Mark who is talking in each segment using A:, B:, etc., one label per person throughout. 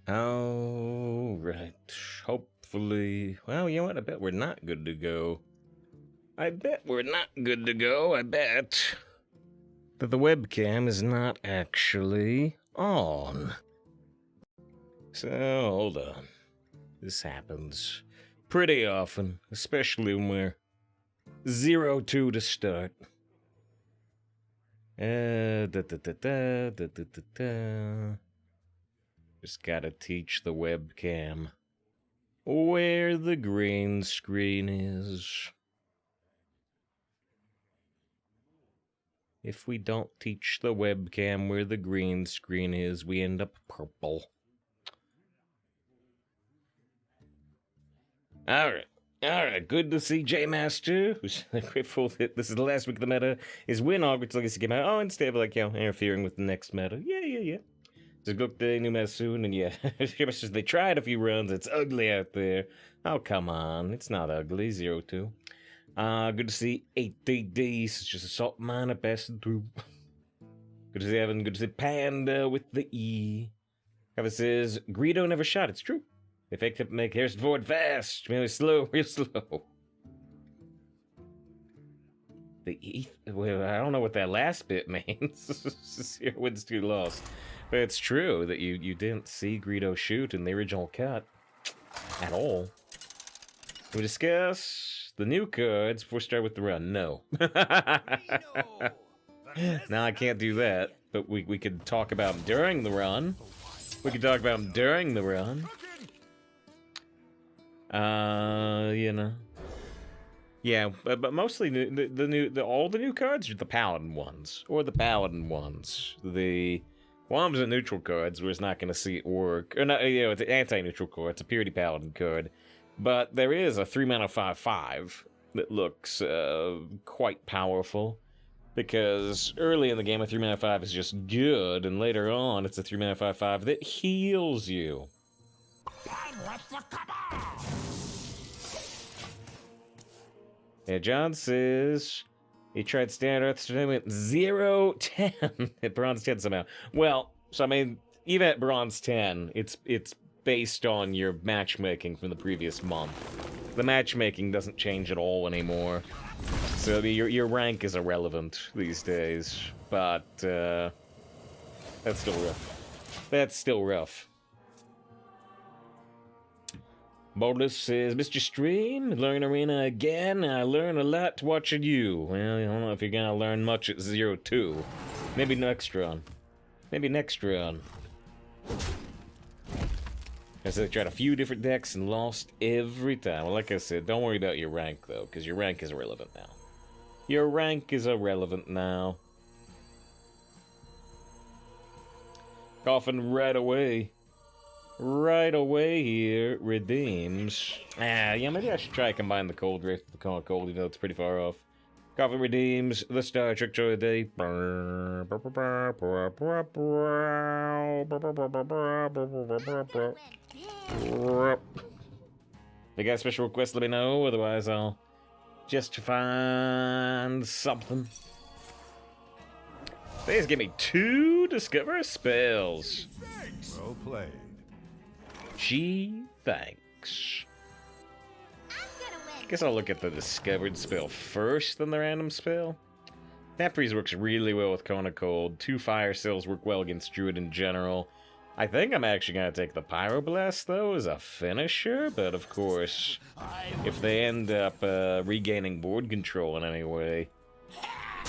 A: Alright. Hopefully... Well, you know what? I bet we're not good to go. I bet that the webcam is not actually on. So, hold on. This happens pretty often, especially when we're 0-2 to start. Just gotta teach the webcam where the green screen is. If we don't teach the webcam where the green screen is, we end up purple. Alright, good to see J-Master, who's grateful that this is the last week of the meta. His win Hogwarts Legacy came out. Oh, instead of, like, interfering with the next meta. Yeah. It's a good day, new meta soon, and yeah, they tried a few runs. It's ugly out there. Oh, come on. It's not ugly. 0-2. Good to see 8DD. It's just a salt miner passing through. Good to see Evan. Good to see Panda with the E. Kevin says, Greedo never shot. It's true. They faked it to make Harrison Ford fast. Really slow, real slow. The E. Well, I don't know what that last bit means. Zero wins, 2 lost. But it's true that you didn't see Greedo shoot in the original cut. At all. We discuss the new cards before we start with the run. No. Now I can't do that. But we could talk about them during the run. You know. Yeah, but mostly all the new cards are the Paladin ones. Or the Paladin ones. The Wombs and neutral cards, we're just not going to see it work. Or not, you know, it's an anti-neutral card. It's a Purity Paladin card. But there is a 3-mana 5/5 that looks quite powerful. Because early in the game, a 3-mana 5 is just good, and later on, it's a 3-mana 5/5 that heals you. Yeah, John says he tried Standard Earth today, went 0-10 at Bronze 10 somehow. Well, so I mean, even at Bronze 10, it's based on your matchmaking from the previous month. The matchmaking doesn't change at all anymore. So your rank is irrelevant these days, but that's still rough. Baldus says, Mr. Stream, learn Arena again. I learn a lot watching you. Well, I don't know if you're gonna learn much at 0-2. Maybe next run. I said I tried a few different decks and lost every time. Well, like I said, don't worry about your rank, though, because your rank is irrelevant now. Coffin right away here redeems. Yeah, maybe I should try to combine the Cold Rift with the Cold, even though it's pretty far off. Coffin redeems the Star Trick Joy of the Day. If you got a special request, let me know, otherwise I'll just find something. Please give me 2 Discover spells.
B: Well played.
A: Gee, thanks. Guess I'll look at the discovered spell first, then the random spell. Snap Freeze works really well with Cone of Cold. 2 Fire Cells work well against Druid in general. I think I'm actually going to take the Pyroblast, though, as a finisher, but of course, if they end up regaining board control in any way,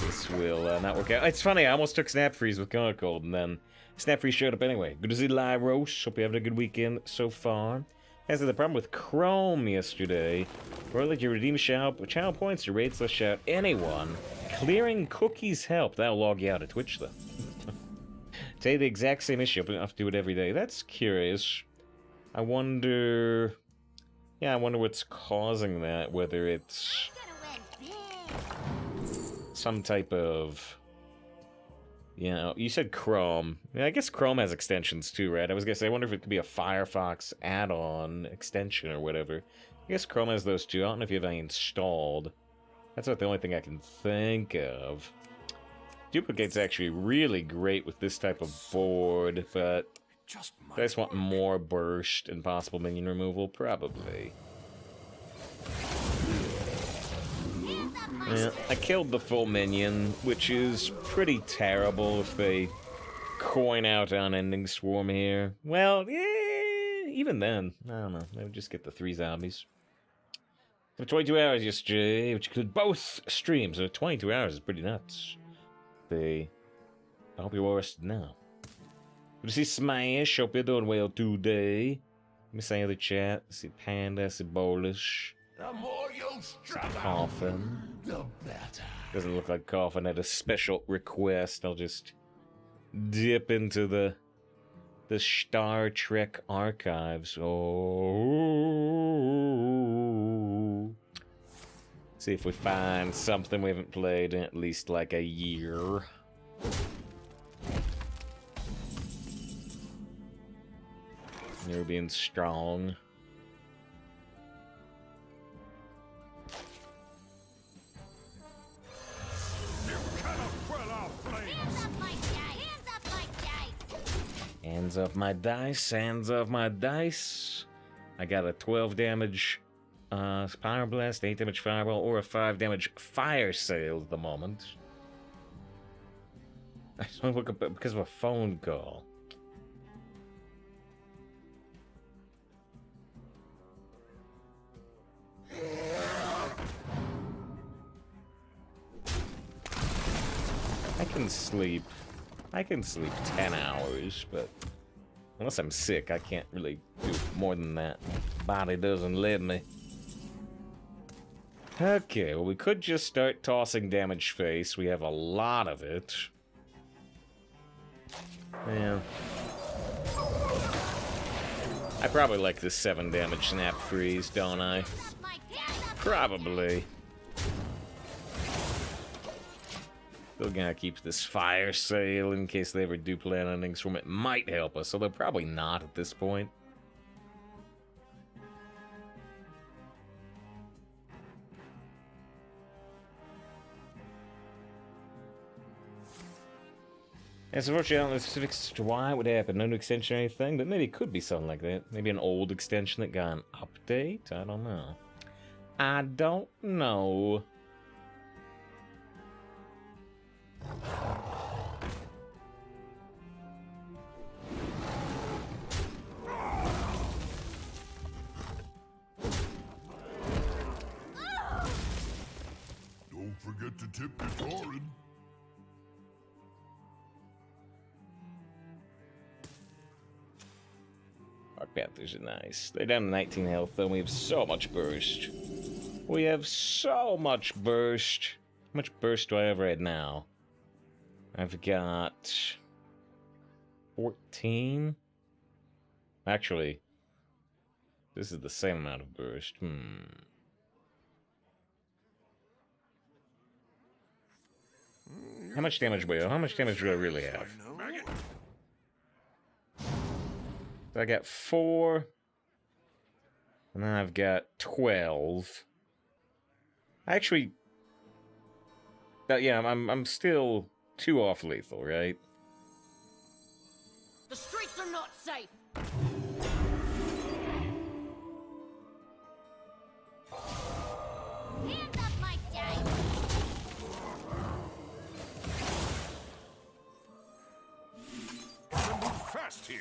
A: this will not work out. It's funny, I almost took Snap Freeze with Cone of Cold, and then Snap Freeze showed up anyway. Good to see Lyros. Hope you're having a good weekend so far. As to the problem with Chrome yesterday, or like your redeem channel points to raid / shout anyone. Clearing cookies help. That'll log you out of Twitch, though. Say the exact same issue, but I have to do it every day. That's curious. I wonder... Yeah, I wonder what's causing that. Whether it's some type of... You know, you said Chrome. Yeah, I guess Chrome has extensions too, right? I was gonna say, I wonder if it could be a Firefox add-on extension or whatever. I guess Chrome has those too. I don't know if you have any installed. That's about the only thing I can think of. Duplicate's actually really great with this type of board, but I just want more burst and possible minion removal, probably. Yeah, I killed the full minion, which is pretty terrible if they coin out Unending Swarm here. Well, yeah, even then, I don't know. They would just get the 3 zombies. For 22 hours yesterday, which included both streams. So 22 hours is pretty nuts. I hope you're well rested now. Good to see Smash. Hope you're doing well today. Let me say in the chat. I see Panda, I see Bolish.
B: The more you struggle,
A: Coffin.
B: the better.
A: Doesn't look like Coffin had a special request. I'll just dip into the Star Trek archives. Oh. See if we find something we haven't played in at least like a year. You're being strong. Hands off my dice, hands off my dice. I got a 12 damage Pyro Blast, 8 damage Fireball, or a 5 damage Fire Sale at the moment. I just want to look up because of a phone call. I can sleep 10 hours, but unless I'm sick, I can't really do more than that. Body doesn't let me. Okay, well, we could just start tossing damage face. We have a lot of it. Yeah. I probably like this 7 damage snap freeze, don't I? Probably. Still gonna keep this fire sale in case they ever do plan on ending swarm. It might help us, although probably not at this point. And so unfortunately, I don't know the specifics to why it would happen. No new extension or anything, but maybe it could be something like that. Maybe an old extension that got an update? I don't know. I don't know.
B: Don't forget to tip your Torin.
A: Dark Panthers are nice. They're down to 19 health, though. We have so much burst. We have so much burst. How much burst do I have right now? I've got 14. Actually, this is the same amount of burst. How much damage do I have? How much damage do I really have? I got 4. And then I've got 12. Actually, yeah, I'm still 2 off lethal, right?
C: The streets are not safe. Hands up, my dice.
B: Move fast here.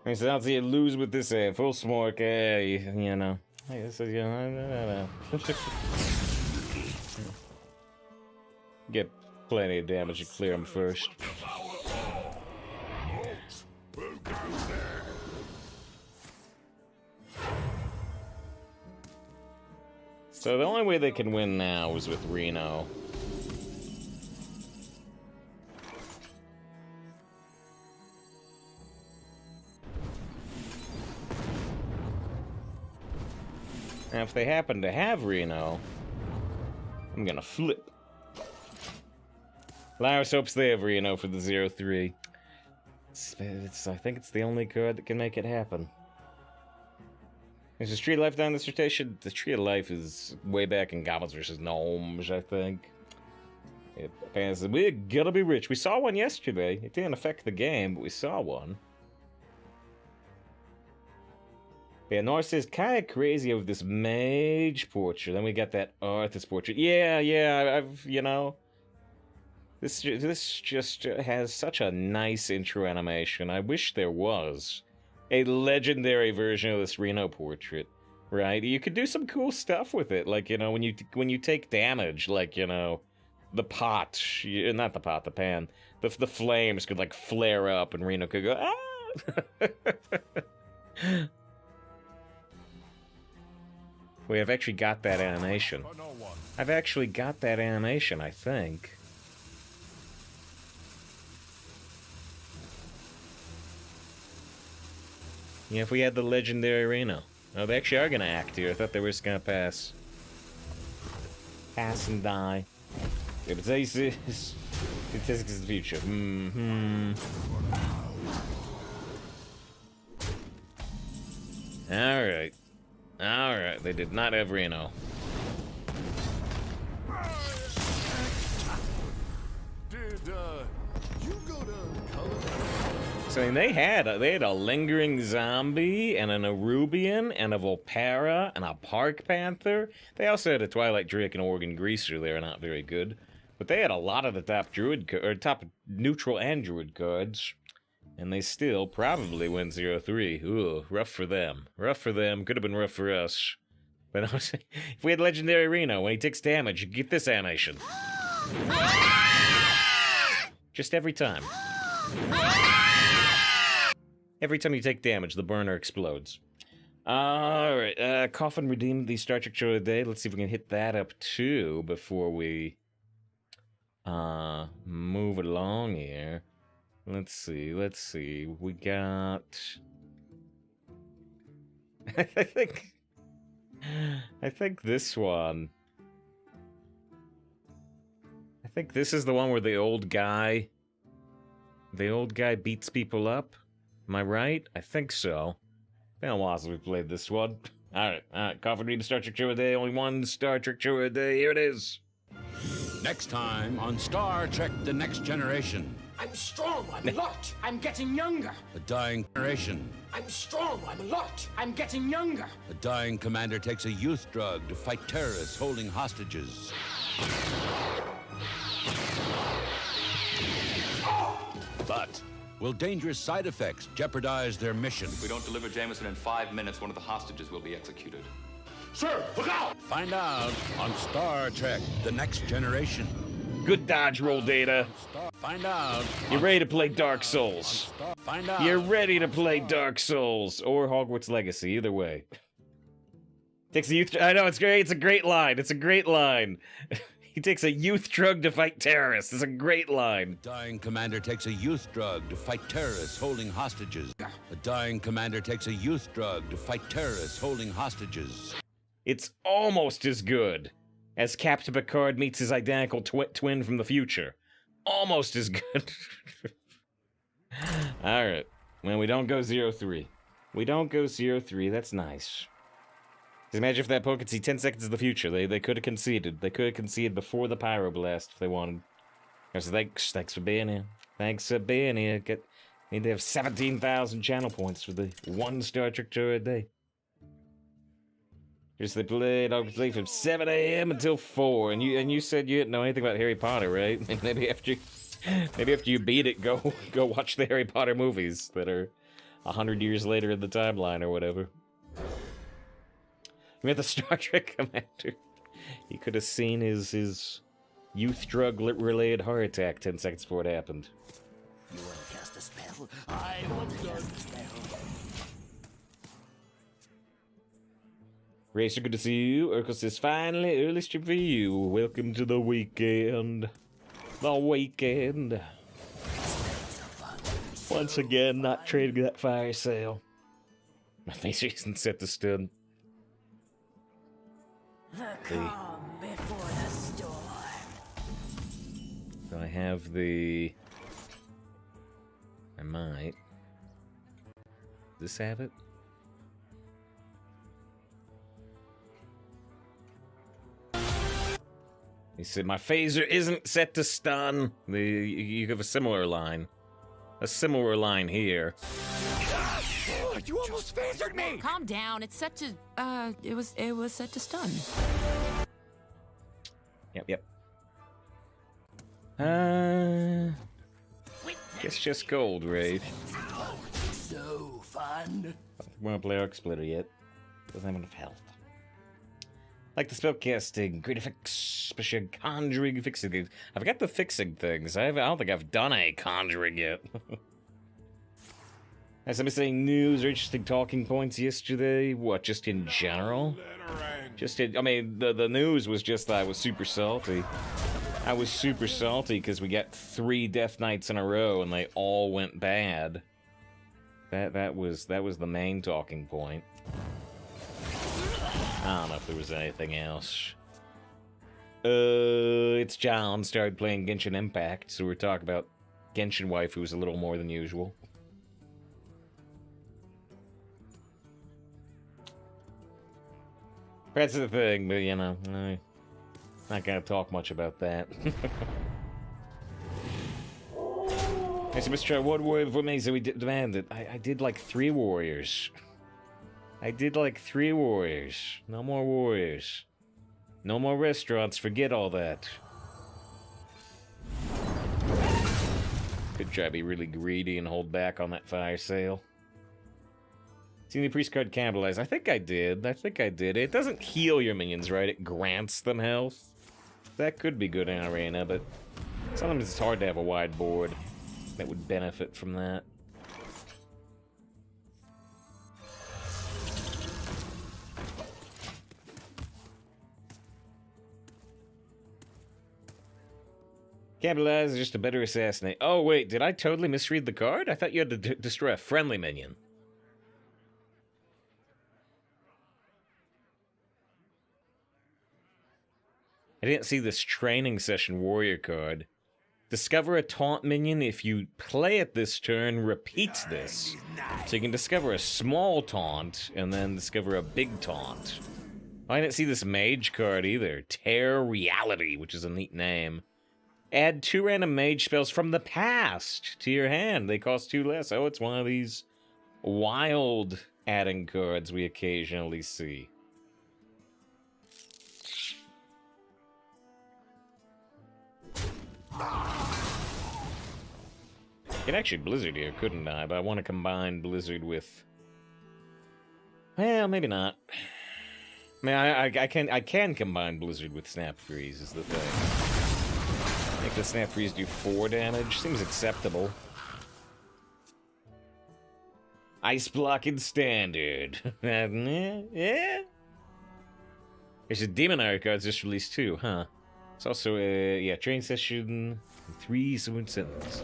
A: I said, I'll see you lose with this full smoke, you know. I guess, you know, get plenty of damage to clear him first. So the only way they can win now is with Reno. Now, if they happen to have Reno, I'm gonna flip. Lars hopes they have Reno for the 0-3. I think it's the only card that can make it happen. Is the Tree of Life down this rotation? The Tree of Life is way back in Goblins vs. Gnomes, I think. It passes. We're gonna be rich. We saw one yesterday. It didn't affect the game, but we saw one. Yeah, Norse is kind of crazy over this mage portrait. Then we got that artist portrait. Yeah, you know... This just has such a nice intro animation. I wish there was a legendary version of this Reno portrait, right? You could do some cool stuff with it, like, you know, when you take damage, like, you know, the pot, not the pot, the pan, the flames could, like, flare up, and Reno could go, ah! Wait, I've actually got that animation. I've actually got that animation, I think. Yeah, if we had the legendary Reno. Oh, they actually are gonna act here. I thought they were just gonna pass. Pass and die. Yeah, but this is the future. Alright. Alright, they did not have Reno.
B: Did, you go to color?
A: So I mean, they had a lingering zombie and an Arubian and a Volpara and a Park Panther. They also had a Twilight Drake and Oregon Greaser. They were not very good, but they had a lot of the top druid or top neutral and druid cards, and they still probably win 0-3. Ooh, rough for them. Rough for them. Could have been rough for us. But if we had legendary Reno, when he takes damage, you get this animation. Just every time. Every time you take damage, the burner explodes. Alright, Coffin redeemed the Star Trek show of the day. Let's see if we can hit that up too before we move along here. Let's see. We got... I think this one... I think this is the one where the old guy beats people up. Am I right? I think so. Been a while since we played this one. Alright. Coffin reading Star Trek show of the day. Only one Star Trek show of the day. Here it is.
D: Next time on Star Trek The Next Generation.
E: I'm strong, I'm a lot. I'm getting younger.
D: A dying generation.
E: I'm strong, I'm a lot. I'm getting younger.
D: A dying commander takes a youth drug to fight terrorists holding hostages. But will dangerous side effects jeopardize their mission?
F: If we don't deliver Jameson in 5 minutes, one of the hostages will be executed.
E: Sir, look out!
D: Find out on Star Trek The Next Generation.
A: Good dodge roll, Data.
D: Find out.
A: You're ready to play Dark Souls.
D: Find out.
A: You're ready to play Dark Souls or Hogwarts Legacy, either way. Takes a youth. I know, it's great. It's a great line. It's a great line. He takes a youth drug to fight terrorists. It's a great line.
D: A dying commander takes a youth drug to fight terrorists holding hostages. A dying commander takes a youth drug to fight terrorists holding hostages.
A: It's almost as good as Captain Picard meets his identical twin from the future. Almost as good. Alright. Well, we don't go 0-3. We don't go 0-3. That's nice. Just imagine if that poke could see 10 seconds in the future. They could have conceded. They could have conceded before the Pyroblast if they wanted. So thanks for being here. Thanks for being here. Need to have 17,000 channel points for the one Star Trek show a day. Just they played Hogwarts from 7 a.m. until 4, and you said you didn't know anything about Harry Potter, right? And maybe after you beat it, go watch the Harry Potter movies that are 100 years later in the timeline or whatever. We had the Star Trek commander. He could have seen his youth drug-related heart attack 10 seconds before it happened.
E: You want to cast a spell? I want to cast a spell.
A: Racer, good to see you. Urkel says, finally, early stream for you. Welcome to the weekend. The weekend. Once again, not trading that fire sale. My face isn't set to stun.
C: The calm before the storm.
A: So I have the... I might. Does this have it? He said, my phaser isn't set to stun. You have a similar line. A similar line here.
E: You almost phasered me!
C: Calm down. It's set to. It was set to stun.
A: Yep. Guess just gold, Raid.
E: So fun.
A: Won't play Arc Splitter yet. Doesn't have enough health. Like the spellcasting, great effects, special conjuring, fixing. I forgot the fixing things. I don't think I've done a conjuring yet. Has somebody saying news or interesting talking points yesterday? What, just in general? I mean, the news was just that I was super salty. I was super salty because we got 3 Death Knights in a row and they all went bad. That was the main talking point. I don't know if there was anything else. It's John started playing Genshin Impact, so we're talking about Genshin waifus a little more than usual. That's the thing, but you know, I'm not gonna talk much about that. I said, Mr. What were for me? So we demanded. I did like 3 warriors. I did like 3 warriors. No more warriors. No more restaurants. Forget all that. Could try to be really greedy and hold back on that fire sale. Seen the priest card cannibalize? I think I did. It doesn't heal your minions, right? It grants them health. That could be good in Arena, but sometimes it's hard to have a wide board that would benefit from that. Cannibalize is just a better assassinate. Oh wait, did I totally misread the card? I thought you had to destroy a friendly minion. I didn't see this training session warrior card. Discover a taunt minion. If you play it this turn, repeats this. So you can discover a small taunt, and then discover a big taunt. I didn't see this mage card either. Tear Reality, which is a neat name. Add 2 random mage spells from the past to your hand. They cost 2 less. Oh, it's one of these wild adding cards we occasionally see. I could actually Blizzard here, couldn't I? But I want to combine Blizzard with... Well, maybe not. I mean, I can combine Blizzard with Snap Freeze, is the thing. Make the Snap Freeze do 4 damage. Seems acceptable. Ice Block in Standard. Yeah. There's a Demon Hour card just released too, huh? It's also a, yeah, train session, 3 summon sentence.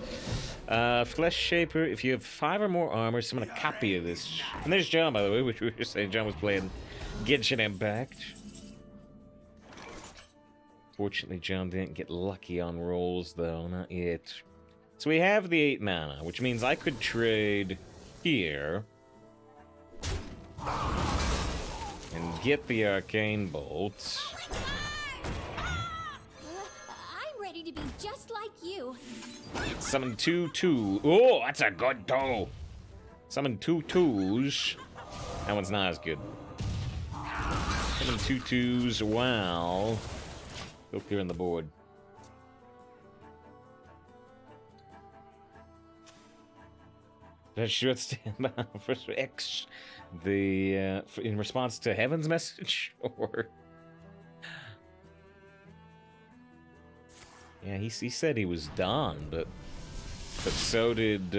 A: Flesh Shaper, if you have 5 or more armor, summon a copy of this. And there's John, by the way, which we were saying John was playing Genshin Impact. Fortunately, John didn't get lucky on rolls, though, not yet. So we have the 8 mana, which means I could trade here. And get the Arcane Bolt.
G: To be just like you.
A: Summon 2/2. Oh, that's a good toe. Summon 2/2s. That one's not as good. Summon 2/2s. Wow. Go clearing the board. That should stand by for X. The in response to Heaven's message, or. Yeah, he said he was done, but so did,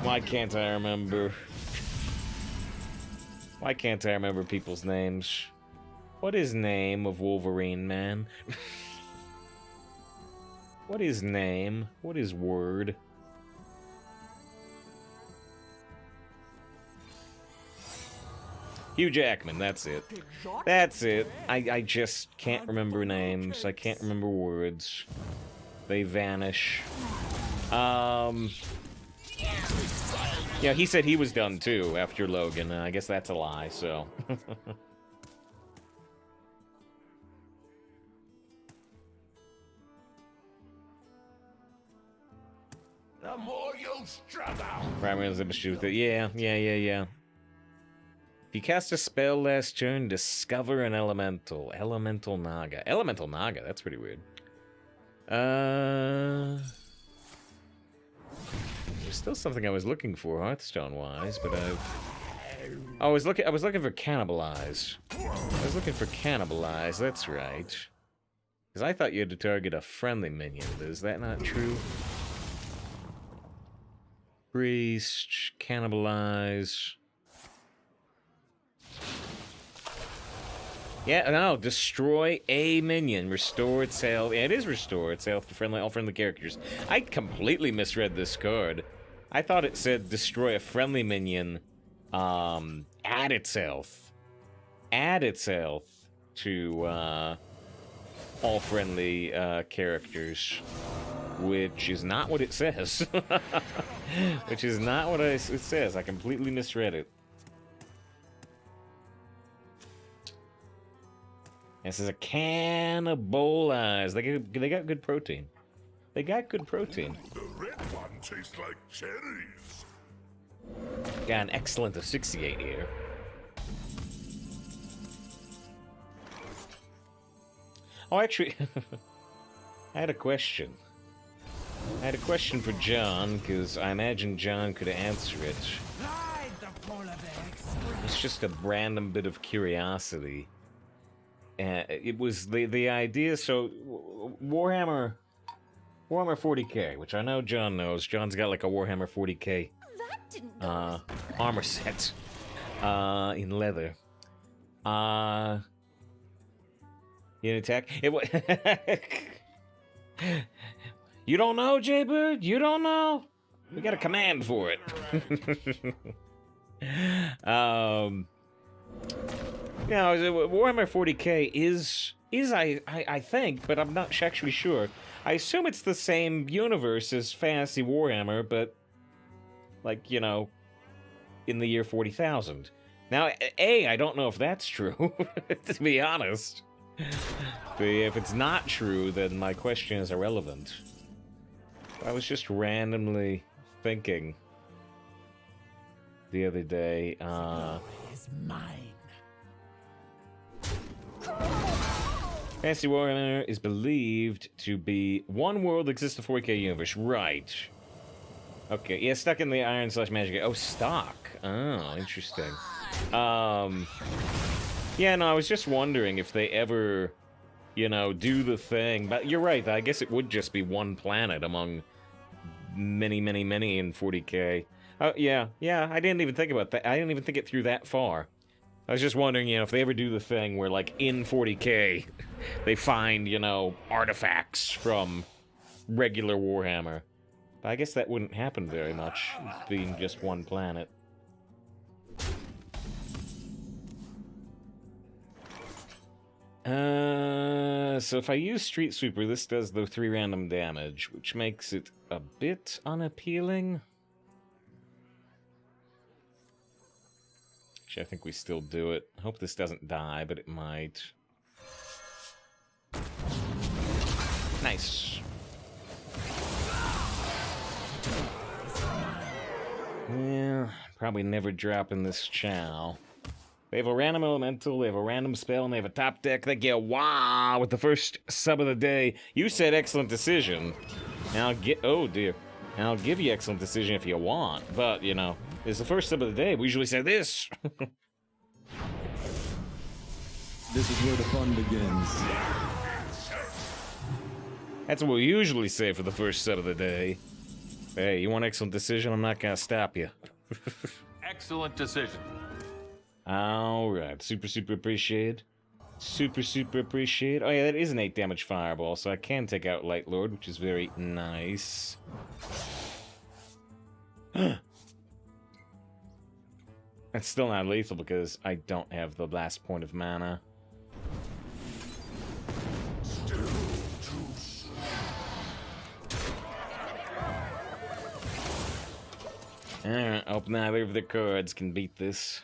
A: Why can't I remember? Why can't I remember people's names? What is name of Wolverine, man? What is name? What is word? Hugh Jackman, that's it. That's it. I just can't remember names. I can't remember words. They vanish. Yeah, he said he was done too after Logan, and I guess that's a lie, so.
B: The more you struggle.
A: Primary's able to shoot it. Yeah. If you cast a spell last turn, discover an elemental. Elemental Naga. Elemental Naga, that's pretty weird. There's still something I was looking for, Hearthstone-wise, but I was looking for Cannibalize. I was looking for Cannibalize, that's right. Because I thought you had to target a friendly minion, but is that not true? Priest, Cannibalize. Yeah, no, destroy a minion. Restore its health. Yeah, it is restore its health to all friendly characters. I completely misread this card. I thought it said destroy a friendly minion, add its health. Add its health to, all friendly, characters. Which is not what it says. Which is not what it says. I completely misread it. This is a Cannibalize. They got good protein. They got good protein.
B: The red one tastes like cherries.
A: Got an excellent asphyxiate here. Oh, actually, I had a question. I had a question for John, because I imagine John could answer it. It's just a random bit of curiosity. It was the idea, so Warhammer 40k, which I know John knows. John's got like a Warhammer 40k
G: That didn't go
A: armor set in leather. In attack. You don't know, Jaybird? You don't know? We got a command for it. Yeah, Warhammer 40k is I think, but I'm not actually sure. I assume it's the same universe as Fantasy Warhammer, but like, you know, in the year 40,000. Now, I don't know if that's true, to be honest. But if it's not true, then my question is irrelevant. I was just randomly thinking the other day,
E: Is mine.
A: Fantasy Warhammer is believed to be one world exists in the 40k universe. Right. Okay, yeah, stuck in the Iron/Magic. Oh, stock. Oh, interesting. Yeah, no, I was just wondering if they ever, you know, do the thing. But you're right, I guess it would just be one planet among many, many, many in 40k. Oh, yeah, I didn't even think about that. I didn't even think it through that far. I was just wondering, you know, if they ever do the thing where, like, in 40k, they find, you know, artifacts from regular Warhammer. But I guess that wouldn't happen very much, being just one planet. So if I use Street Sweeper, this does the 3 random damage, which makes it a bit unappealing. Actually, I think we still do it. I hope this doesn't die, but it might. Nice. Yeah, probably never dropping this Chow. They have a random elemental, they have a random spell, and they have a top deck. They get wow with the first sub of the day. You said excellent decision. And I'll get, oh dear. And I'll give you excellent decision if you want. But, you know, it's the first sub of the day. We usually say this.
H: This is where the fun begins.
A: That's what we usually say for the first sub of the day. Hey, you want excellent decision? I'm not gonna stop you.
I: Excellent decision.
A: Alright, super appreciated. Super appreciated. Oh yeah, that is an 8 damage fireball, so I can take out Light Lord, which is very nice. It's still not lethal because I don't have the last point of mana. Oh, hope neither of their cards can beat this.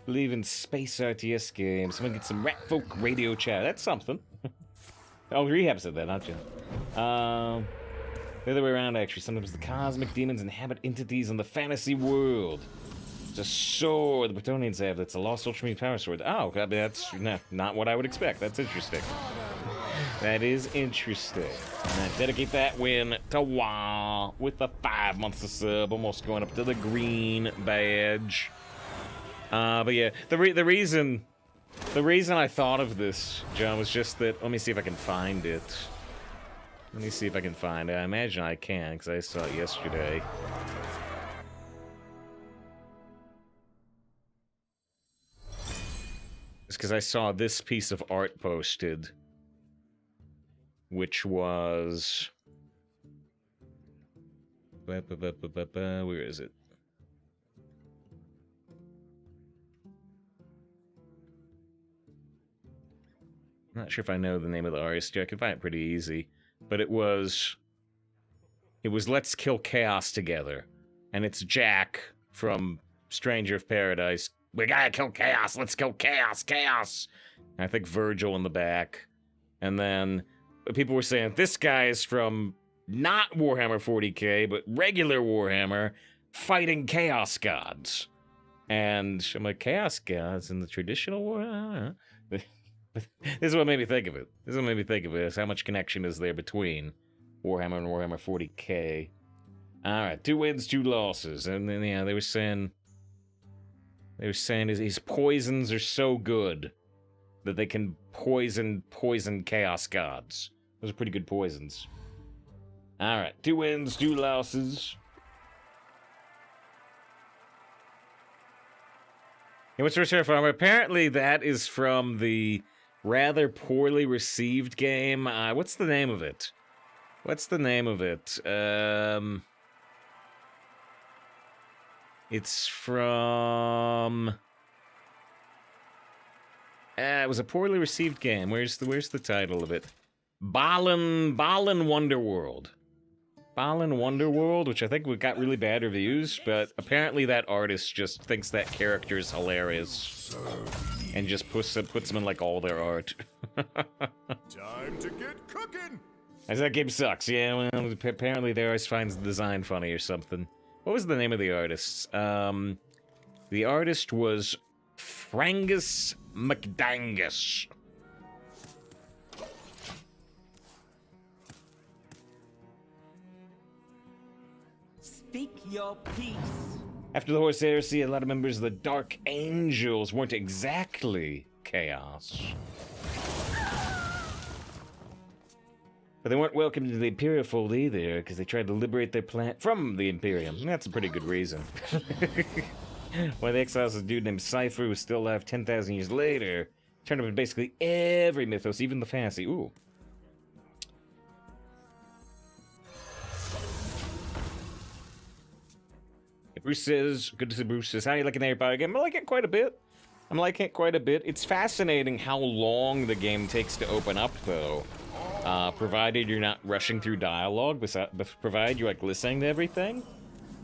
A: Believe in space RTS games. Someone get some Rat Folk radio chat. That's something. Oh, Rehab said that, not you. The other way around, actually. Sometimes the cosmic demons inhabit entities in the fantasy world. It's a sword the Bretonians have that's a lost ultramarine power sword. Oh, I mean, that's not what I would expect. That's interesting. That is interesting. And I dedicate that win to Wah with the 5 months of sub, almost going up to the green badge. But yeah, the reason I thought of this, John, was just that. Let me see if I can find it. Let me see if I can find it. I imagine I can because I saw it yesterday. It's because I saw this piece of art posted, which was... Where is it? I'm not sure if I know the name of the artist. I can find it pretty easy. But it was Let's Kill Chaos Together. And it's Jack from Stranger of Paradise. We gotta kill chaos. Let's kill chaos. Chaos. And I think Virgil in the back. And then people were saying, this guy is from not Warhammer 40k, but regular Warhammer, fighting chaos gods. And I'm like, chaos gods in the traditional Warhammer? This is what made me think of it. This is what made me think of it, is how much connection is there between Warhammer and Warhammer 40k. Alright, 2 wins, 2 losses. And then, yeah, they were saying his poisons are so good that they can poison chaos gods. Those are pretty good poisons. Alright, 2 wins, 2 losses. And what's your farmer? Apparently that is from the rather poorly received game. What's the name of it? What's the name of it? It's from... it was a poorly received game. Where's the title of it? Balan Wonderworld. Balan Wonderworld, which I think got really bad reviews, but apparently that artist just thinks that character is hilarious. And just puts them in, like, all their art.
B: Time to get cooking!
A: As that game sucks, yeah, well, apparently they always finds the design funny or something. What was the name of the artist? The artist was Frangus McDangus.
E: Speak your peace.
A: After the Horse Heresy, a lot of members of the Dark Angels weren't exactly chaos. But they weren't welcome to the Imperial fold either, because they tried to liberate their planet from the Imperium. And that's a pretty good reason. One of the exiles is a dude named Cypher, who's still alive 10,000 years later. Turned up in basically every mythos, even the fantasy. Ooh. Bruce says, good to see Bruce says, how are you liking the Power game? I like it quite a bit. I'm liking it quite a bit. It's fascinating how long the game takes to open up, though. Provided you're not rushing through dialogue, provided you're, like, listening to everything.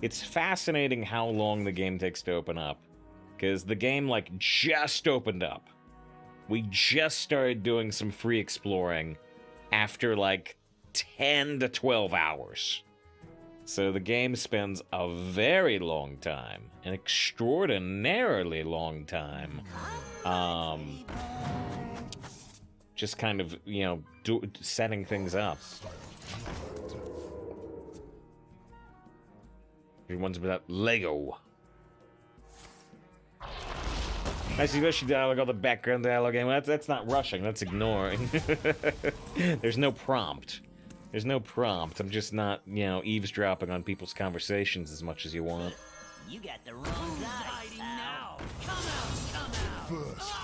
A: It's fascinating how long the game takes to open up. Because the game, like, just opened up. We just started doing some free exploring after, like, 10 to 12 hours. So the game spends a very long time, an extraordinarily long time, just kind of, you know, setting things up. Everyone's about Lego. Nice rushing dialogue, all the background dialogue. Well, that's not rushing, that's ignoring. There's no prompt. There's no prompt. I'm just not, you know, eavesdropping on people's conversations as much as you want.
E: You got the wrong guy. Now. Come out.
B: First.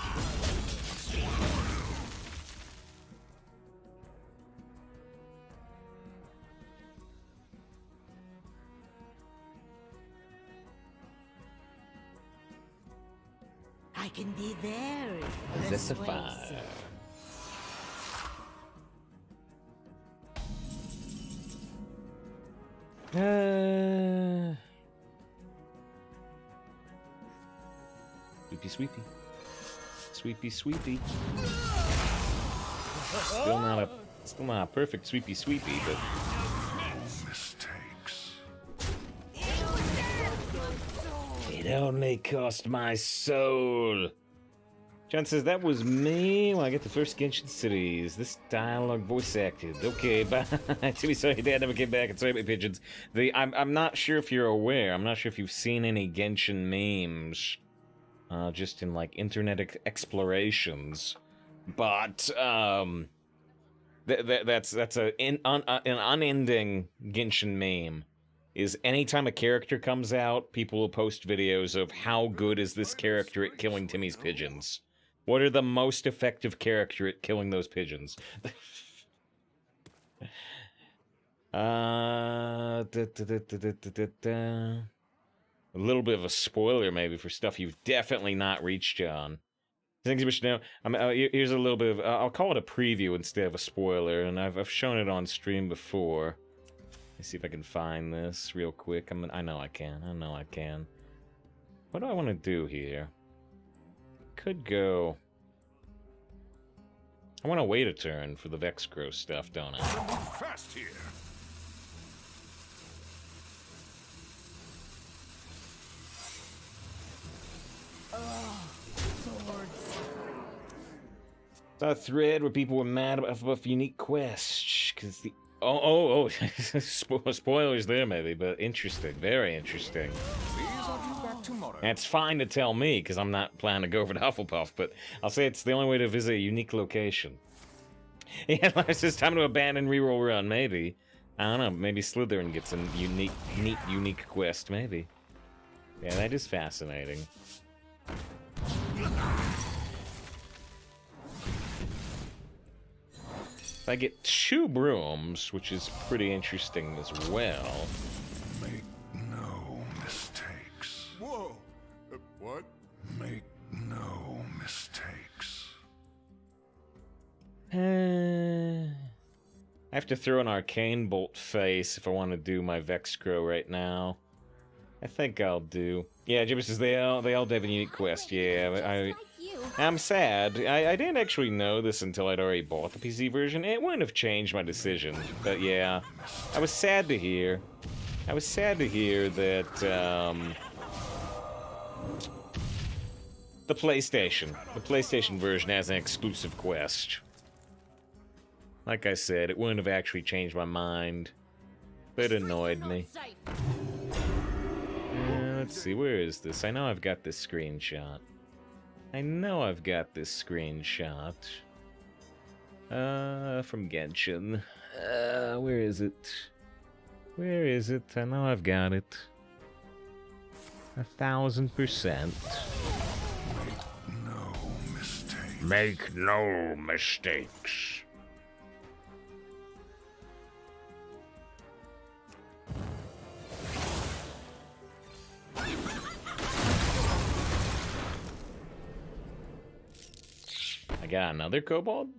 E: I can be very
A: Zesify. Sweepy, sweepy. Sweepy, sweepy. Still not a perfect sweepy, sweepy, but...
B: Mistakes.
A: It only cost my soul. John says, that was me when I get the first Genshin cities. This dialogue voice acted. Okay, bye. To be sorry, Dad never came back. And sorry, my pigeons. I'm not sure if you're aware. I'm not sure if you've seen any Genshin memes. Just in, like, internet explorations. But, that's an unending Genshin meme. Is anytime a character comes out, people will post videos of how good is this character at killing Timmy's pigeons. What are the most effective character at killing those pigeons? A little bit of a spoiler, maybe, for stuff you've definitely not reached on. Things you should know. Here's a little bit of... I'll call it a preview instead of a spoiler, and I've shown it on stream before. Let's see if I can find this real quick. I know I can. I know I can. What do I want to do here? Could go... I want to wait a turn for the Vexcro stuff, don't I?
B: Fast here.
A: Saw a thread where people were mad about unique quests, because the... Spoilers there, maybe, but interesting. Very interesting. That's fine to tell me, because I'm not planning to go over to Hufflepuff, but I'll say it's the only way to visit a unique location. Yeah, it's just time to abandon reroll run, maybe. I don't know, maybe Slytherin gets a neat, unique quest, maybe. Yeah, that is fascinating. I get 2 brooms, which is pretty interesting as well.
B: Make no mistakes. Whoa! What? Make no mistakes.
A: I have to throw an arcane bolt face if I want to do my Vexcro right now. I think I'll do. Yeah, Jimmy says they all have a unique quest. Yeah, I'm sad. I didn't actually know this until I'd already bought the PC version. It wouldn't have changed my decision, but yeah. I was sad to hear. that the PlayStation version has an exclusive quest. Like I said, it wouldn't have actually changed my mind, but it annoyed me. Let's see, where is this? I know I've got this screenshot. From Genshin. Where is it? I know I've got it. 1000%. Make no mistakes. I got another kobold?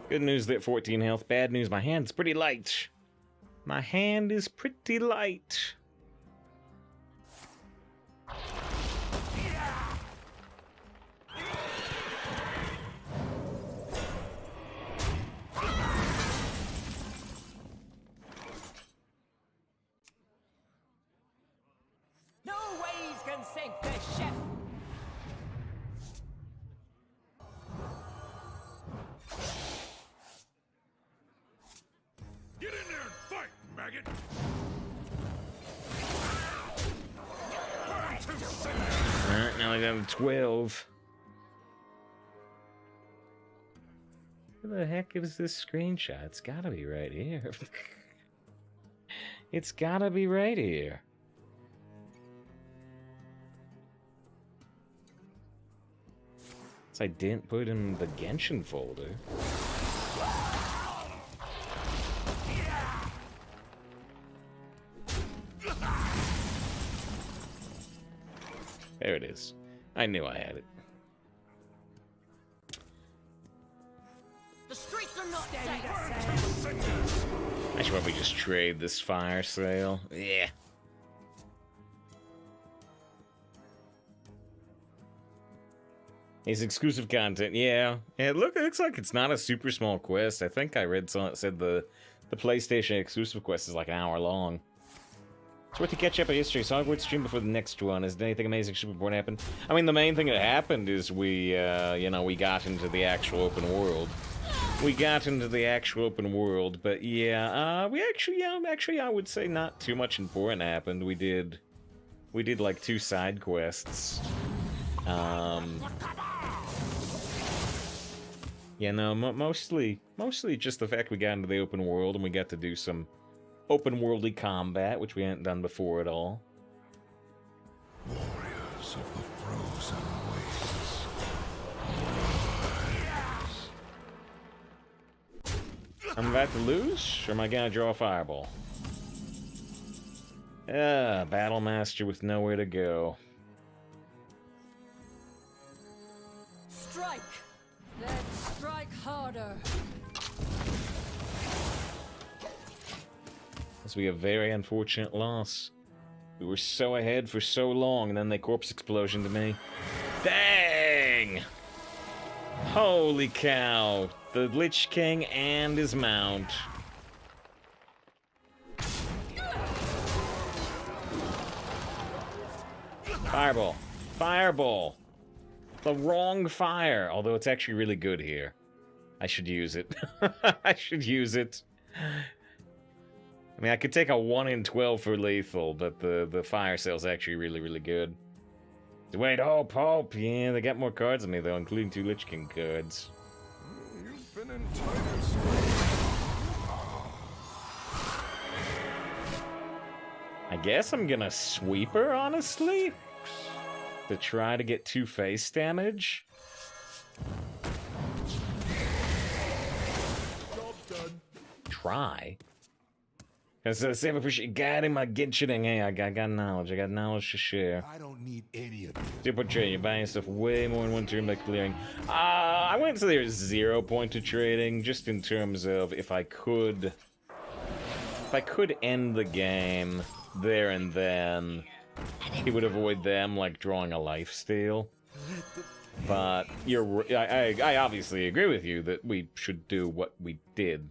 A: Good news that 14 health. Bad news, my hand's pretty light. My hand is pretty light.
E: No waves can sink this ship.
B: Get in there and fight, maggot!
A: Alright, now I got 12. Where the heck is this screenshot? It's gotta be right here. It's gotta be right here. I didn't put in the Genshin folder. There it is. I knew I had it.
E: The streets are not safe.
A: I should probably just trade this fire sale. Yeah. It's exclusive content, yeah. It looks like it's not a super small quest. I think I read something that said the PlayStation exclusive quest is like an hour long. It's worth to catch up on history. Saw a stream before the next one. Has anything amazing super important happened? I mean, the main thing that happened is we, you know, we got into the actual open world. But yeah, we actually, I would say not too much important happened. We did like 2 side quests. Yeah, no, mostly just the fact we got into the open world and we got to do some open-worldly combat, which we hadn't done before at all.
B: Warriors of the frozen wastes.
A: I'm about to lose, or am I gonna draw a fireball? Battle Master with nowhere to go.
C: Strike! Let's strike harder.
A: This will be a very unfortunate loss. We were so ahead for so long, and then they corpse explosion to me. Dang! Holy cow! The Lich King and his mount. Fireball. Fireball! The wrong fire, although it's actually really good here. I should use it. I should use it. I mean, I could take a 1 in 12 for lethal, but the fire sale's actually really, really good. Wait, hope. Yeah, they got more cards than me, though, including 2 Lich King cards.
B: You've been in Titus.
A: I guess I'm gonna sweep her, honestly? To try to get 2 face damage?
B: Job's done.
A: Try? Because I appreciate guiding my genshining. Hey, I got knowledge. I got knowledge to share.
B: I don't need any of this.
A: Super trade. You're buying stuff way more in one turn by clearing. I wouldn't say there's 0 point to trading, just in terms of if I could end the game there and then, he would avoid them like drawing a lifesteal. But I obviously agree with you that we should do what we did.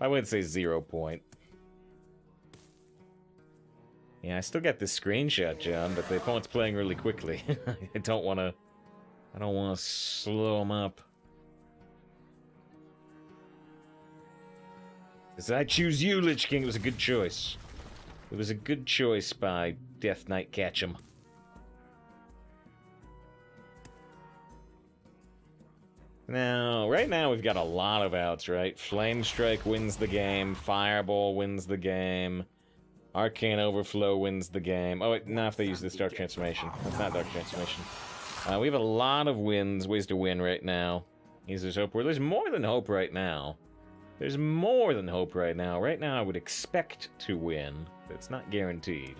A: I wouldn't say 0 point. Yeah, I still got this screenshot, John, but the opponent's playing really quickly. I don't wanna slow him up. 'Cause I choose you, Lich King. It was a good choice. It was a good choice by Death Knight Ketchum. Now, right now we've got a lot of outs, right? Flame Strike wins the game, Fireball wins the game, Arcane Overflow wins the game. Oh, wait, not if they use this Dark Transformation. That's not Dark Transformation. We have a lot of ways to win right now. There's hope. There's more than hope right now. There's more than hope right now. Right now I would expect to win, but it's not guaranteed.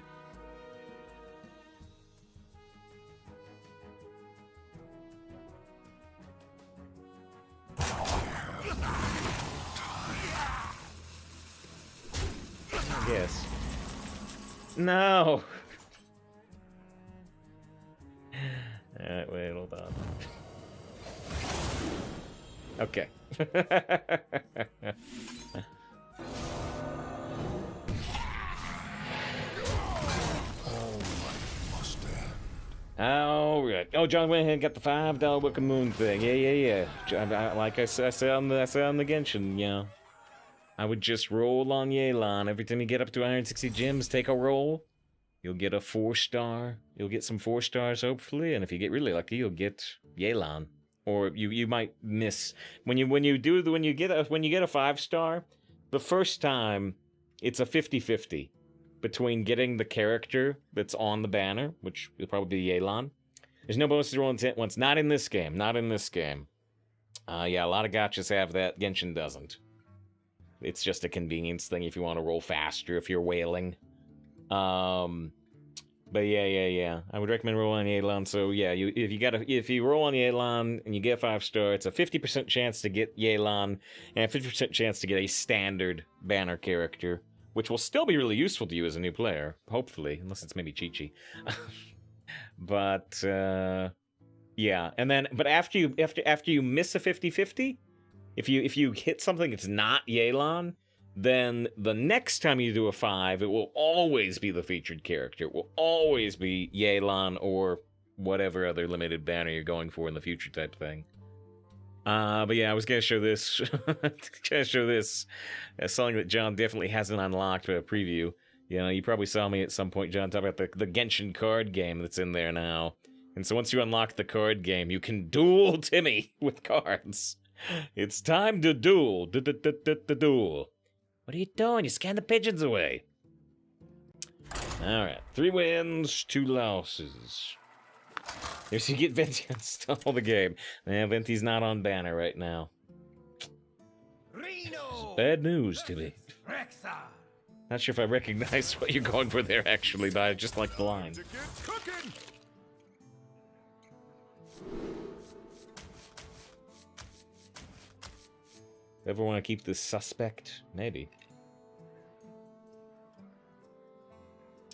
A: I guess. No! Alright, wait, hold on. Okay. Alright. Oh, John went ahead and got the $5 Wicker Moon thing. Yeah. Like I said on the Genshin, yeah. I would just roll on Yelan. Every time you get up to 160 gems, take a roll. You'll get a 4-star. You'll get some 4 stars, hopefully. And if you get really lucky, you'll get Yelan. Or you might miss when you get a 5-star. The first time, it's a 50-50 between getting the character that's on the banner, which will probably be Yelan. There's no bonus to roll intent once. Not in this game. Not in this game. Yeah, a lot of gachas have that. Genshin doesn't. It's just a convenience thing if you want to roll faster if you're whaling. But yeah. I would recommend rolling on the Yelan. So yeah, if you roll on the Yelan and you get 5-star, it's a 50% chance to get Yelan and a 50% chance to get a standard banner character, which will still be really useful to you as a new player, hopefully, unless it's maybe Chi-Chi. But yeah, and then after you miss a 50-50, if you hit something that's not Yelan, then the next time you do a 5, it will always be the featured character. It will always be Yelan or whatever other limited banner you're going for in the future type thing. But yeah, I was gonna show this. Something that John definitely hasn't unlocked by a preview. You know, you probably saw me at some point, John, talk about the Genshin card game that's in there now. And so once you unlock the card game, you can duel Timmy with cards. It's time to duel. Duel. What are you doing? You scan the pigeons away. Alright. 3 wins, 2 losses. There's you get Venti to install the game. Man, Venti's not on banner right now. Bad news, Timmy. Not sure if I recognize what you're going for there, actually, but I just like the line. Ever want to keep this suspect? Maybe.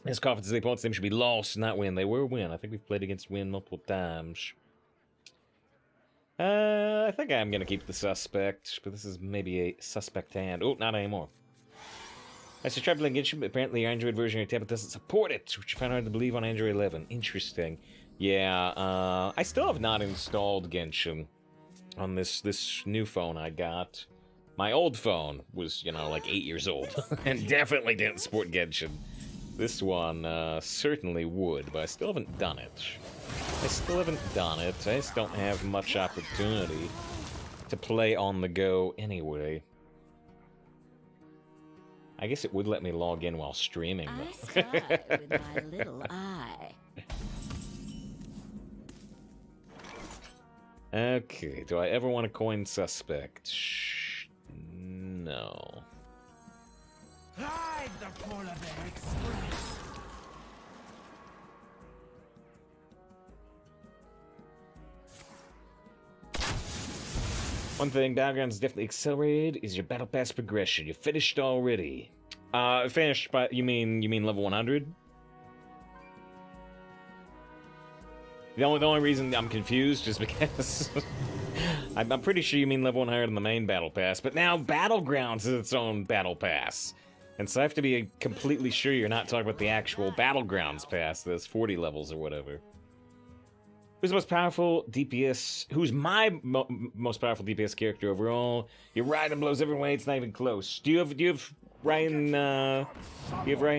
A: His confidence the opponent's team should be lost, not win. They were win. I think we've played against win multiple times. I think I'm going to keep the suspect, but this is maybe a suspect hand. Oh, not anymore. I should try playing Genshin, but apparently your Android version of your tablet doesn't support it, which I found hard to believe on Android 11. Interesting. Yeah, I still have not installed Genshin on this new phone I got. My old phone was, you know, like 8 years old, and definitely didn't support Genshin. This one certainly would, but I still haven't done it. I just don't have much opportunity to play on the go anyway. I guess it would let me log in while streaming, though.
E: I saw it with my little eye.
A: Okay, do I ever want to coin suspect? No.
E: Ride the polar bear express.
A: One thing Battlegrounds definitely accelerated is your battle pass progression. You finished already. Finished by you mean level 100? The only reason I'm confused is because I'm pretty sure you mean level 100 in the main battle pass, but now Battlegrounds is its own battle pass. And so I have to be completely sure you're not talking about the actual Battlegrounds pass, that's 40 levels or whatever. Who's the most powerful DPS? Who's my most powerful DPS character overall? Your Raiden blows every way, it's not even close. Do you have Ryan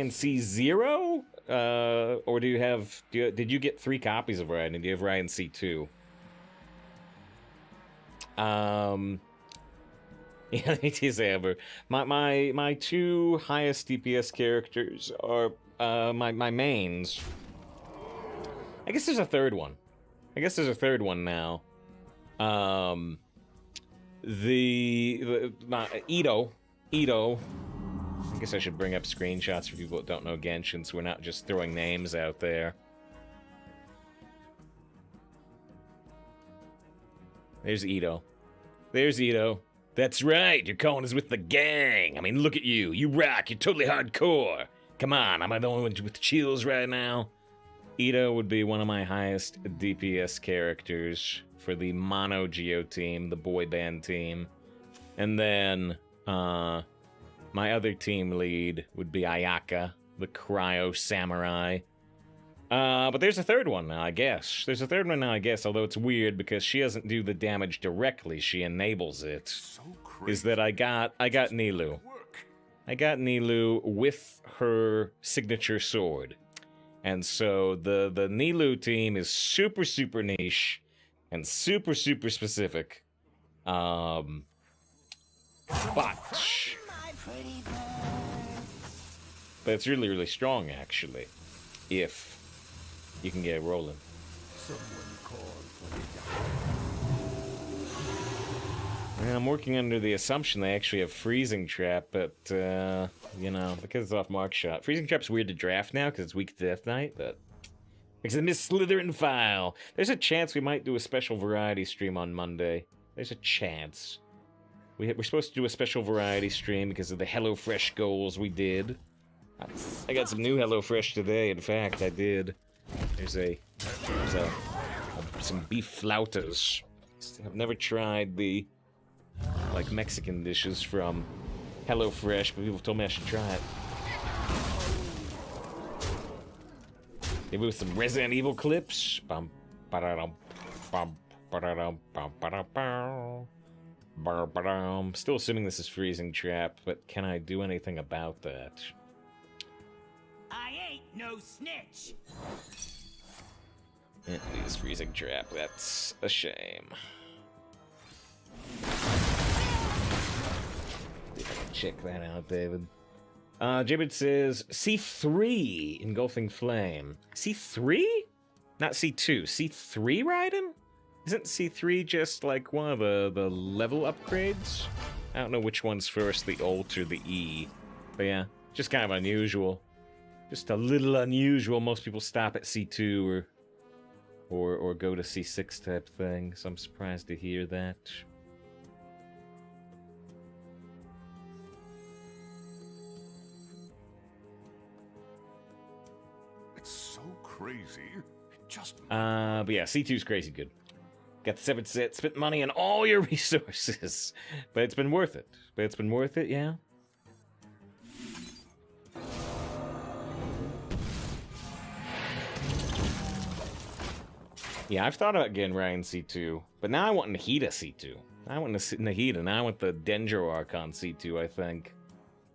A: C0? Or did you get 3 copies of Raiden? Do you have Ryan C2? Yeah, it is Amber. My 2 highest DPS characters are my mains. I guess there's a third one. Now. Ito. I guess I should bring up screenshots for people that don't know Genshin, so we're not just throwing names out there. There's Ito. That's right, you're calling us with the gang. I mean, look at you. You rock. You're totally hardcore. Come on, am I the only one with chills right now? Ito would be one of my highest DPS characters for the Mono Geo team, the boy band team. And then, my other team lead would be Ayaka, the Cryo Samurai. But there's a third one now, I guess. Although it's weird because she doesn't do the damage directly, she enables it. Is that I got Nilou. I got Nilou with her signature sword. And so the Nilou team is super, super niche and super, super specific. But it's really, really strong, actually, if you can get it rolling. And I'm working under the assumption they actually have Freezing Trap, but, you know, because it's off Mark Shot. Freezing Trap's weird to draft now because it's weak to Death Knight, but It's the Miss Slytherin file. There's a chance we might do a special variety stream on Monday. There's a chance. We're supposed to do a special variety stream because of the HelloFresh goals we did. I got some new HelloFresh today. In fact, I did. There's some beef flautas. I've never tried the like Mexican dishes from HelloFresh, but people told me I should try it. Maybe with some Resident Evil clips. Bum, ba-da-dum, bum, ba-da-dum, bum, ba-da-bum, ba-da-bum. Still assuming this is Freezing Trap, but can I do anything about that?
E: I ain't no snitch.
A: It is Freezing Trap. That's a shame. Check that out, David. Jibbit says C3 Engulfing Flame. C3? Not C2. C3 Raiden? Isn't C3 just like one of the level upgrades? I don't know which one's first, the Alt or the E. But yeah, just kind of unusual. Just a little unusual. Most people stop at C2 or go to C6 type thing, so I'm surprised to hear that.
B: It's so crazy. Just
A: But yeah, C2's crazy good. Got the 7th set, spent money on all your resources. But it's been worth it. Yeah? Yeah, I've thought about getting Ryan C2, but now I want Nahida C2. I want Nahida, now I want the Dendro Archon C2, I think.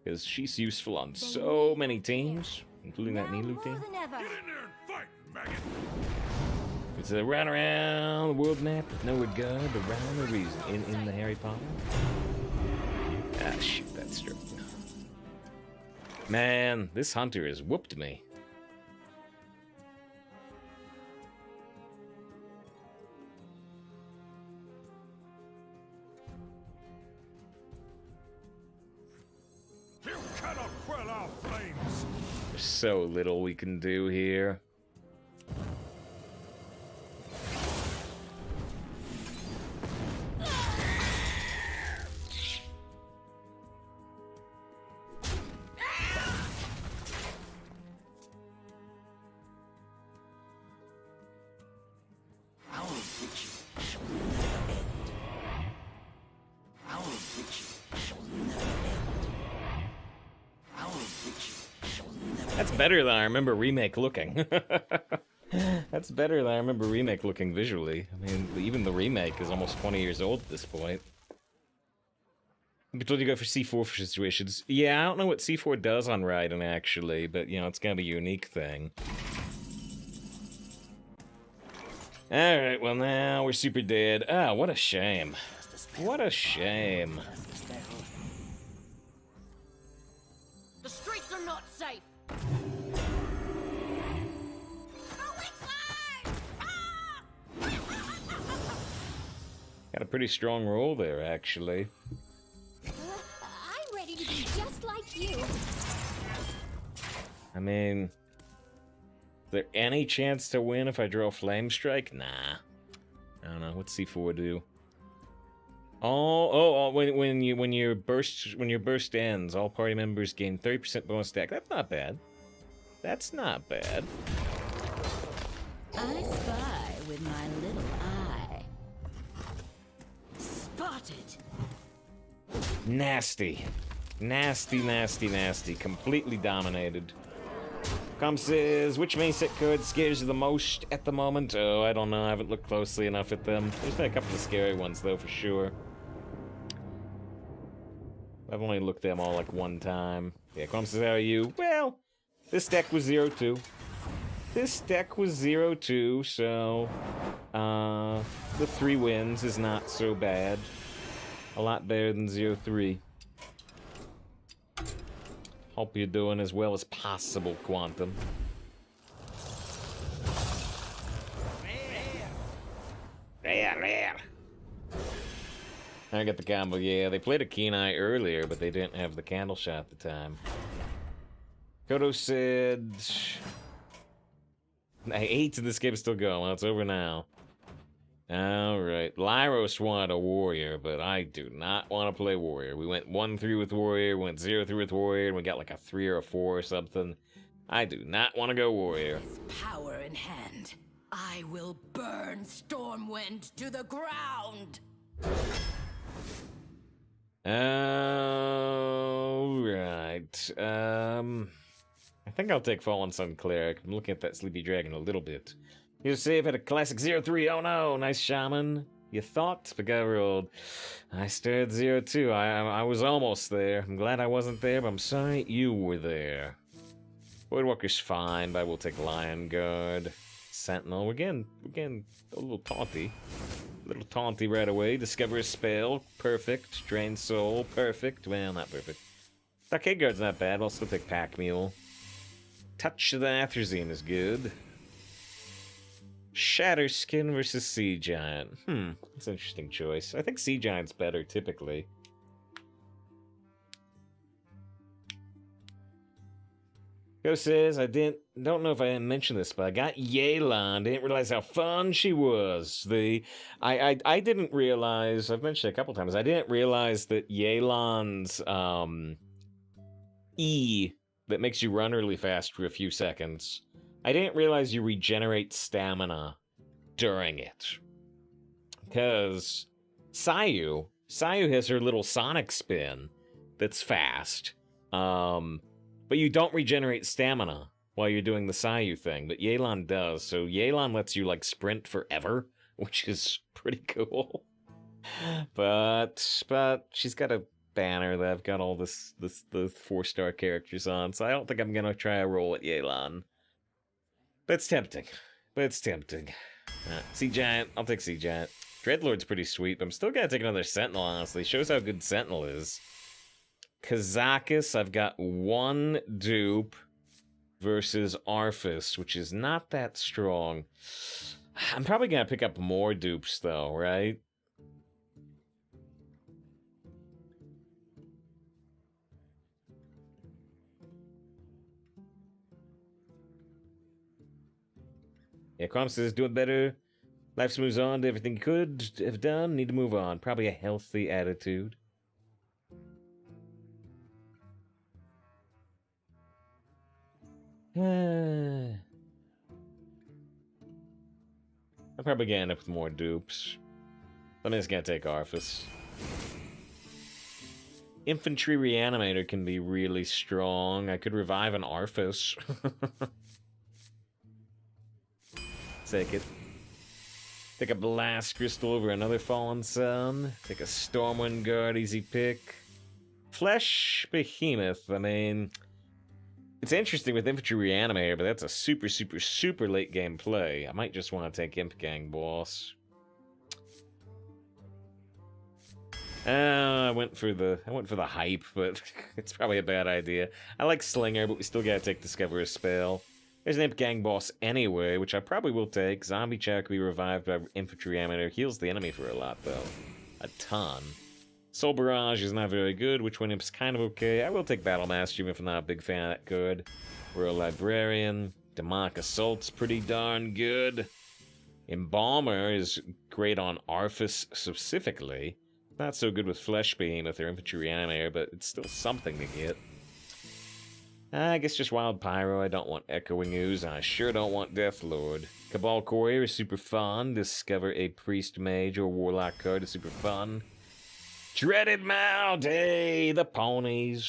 A: Because she's useful on so many teams, including that Nilu team.
B: get in there and fight, maggot.
A: It's a run around the world map with no regard to rhyme or reason. In the Harry Potter? Ah, shoot, that's true. Man, this hunter has whooped me.
B: You cannot quell our flames.
A: There's so little we can do here. That's better than I remember Remake looking. That's better than I remember Remake looking visually. I mean, even the Remake is almost 20 years old at this point. You told you go for C4 for situations. Yeah, I don't know what C4 does on Raiden, actually, but, you know, it's gonna be a unique thing. Alright, well now we're super dead. Ah, what a shame. What a shame.
E: The streets are not safe.
A: Got a pretty strong roll there, actually.
G: I'm ready to be just like you.
A: I mean, is there any chance to win if I draw Flame Strike? Nah. I don't know. What's C4 do? When your burst ends, all party members gain 30% bonus stack. That's not bad. That's not bad.
C: I spy with my little eye. Spotted.
A: Nasty. Nasty, nasty, nasty. Completely dominated. Com says, which main set card scares you the most at the moment? Oh, I don't know. I haven't looked closely enough at them. There's been a couple of scary ones, though, for sure. I've only looked at them all, like, one time. Yeah, Com says, how are you? Well, this deck was 0-2. This deck was 0-2, so... the 3 wins is not so bad. A lot better than 0-3. Hope you're doing as well as possible, Quantum. Rare. I got the combo. Yeah, they played a Keen Eye earlier, but they didn't have the candle shot at the time. Kodo said... 8 in this game is still going. Well, it's over now. Alright. Lyros wanted a warrior, but I do not want to play warrior. We went 1-3 with warrior, went 0-3 with warrior, and we got like a 3 or a 4 or something. I do not want to go warrior.
E: With power in hand, I will burn Stormwind to the ground.
A: Alright. I think I'll take Fallen Sun Cleric. I'm looking at that Sleepy Dragon a little bit. You save at a classic 0-3. Oh no, nice shaman. You thought? But got rolled. I started 0-2. I was almost there. I'm glad I wasn't there, but I'm sorry you were there. Voidwalker's fine, but I will take Lion Guard. Sentinel. We're getting a little taunty. A little taunty right away. Discover a spell. Perfect. Drain Soul. Perfect. Well, not perfect. Stockade Guard's not bad. I'll still take Pack Mule. Touch of the Atrazine is good. Shatter Skin versus Sea Giant. That's an interesting choice. I think Sea Giant's better, typically. Go says, don't know if I mentioned this, but I got Yelan. Didn't realize how fun she was. I didn't realize, I've mentioned it a couple times, I didn't realize that Yelan's E that makes you run really fast for a few seconds. I didn't realize you regenerate stamina during it. Because Sayu has her little sonic spin that's fast. But you don't regenerate stamina while you're doing the Sayu thing, but Yelan does. So Yelan lets you, like, sprint forever, which is pretty cool. But she's got a banner that I've got all the 4-star characters on, so I don't think I'm gonna try a roll at Yelan. But it's tempting. Sea Giant, I'll take Sea Giant. Dreadlord's pretty sweet, but I'm still gonna take another Sentinel, honestly. Shows how good Sentinel is. Kazakis, I've got 1 dupe versus Arphis, which is not that strong. I'm probably gonna pick up more dupes, though, right? Yeah, Quam says, doing better. Life moves on to everything you could have done. Need to move on. Probably a healthy attitude. I'm probably gonna end up with more dupes. I'm just gonna take Arphis. Infantry Reanimator can be really strong. I could revive an Arphis. Take it. Take a Blast Crystal over another Fallen Sun. Take a Stormwind Guard, easy pick. Flesh Behemoth, I mean... It's interesting with Infantry Reanimator, but that's a super, super, super late game play. I might just want to take Imp Gang Boss. I went for the hype, but it's probably a bad idea. I like Slinger, but we still gotta take Discover a Spell. There's an Imp Gang Boss anyway, which I probably will take. Zombie Chow can be revived by Infantry Reanimator. Heals the enemy for a lot, though. A ton. Soul Barrage is not very good. Witchwind Imp's kind of okay. I will take Battle Master, even if I'm not a big fan of that good. Royal Librarian. Demonic Assault's pretty darn good. Embalmer is great on Arphis specifically. Not so good with Flesh Behemoth or Infantry Reanimator, but it's still something to get. I guess just Wild Pyro. I don't want Echoing Ooze, and I sure don't want Deathlord. Cabal Courier is super fun. Discover a Priest Mage or Warlock card is super fun. Dreaded Mount! Hey, the ponies.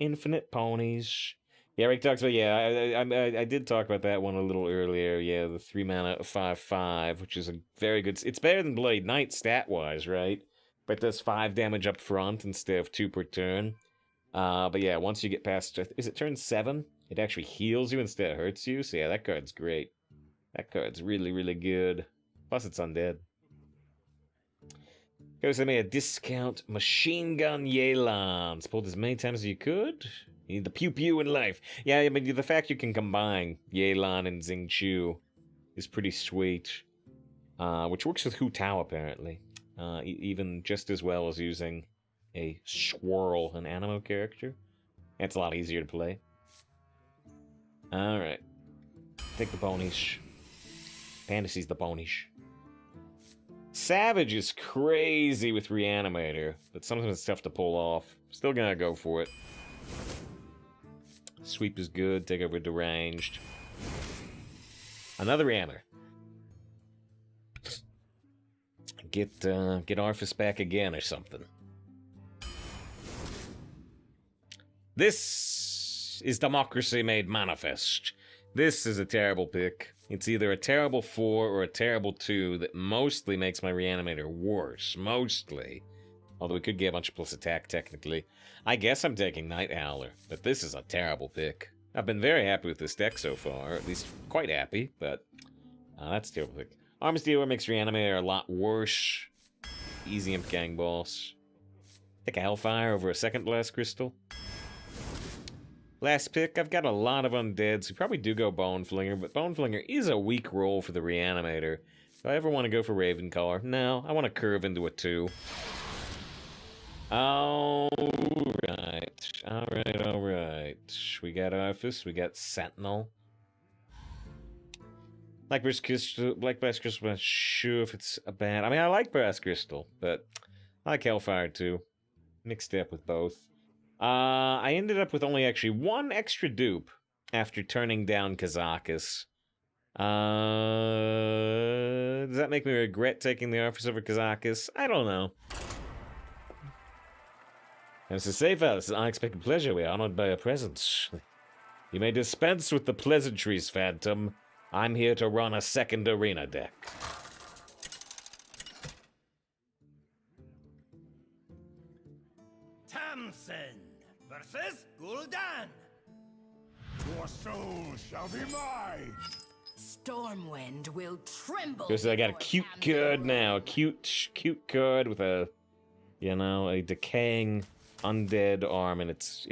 A: Infinite ponies. Yeah, Rick talks about, yeah, I did talk about that one a little earlier. Yeah, the 3-mana 5/5, which is a very good... It's better than Blade Knight stat-wise, right? But it does 5 damage up front instead of 2 per turn. But yeah, once you get past... Is it turn 7? It actually heals you instead of hurts you. So yeah, that card's great. That card's really, really good. Plus it's undead. Goes to me a discount Machine Gun Yelan. Pulled as many times as you could. You need the pew-pew in life. Yeah, I mean, the fact you can combine Yelan and Xingqiu is pretty sweet. Which works with Hu Tao, apparently. Even just as well as using a Swirl, an Animo character. It's a lot easier to play. Alright. Take the ponies. Fantasy's the ponish. Savage is crazy with Reanimator, but sometimes it's tough to pull off. Still gonna go for it. Sweep is good. Take over Deranged. Another Reanimator. Get Arthas back again or something. This is democracy made manifest. This is a terrible pick. It's either a terrible 4 or a terrible 2 that mostly makes my Reanimator worse. Mostly. Although we could get a bunch of plus attack, technically. I guess I'm taking Night Howler, but this is a terrible pick. I've been very happy with this deck so far, or at least quite happy, but that's a terrible pick. Arms Dealer makes Reanimator a lot worse. Easy Imp Gang Boss. Take a Hellfire over a second Blast Crystal. Last pick, I've got a lot of undeads who probably do go Bone Flinger, but Bone Flinger is a weak roll for the Reanimator. Do I ever want to go for Ravencaller? No, I want to curve into a 2. Alright. We got Arthas, we got Sentinel. Black Brass Crystal, I'm not sure if it's a bad... I mean, I like Brass Crystal, but I like Hellfire too. Mixed up with both. I ended up with only actually one extra dupe after turning down Kazakus. Does that make me regret taking the Arthas over Kazakus? I don't know. And to say that, it's an unexpected pleasure. We are honored by your presence. You may dispense with the pleasantries, Phantom. I'm here to run a second arena deck.
J: Tamsin versus Gul'dan.
B: Your soul shall be mine.
E: Stormwind will tremble.
A: Because I got a cute card now. A cute card with a, you know, a decaying undead arm in its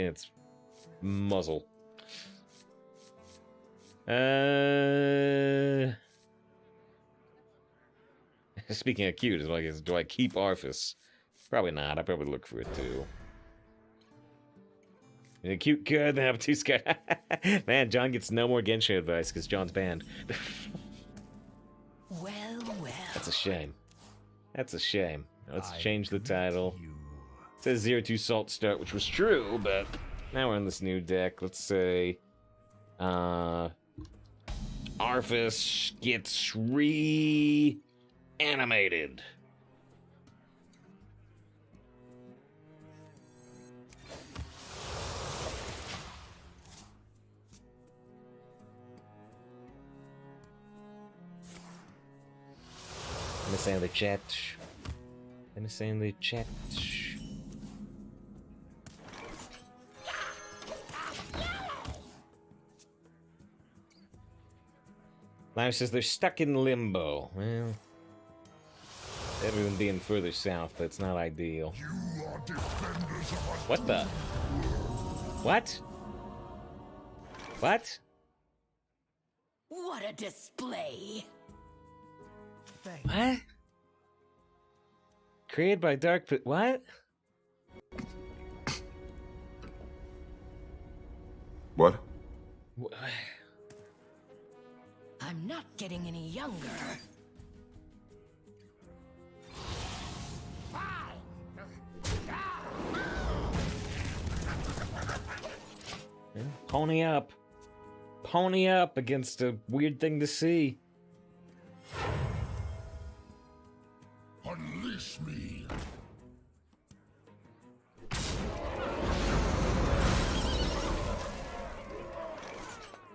A: muzzle. Speaking of cute, is like, do I keep Arthas? Probably not. I probably look for it too. A cute card, then have 2 sky. Man, John gets no more Genshin advice because John's banned.
E: Well.
A: That's a shame. That's a shame. Let's change the title. It says 0-2 Salt Start, which was true, but now we're on this new deck. Let's say Arthas gets reanimated. Let me say in the chat. Let me say in the chat. Lime says they're stuck in limbo. Well, everyone being further south, that's not ideal.
B: You are defenders of
A: What the? What? What?
E: What a display!
A: What? Created by Dark Pit. What?
B: What?
E: I'm not getting any younger.
A: Pony up. Pony up against a weird thing to see.
B: Unleash me.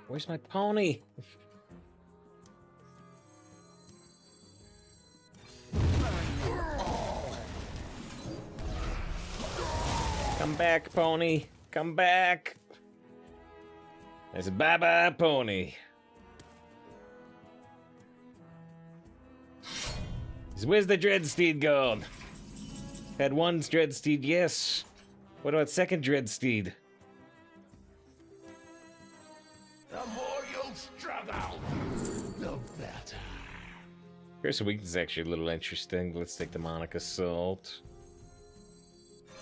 A: Where's my pony? Come back, pony. Come back. There's a bye-bye pony. Where's the Dreadsteed gone? Had one Dreadsteed, yes. What about second Dreadsteed?
B: The more you struggle, the better.
A: Curse of Weakness is actually a little interesting. Let's take the Demonic Assault.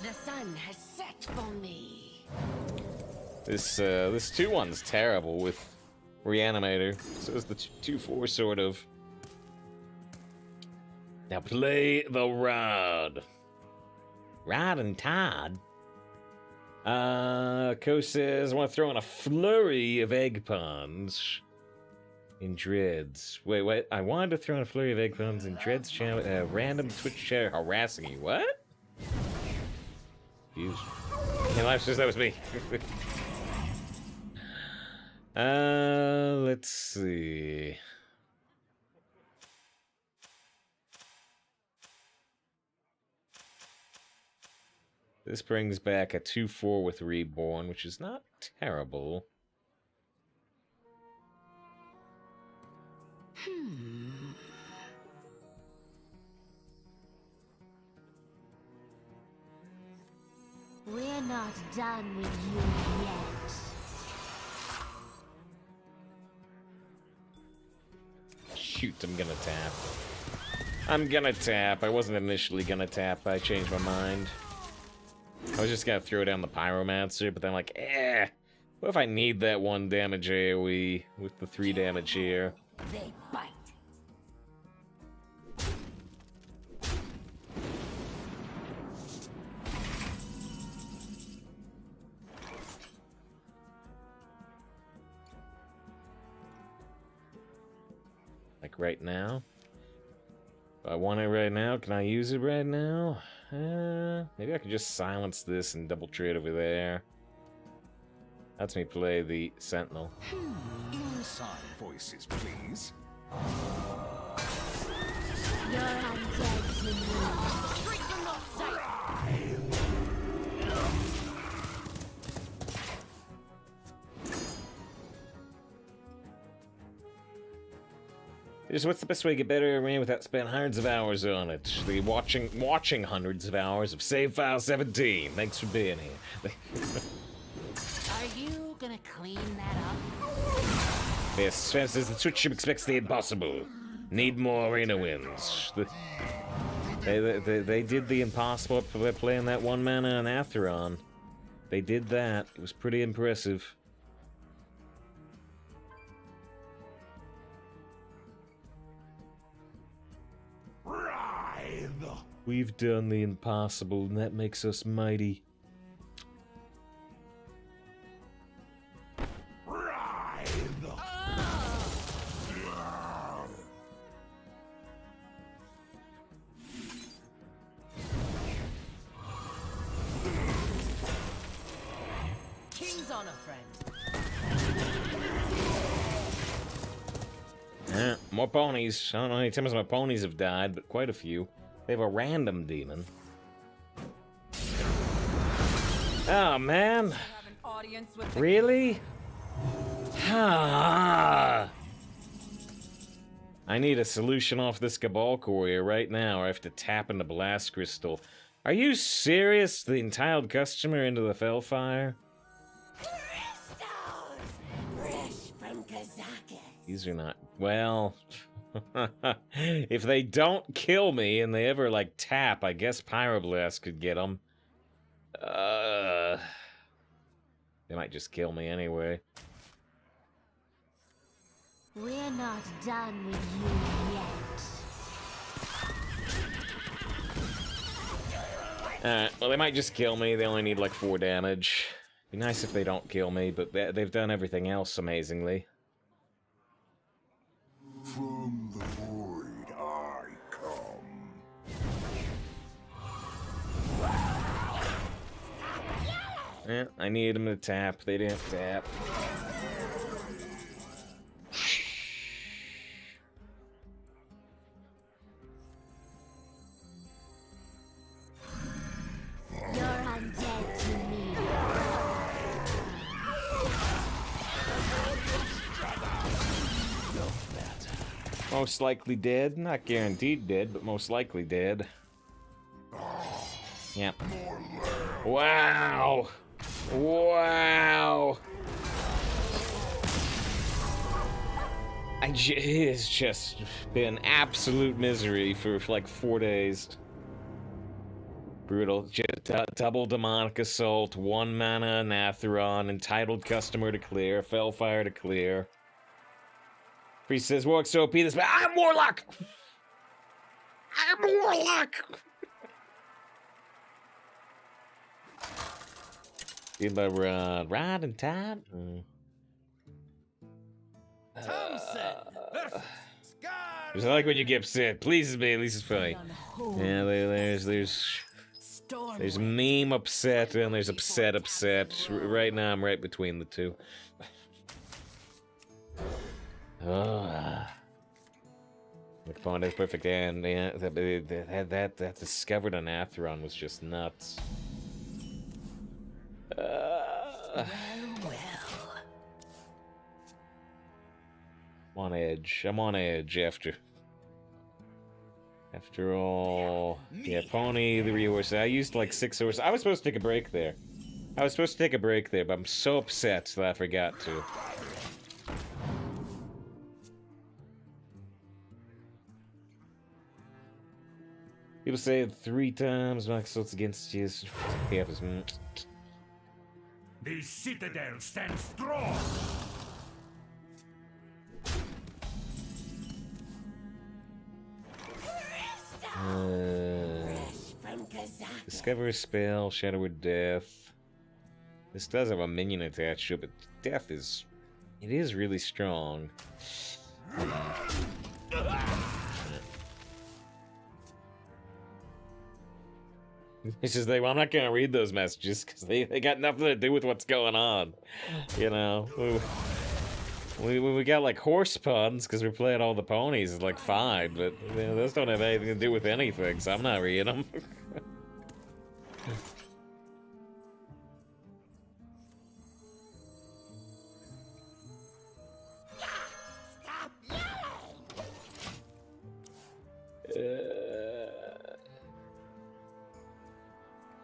E: The sun has set for me.
A: This 2-1's terrible with Reanimator. So is the 2-4 sort of. Now play the Rod. Rod and Todd? Co says, I want to throw in a flurry of egg puns in Dreads. Wait, I wanted to throw in a flurry of egg puns in Dreads channel, random Twitch chair harassing you. What? Excuse me. That was me. Let's see. This brings back a 2-4 with Reborn, which is not terrible.
G: We're not done with you yet.
A: Shoot, I'm gonna tap. I'm gonna tap. I wasn't initially gonna tap, I changed my mind. I was just gonna throw down the Pyromancer, but then like, what if I need that 1 damage AoE with the 3 damage here?
E: They bite.
A: Like right now? If I want it right now, can I use it right now? Maybe I could just silence this and double trade over there. Lets me play the Sentinel.
J: Inside voices, please.
G: You're undead to me.
E: Streets are not safe.
A: Just what's the best way to get better at Rain without spending hundreds of hours on it? The watching hundreds of hours of Save File 17. Thanks for being here.
E: Are you gonna clean that up?
A: Yes, Sven says the Twitch expects the impossible. Need more arena wins. They did the impossible by playing that 1 mana on Atheron. They did that. It was pretty impressive. We've done the impossible, and that makes us mighty.
E: King's honor, friend.
A: More ponies. I don't know how many times my ponies have died, but quite a few. They have a random demon. Oh, man. Really? I need a solution off this Cabal Courier right now, or I have to tap into Blast Crystal. Are you serious? The entitled customer into the Fellfire? These are not... Well... if they don't kill me and they ever, like, tap, I guess Pyroblast could get them. They might just kill me anyway.
G: We're not done with you yet.
A: Alright, well, they might just kill me. They only need, like, 4 damage. Be nice if they don't kill me, but they've done everything else amazingly.
B: From the void I come.
A: Yeah, I need them to tap. They didn't tap.
G: You're undead to me.
A: Most likely dead. Not guaranteed dead, but most likely dead. Yep. Wow! Wow! It's just been absolute misery for like 4 days. Brutal. Just double demonic assault, 1 mana Natheron, entitled customer to clear, Fellfire to clear. Priest says, Warlock so OP this, but I'm Warlock! I'm a warlock! Did I ride and tide? It's like when you get upset. Pleases me, at least it's funny. Yeah, there's meme upset and there's upset. Right now I'm right between the two. McFawn is perfect, and yeah, that discovered on Atheron was just nuts.
E: Well.
A: I'm on edge. I'm on edge after all. Yeah, pony, the horse. I used like 6 horses. I was supposed to take a break there. But I'm so upset that I forgot to. People say it 3 times, Max, it's against you.
J: The citadel stands strong.
A: Discover a spell, Shadow with Death. This does have a minion attached to it, but Death is... It is really strong. It's just like, well, I'm not gonna read those messages because they got nothing to do with what's going on. You know, we got like horse puns because we're playing all the ponies. It's like fine, but you know, those don't have anything to do with anything, so I'm not reading them.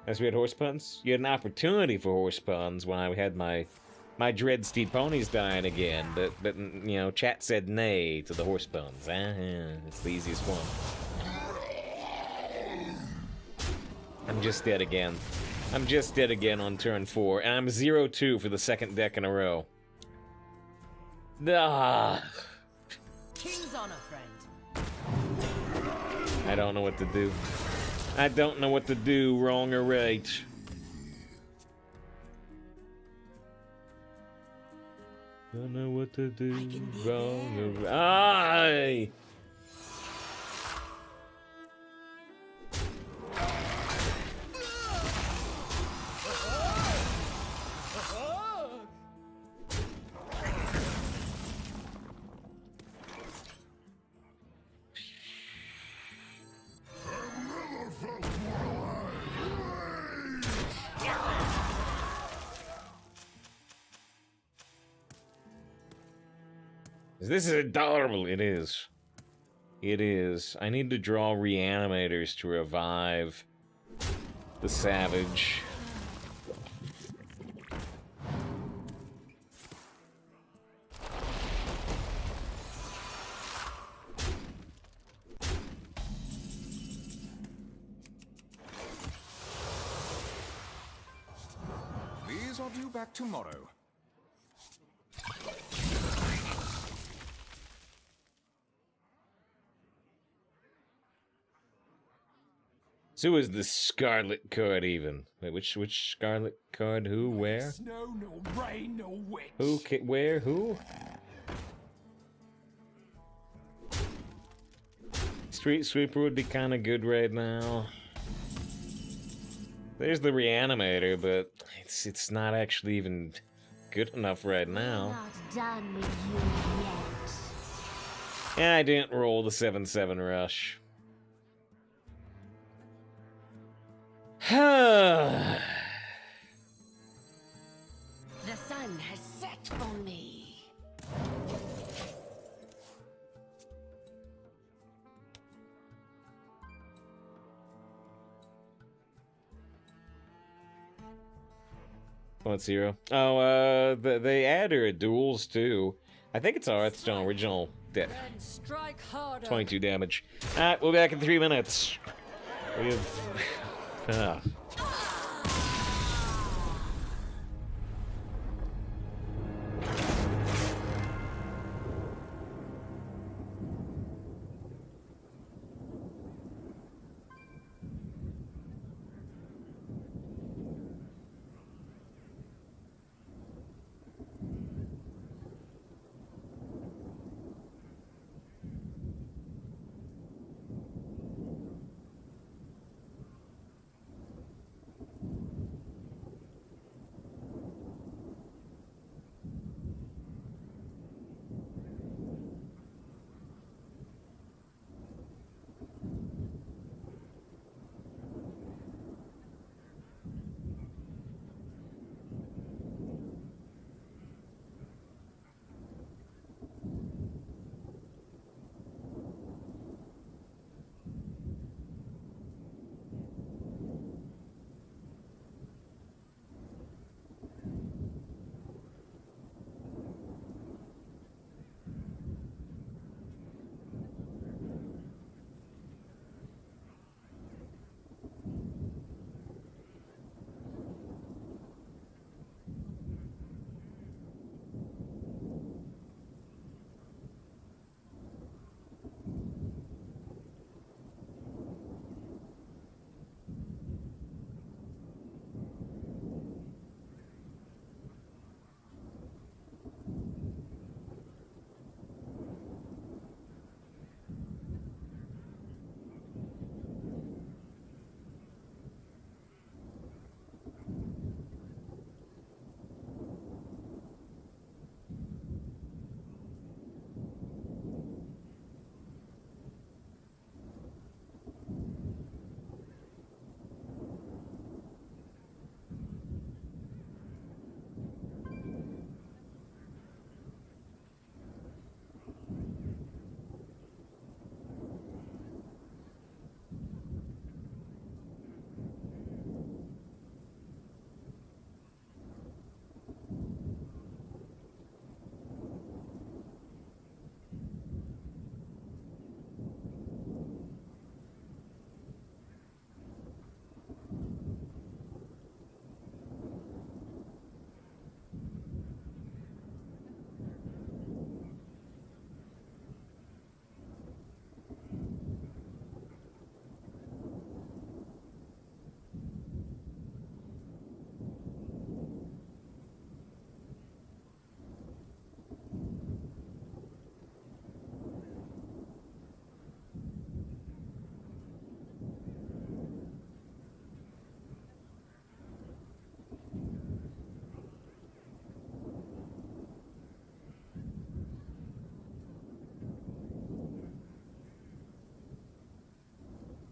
A: As we had horse puns, you had an opportunity for horse puns when I had my dread steed ponies dying again, but you know, chat said nay to the horse puns. It's the easiest one. I'm just dead again. I'm just dead again on turn 4, and I'm 0-2 for the second deck in a row. Ah.
E: King's honor, friend.
A: I don't know what to do. I don't know what to do, wrong or right. Don't know what to do, wrong or right. Aye! This is intolerable. It is. It is. I need to draw reanimators to revive the savage.
J: These are due back tomorrow.
A: So is the Scarlet card even? Wait, which Scarlet card? Who? Where?
J: Snow, no rain, no witch.
A: Who? Where? Who? Street Sweeper would be kind of good right now. There's the Reanimator, but it's not actually even good enough right now.
G: Not done with you yet.
A: Yeah, I didn't roll the 7/7 rush.
E: The sun has set for me.
A: What's 0? Oh, they added duels too. I think it's Hearthstone original.
E: Strike harder.
A: 22 damage. Alright, we'll be back in 3 minutes. We have.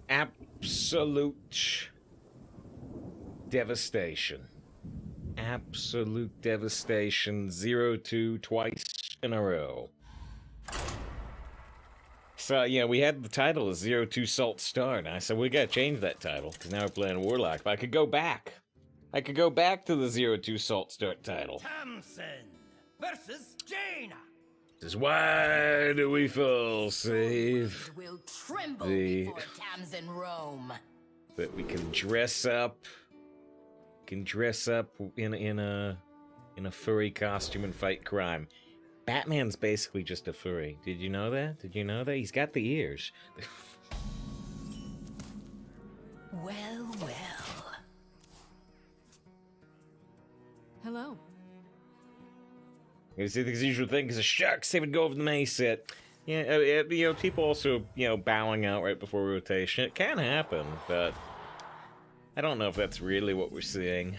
A: absolute devastation. Absolute devastation. 0-2 twice in a row. So, yeah, we had the title as 0-2 Salt Start. And I said, we gotta change that title, because now we're playing Warlock. But I could go back. I could go back to the 0-2 Salt Start title.
J: Thompson versus Jaina.
A: This is why do we fall save
E: Will tremble
A: the
E: before Tamsin Rome.
A: that we can dress up in a furry costume and fight crime. Batman's basically just a furry. Did you know that? Did you know that? He's got the ears.
E: Well, well.
C: Hello.
A: It's the usual thing, because the sharks, they would go over the maze set. Yeah, you know, people also, you know, bowing out right before rotation. It can happen, but I don't know if that's really what we're seeing.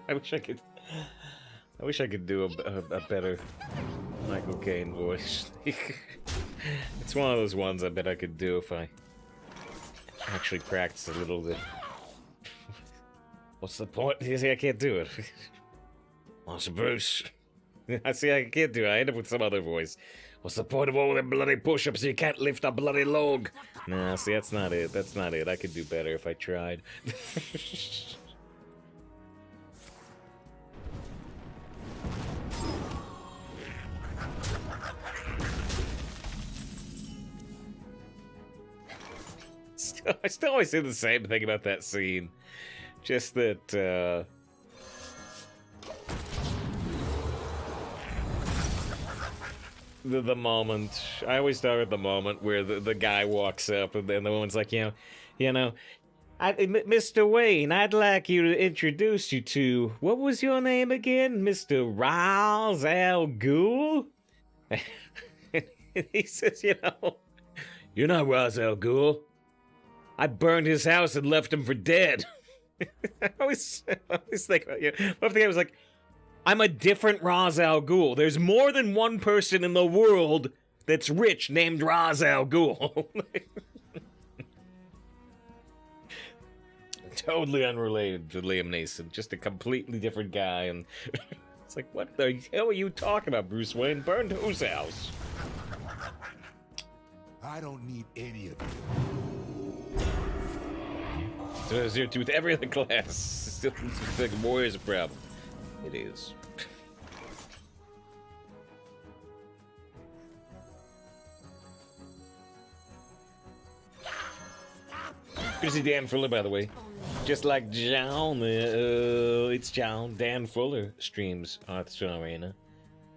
A: I wish I could do a better Michael Caine voice. It's one of those ones I bet I could do if I actually practice a little bit. What's the point? You see, I can't do it. Master Bruce. I see, I can't do it. I end up with some other voice. What's the point of all them bloody push-ups? You can't lift a bloody log. Nah, see, that's not it. That's not it. I could do better if I tried. I still always say the same thing about that scene. Just that, the moment. I always start at the moment where the guy walks up and then the woman's like, you know, Mr. Wayne, I'd like you to introduce you to, what was your name again? Mr. Ra's al Ghul? And he says, you're not Ra's al Ghul. I burned his house and left him for dead. I always think about you. What if the guy was like, I'm a different Ra's al Ghul. There's more than one person in the world that's rich named Ra's al Ghul. Totally unrelated to Liam Neeson. Just a completely different guy. And it's like, what the hell are you talking about, Bruce Wayne? Burned whose house?
B: I don't need any of you.
A: So 0-2 with every other class. Still, like Warrior's a problem. It is. Good to see Dan Fuller, by the way. Just like John, it's John. Dan Fuller streams Hearthstone Arena.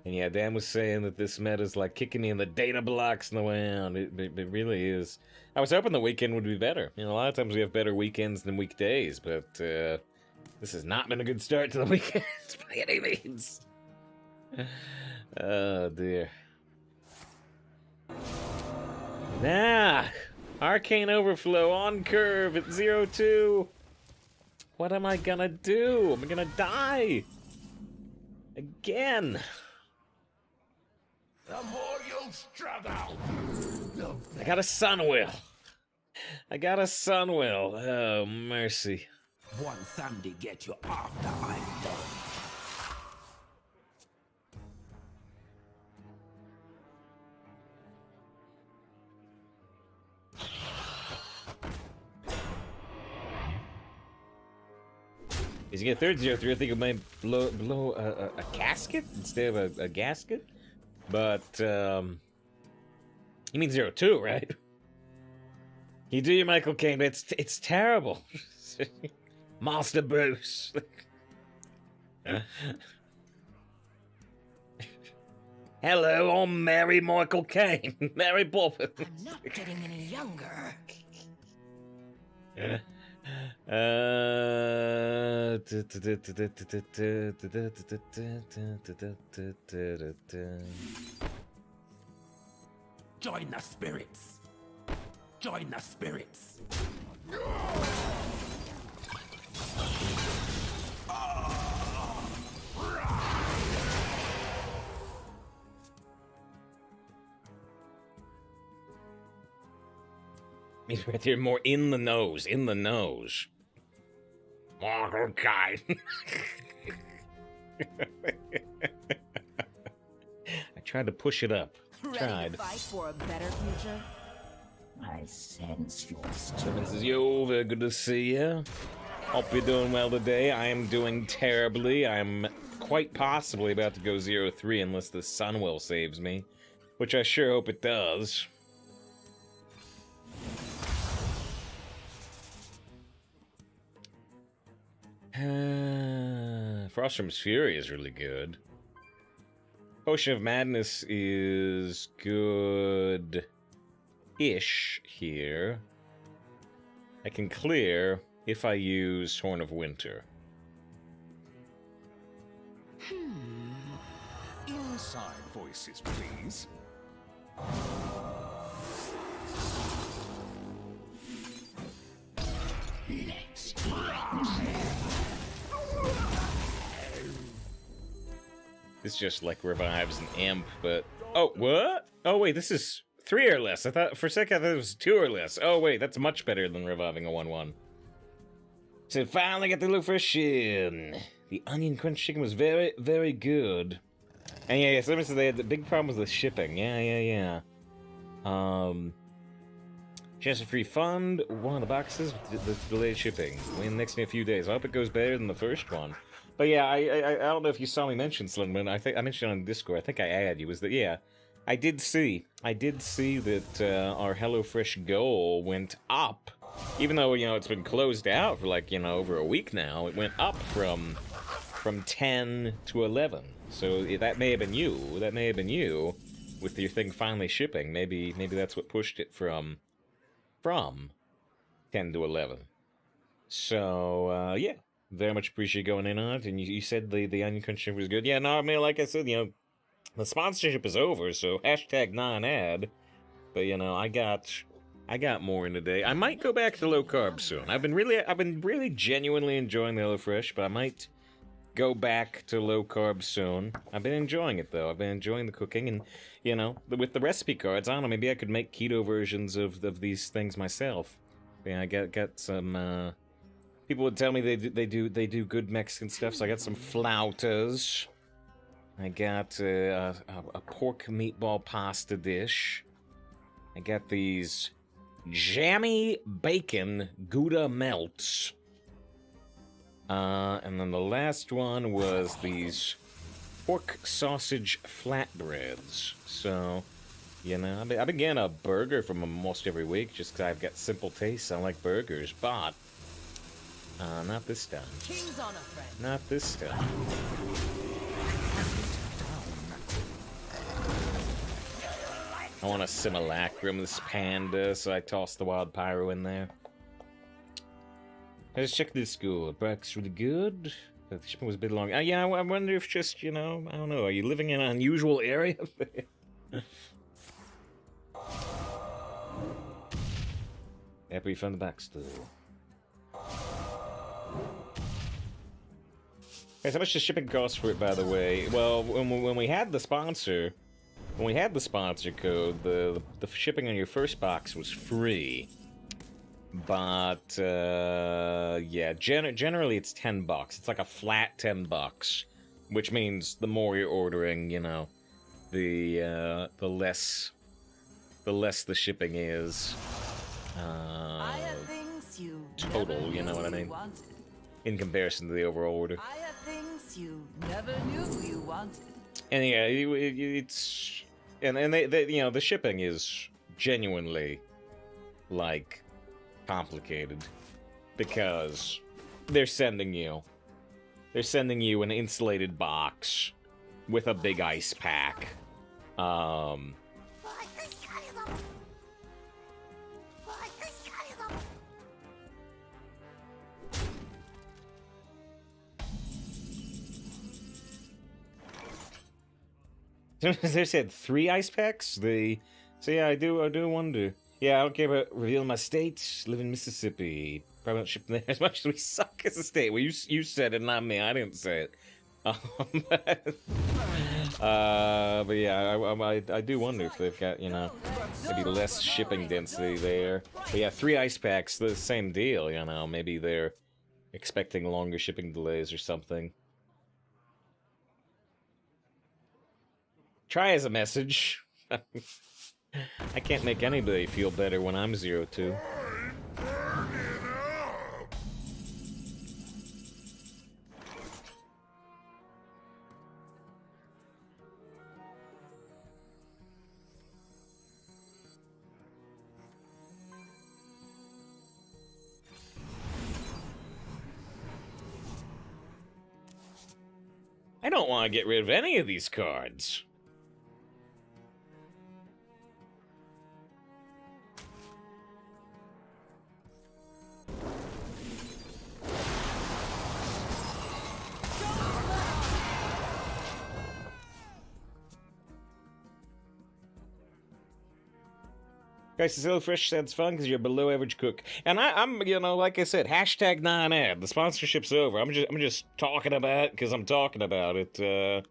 A: And yeah, Dan was saying that this meta's like kicking me in the data blocks in the way out. It really is. I was hoping the weekend would be better. You know, a lot of times we have better weekends than weekdays, but this has not been a good start to the weekends by any means. Oh, dear. Nah, Arcane Overflow on curve at 0-2. What am I gonna do? Am I gonna die? Again.
B: The more you struggle,
A: I got a Sunwheel. Oh, mercy.
J: One Sunday get you after I'm done.
A: Is he get third 0-3? I think it might blow a casket instead of a gasket. But, you mean 0-2, right? You do your Michael Caine, but it's terrible. Master Bruce. Hello, I'm Mary Michael Caine. Mary Poppins.
E: I'm not getting any younger.
J: Join the spirits. Join the spirits.
A: Maybe right there, more in the nose, in the nose. Oh, okay. I tried to push it up.
E: Ready to fight for a better future?
G: I sense your
A: Simmons is yo, very good to see you. Hope you're doing well today. I am doing terribly. I'm quite possibly about to go 0-3 unless the Sunwell saves me, which I sure hope it does. Frostram's Fury is really good. Potion of Madness is good-ish here. I can clear if I use Horn of Winter.
J: Inside voices, please.
A: This just like revives an imp, but oh, what? Oh wait, this is 3 or less. I thought for a second I thought it was 2 or less. Oh wait, that's much better than reviving a 1/1. So finally got to look for a shin. The onion crunch chicken was very, very good. And yeah, somebody said they had the big problem with the shipping. Yeah. Chance of refund one of the boxes with the delayed shipping. Win next in a few days. I hope it goes better than the first one. But yeah, I don't know if you saw me mention Slimman. I think I mentioned it on Discord. I think I added you. Was that yeah? I did see that our HelloFresh goal went up, even though it's been closed out for like over a week now. It went up from 10 to 11. So that may have been you. That may have been you, with your thing finally shipping. Maybe that's what pushed it from 10 to 11. So yeah. Very much appreciate going in on it, and you said the onion crunch was good. Yeah, no, I mean, like I said, the sponsorship is over, so hashtag non-ad. But I got more in today. I might go back to low carb soon. I've been really genuinely enjoying the HelloFresh, but I might go back to low carb soon. I've been enjoying it though. I've been enjoying the cooking, and with the recepe cards, I don't know, maybe I could make keto versions of these things myself. Yeah, I got some. People would tell me they do good Mexican stuff, so I got some flautas. I got a pork meatball pasta dish. I got these jammy bacon Gouda melts. And then the last one was these pork sausage flatbreads. So, I've been getting a burger from them almost every week just because I've got simple tastes. I like burgers, but not this time.
E: King's on a friend.
A: Not this time. I want a simulacrum, this panda, so I tossed the wild pyro in there. I just checked this school. The product's really good. The shipping was a bit long. Yeah, I wonder if just, I don't know, are you living in an unusual area? Yep, we found the back still. Guys, how much does shipping cost for it, by the way? Well, when we had the sponsor code, the shipping on your first box was free. But yeah, generally it's $10. It's like a flat $10, which means the more you're ordering, the less the shipping is.
E: I have things you
A: Total, you know what I mean? In comparison to the overall order.
E: I have things you never knew you wanted.
A: And yeah, it's and they the shipping is genuinely like complicated because they're sending you an insulated box with a big ice pack. They said 3 ice packs. So yeah, I do wonder. Yeah, I don't care about revealing my state. Live in Mississippi. Probably not shipping there as much as we suck as a state. Well, you said it, not me. I didn't say it. But yeah, I do wonder if they've got, you know, maybe less shipping density there. But yeah, 3 ice packs, the same deal, you know. Maybe they're expecting longer shipping delays or something. Try as a message. I can't make anybody feel better when I'm 0-2. I don't want to get rid of any of these cards. Guys, this HelloFresh sounds fun because you're a below average cook. And I'm, you know, like I said, hashtag non-ad. The sponsorship's over. I'm just talking about it because I'm talking about it.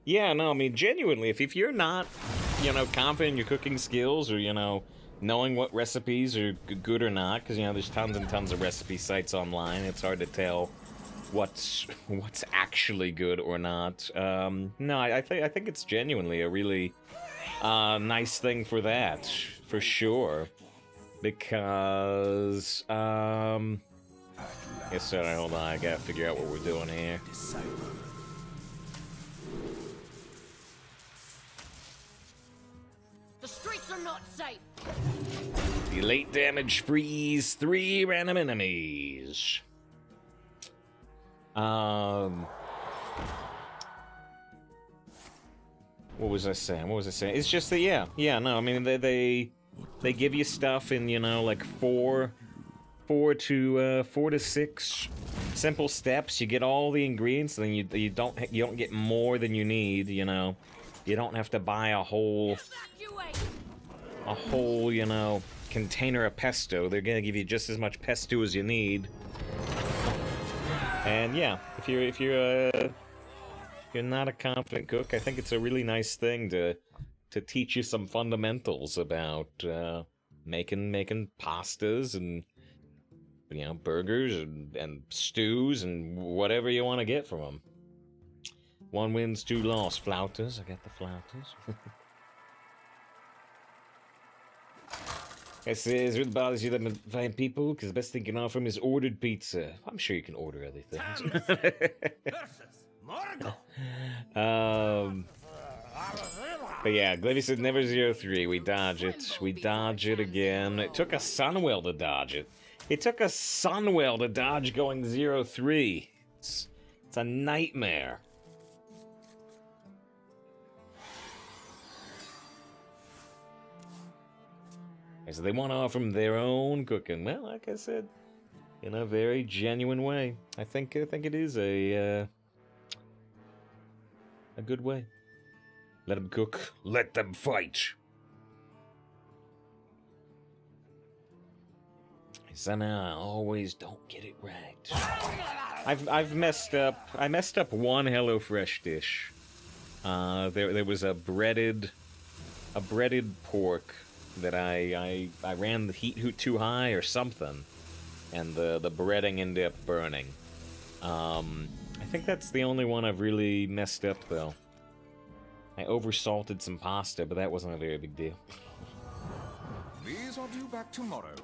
A: Yeah, no, I mean, genuinely, if you're not, you know, confident in your cooking skills or, you know, knowing what recipes are good or not, because, you know, there's tons and tons of recipe sites online. It's hard to tell what's actually good or not. No, I think it's genuinely a really nice thing for that. For sure, because, yes, sir, hold on, I gotta figure out what we're doing here.
E: The streets are not safe.
A: The late damage freeze 3 random enemies. What was I saying? It's just that, yeah, no, I mean, they give you stuff in, you know, like four to 6 simple steps. You get all the ingredients, and then you don't get more than you need, you know. You don't have to buy a whole, you know, container of pesto. They're gonna give you just as much pesto as you need. And yeah, if you're not a confident cook, I think it's a really nice thing to teach you some fundamentals about making pastas and, you know, burgers and stews and whatever you want to get from them. 1 wins, 2 lost. Flouters, I got the flouters. It says, it bothers you that I'm fine people, because the best thing you can offer them is ordered pizza. I'm sure you can order other things. But yeah, Glivy said never 0-3. We dodge it. We dodge it again. It took a Sunwell to dodge it. It took a Sunwell to dodge going 0-3. It's a nightmare. So they want to offer them their own cooking. Well, like I said, in a very genuine way. I think it is a good way. Let them cook. Let them fight. Somehow I always don't get it right. I've messed up. I messed up one HelloFresh dish. There was a breaded pork that I ran the heat too high or something, and the breading ended up burning. I think that's the only one I've really messed up, though. I oversalted some pasta, but that wasn't a very big deal.
K: These are due back tomorrow.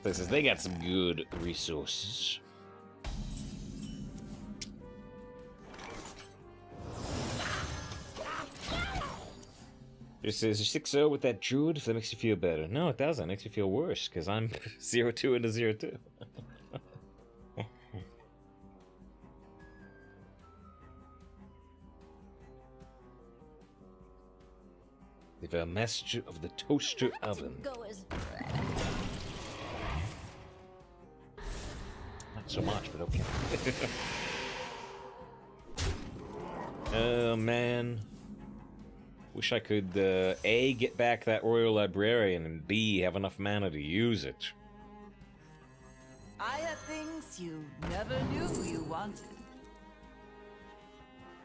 A: This is, they got some good resources. It says 6-0 with that druid, if that makes you feel better. No, it doesn't. It makes you feel worse, because I'm 0-2 into 0-2. The message of the toaster oven. Not so much, but okay. Oh, man. Wish I could, A, get back that Royal Librarian, and B, have enough mana to use it.
E: I have things you never knew you wanted.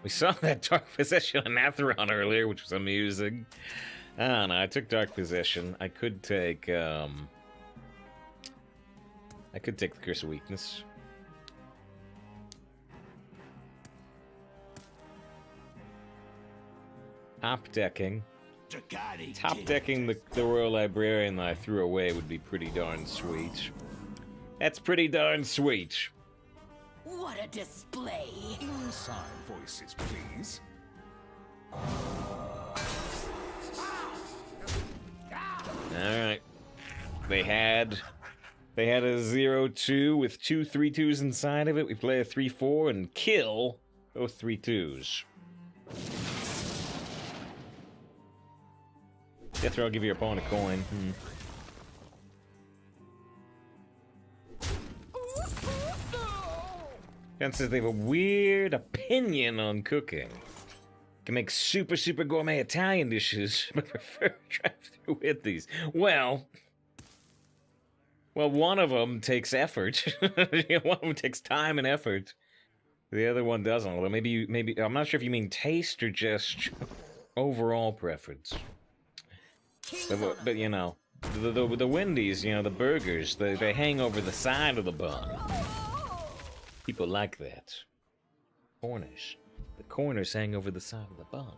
A: We saw that Dark Possession on Atheron earlier, which was amusing. I don't know, I took Dark Possession. I could take the Curse of Weakness. Top decking the Royal Librarian that I threw away would be pretty darn sweet. That's pretty darn sweet.
E: What a display!
J: Inside voices, please.
A: Alright. They had a 0-2 with 2 3-2s inside of it. We play a 3-4 and kill both 3-2s. Death row, I'll give your opponent a coin. Ken says they have a weird opinion on cooking. Can make super, super gourmet Italian dishes, but prefer drive-through with these. Well, one of them takes effort. One of them takes time and effort. The other one doesn't. Although maybe I'm not sure if you mean taste or just overall preference. But you know, the Wendy's, you know, the burgers, they hang over the side of the bun. People like that. Corners. The corners hang over the side of the bun.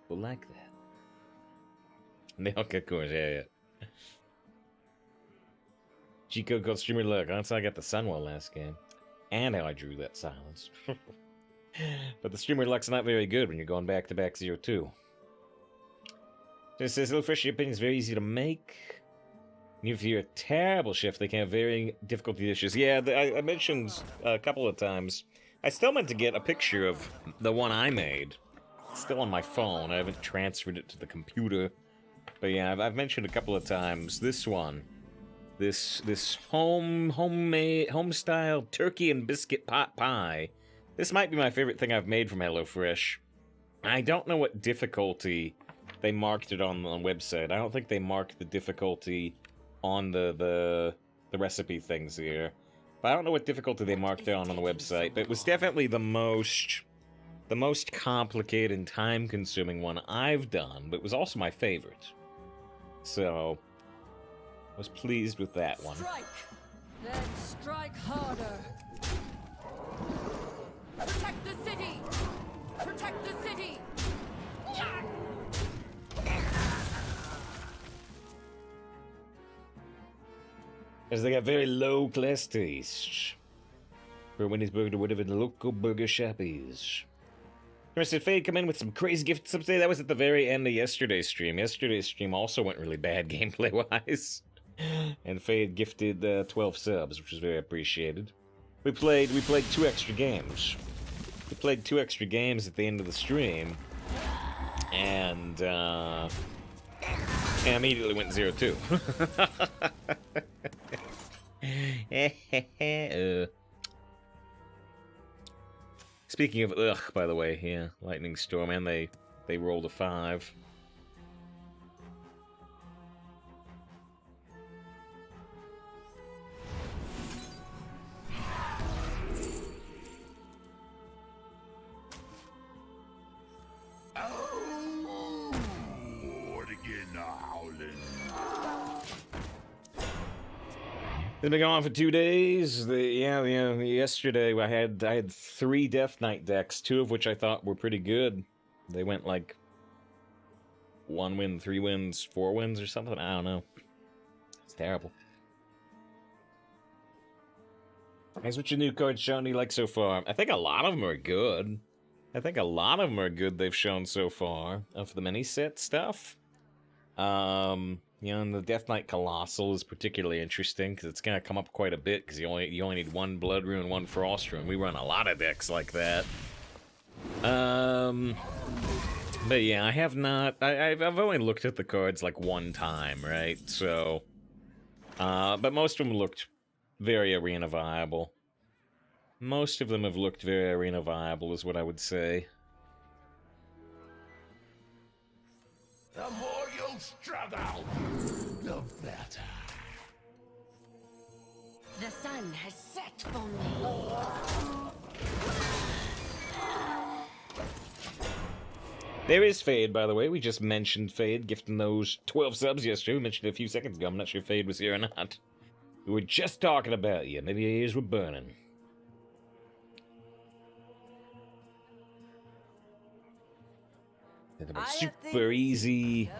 A: People like that. And they all get corners, yeah. G-code called Streamer Luck. That's how I got the Sunwell last game. And how I drew that silence. But the Streamer Luck's not very good when you're going back-to-back 0-2. It says, Hello Fresh, your opinion is very easy to make. If you're a terrible chef, they can have varying difficulty dishes. Yeah, I mentioned a couple of times. I still meant to get a picture of the one I made. It's still on my phone. I haven't transferred it to the computer. But yeah, I've mentioned a couple of times this one. This home-style turkey and biscuit pot pie. This might be my favorite thing I've made from HelloFresh. I don't know what difficulty they marked it on the website. I don't think they marked the difficulty on the recipe things here. But I don't know what difficulty they marked it on the website. But it was definitely the most complicated and time-consuming one I've done. But it was also my favorite. So I was pleased with that one.
E: Strike! Then strike harder! Protect the city! Protect the city!
A: Because they got very low class taste. For Wendy's Burger or whatever the local burger shop is. Mr. Fade come in with some crazy gifts today. That was at the very end of yesterday's stream. Yesterday's stream also went really bad gameplay-wise. And Fade gifted 12 subs, which was very appreciated. We played 2 extra games. We played 2 extra games at the end of the stream. And immediately went 0-2. Speaking of by the way, yeah, Lightning Storm, and they rolled a 5. It's been going on for 2 days. Yesterday I had 3 Death Knight decks, 2 of which I thought were pretty good. They went like 1 win, 3 wins, 4 wins or something. I don't know. It's terrible. Guys, what's your new card shown you like so far? I think a lot of them are good. They've shown so far of the mini set stuff. And the Death Knight Colossal is particularly interesting because it's gonna come up quite a bit because you only need 1 Blood Rune, 1 Frost Rune. We run a lot of decks like that. But yeah, I have not. I've only looked at the cards like 1 time, right? So, but most of them looked very arena viable. Most of them have looked very arena viable, is what I would say.
J: The more you struggle, the better.
E: The sun has set for me.
A: There is Fade, by the way. We just mentioned Fade, gifting those 12 subs yesterday. We mentioned it a few seconds ago. I'm not sure if Fade was here or not. We were just talking about you. Maybe your ears were burning. Super easy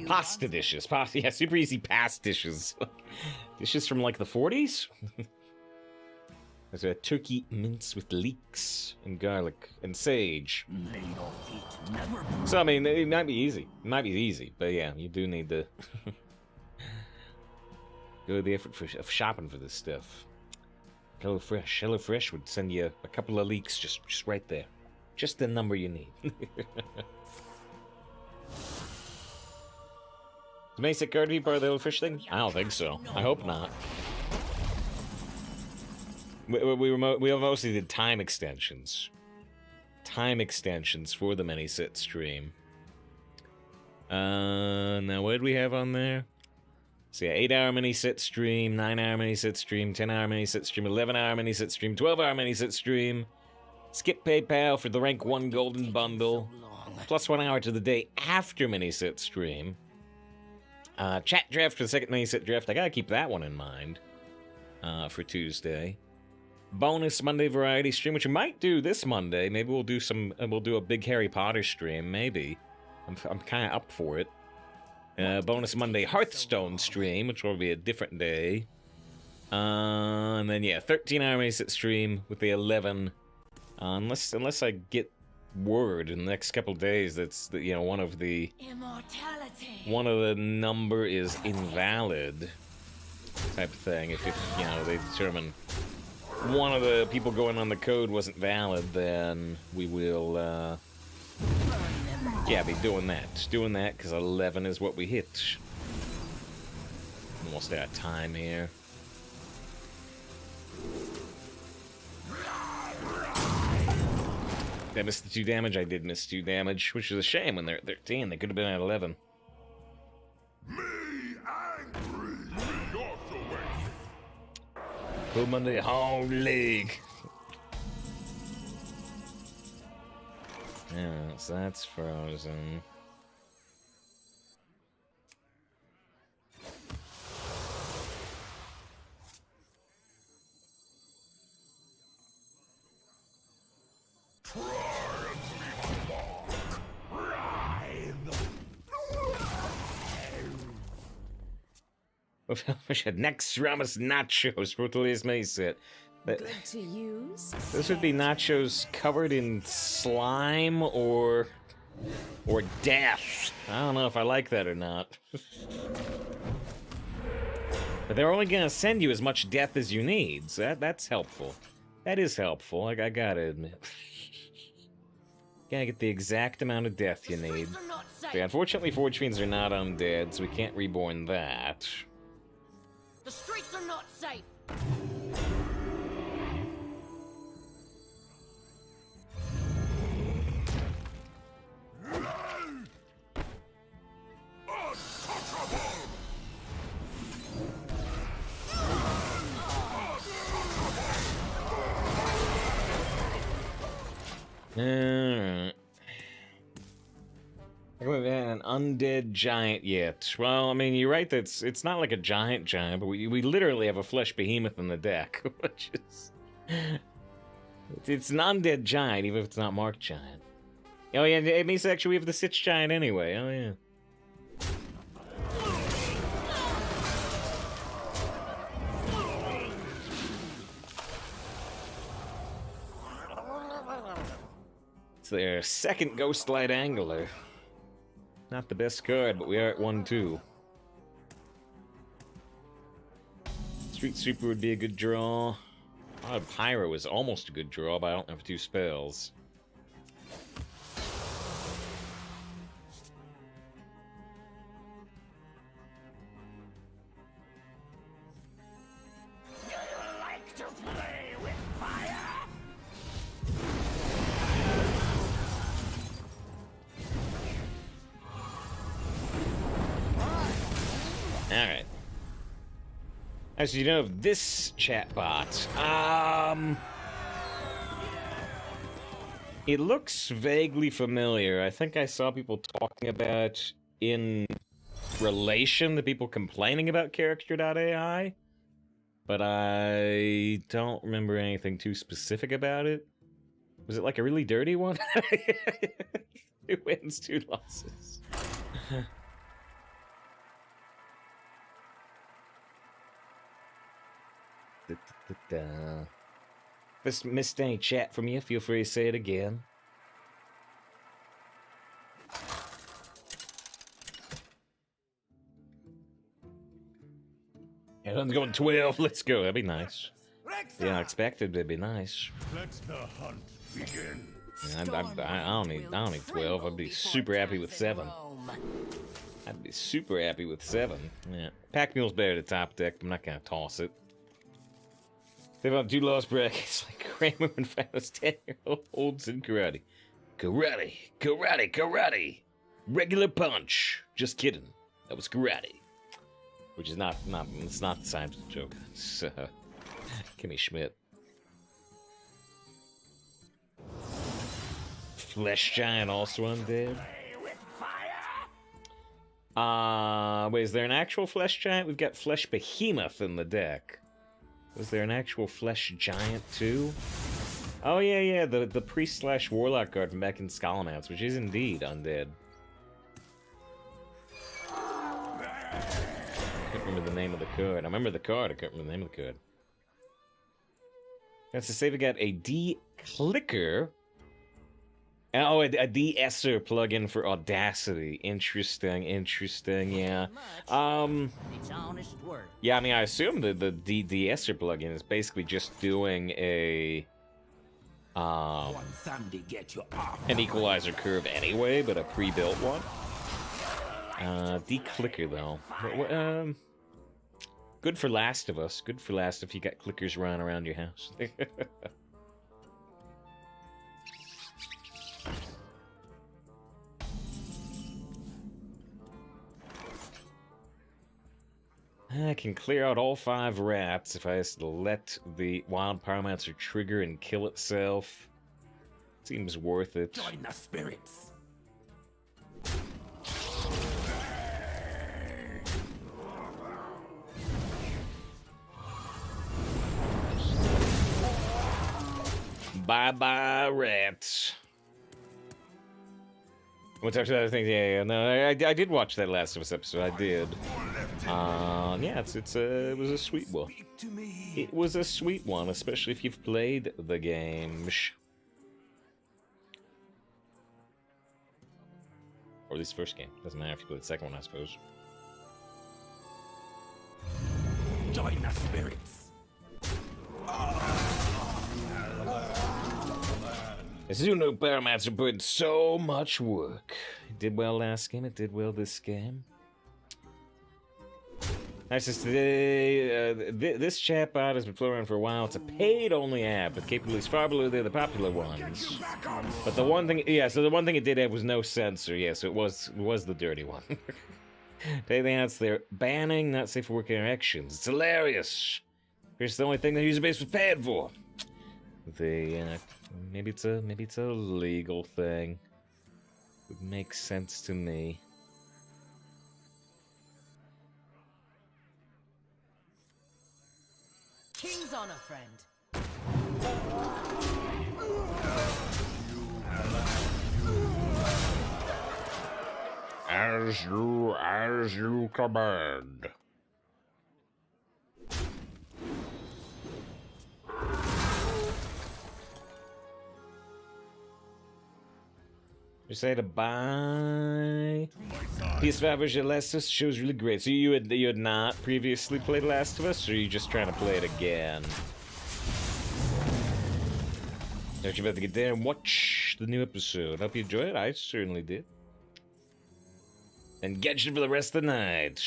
A: pasta dishes. Yeah, super easy pasta dishes. Dishes from like the 40s? There's a turkey mince with leeks and garlic and sage. So, I mean, it might be easy. It might be easy, but yeah, you do need to go to the effort of shopping for this stuff. HelloFresh. HelloFresh would send you a couple of leeks just right there. Just the number you need. The basic card be part of the HelloFresh thing? I don't think so. I hope not. We mostly did time extensions. Time extensions for the mini-sit stream. Now what did we have on there? So yeah, 8-hour mini-sit stream, 9-hour mini-sit stream, 10-hour mini-sit stream, 11-hour mini-sit stream, 12-hour mini-sit stream. Skip PayPal for the rank 1 golden bundle. Plus 1 hour to the day after mini-sit stream. Chat draft for the second mini-sit draft. I gotta keep that one in mind. For Tuesday. Bonus Monday variety stream, which we might do this Monday. Maybe we'll do some. We'll do a big Harry Potter stream. Maybe. I'm kind of up for it. Bonus Monday Hearthstone stream, which will be a different day. And then yeah, 13-hour mini-sit stream with the 11. Unless I get word in the next couple days that's one of the number is invalid type thing. If they determine one of the people going on the code wasn't valid, then we will be doing that because 11 is what we hit. Almost out of time here. Did I miss the 2 damage? I did miss 2 damage, which is a shame when they're at 13. They could have been at 11. Go Monday whole league. Yeah, so that's frozen. We should next Ramos nachos for today's main set.
E: Good to use.
A: This would be nachos covered in slime or death. I don't know if I like that or not. But they're only gonna send you as much death as you need, so that's helpful. That is helpful, I gotta admit. Gotta get the exact amount of death you need. Yeah, unfortunately, Forge Fiends are not undead, so we can't reborn that.
E: The streets are not safe.
A: Alright. I haven't had an undead giant yet. Well, I mean, you're right that it's not like a giant, but we literally have a flesh behemoth in the deck, which is... It's an undead giant, even if it's not marked giant. Oh yeah, it means actually we have the Sitch giant anyway, oh yeah. It's their second Ghostlight Angler. Not the best card, but we are at 1-2. Street Sweeper would be a good draw. Pyro is almost a good draw, but I don't have 2 spells. As you know of this chatbot, it looks vaguely familiar. I think I saw people talking about in relation to people complaining about character.ai, but I don't remember anything too specific about it. Was it like a really dirty one? Two wins, 2 losses. If I missed any chat from you, feel free to say it again. Everyone's going 12. Let's go. That'd be nice. Yeah, unexpected. That'd be nice.
B: Let the hunt begin.
A: I don't need 12. I'd be super happy with 7. I'd be super happy with 7. Yeah, Pack Mule's better to top deck. I'm not gonna toss it. They've got 2 lost brackets like Kramer and Fast 10-year-olds in karate. Karate. Regular punch. Just kidding. That was karate. Which is not it's not the same joke. It's Kimmy Schmidt. Flesh Giant also undead. Wait, is there an actual Flesh Giant? We've got Flesh Behemoth in the deck. Was there an actual Flesh Giant too? Oh yeah, the priest/warlock card from back in Scholomance, which is indeed undead. I can't remember the name of the card. I remember the card, I can't remember the name of the card. That's to say we got a D-Clicker. Oh, a de-esser plugin for Audacity. Interesting, yeah. Yeah, I mean, I assume that the de-esser plugin is basically just doing a... an equalizer curve anyway, but a pre-built one. De-clicker, though. Good for Last of Us. Good for Last if you got clickers running around your house. I can clear out all 5 rats if I just let the Wild Pyromancer trigger and kill itself. Seems worth it.
J: Join the spirits.
A: Bye-bye, rats. What's after that? I think, yeah, no, I did watch that Last of Us episode. I did. Yeah, it was a sweet one. It was a sweet one, especially if you've played the game. Or at least first game. Doesn't matter if you play the second one, I suppose.
J: Join the spirits.
A: As you know, Pyromancer put in so much work. It did well last game, it did well this game. Nice as today, this chatbot has been floating around for a while. It's a paid-only app, with capabilities far below the other popular ones. But the one thing, yeah, so the one thing it did have was no censor, yeah, so it was the dirty one. They announced they're banning not safe for work interactions. It's hilarious. Here's the only thing the user base was paid for. Maybe it's a legal thing. Would make sense to me.
E: King's honor, friend.
A: As you command. You say to buy PS5 version of Last of Us show's really great. So you had not previously played Last of Us, or are you just trying to play it again? Don't you about to get there and watch the new episode? Hope you enjoy it. I certainly did. And get you for the rest of the night.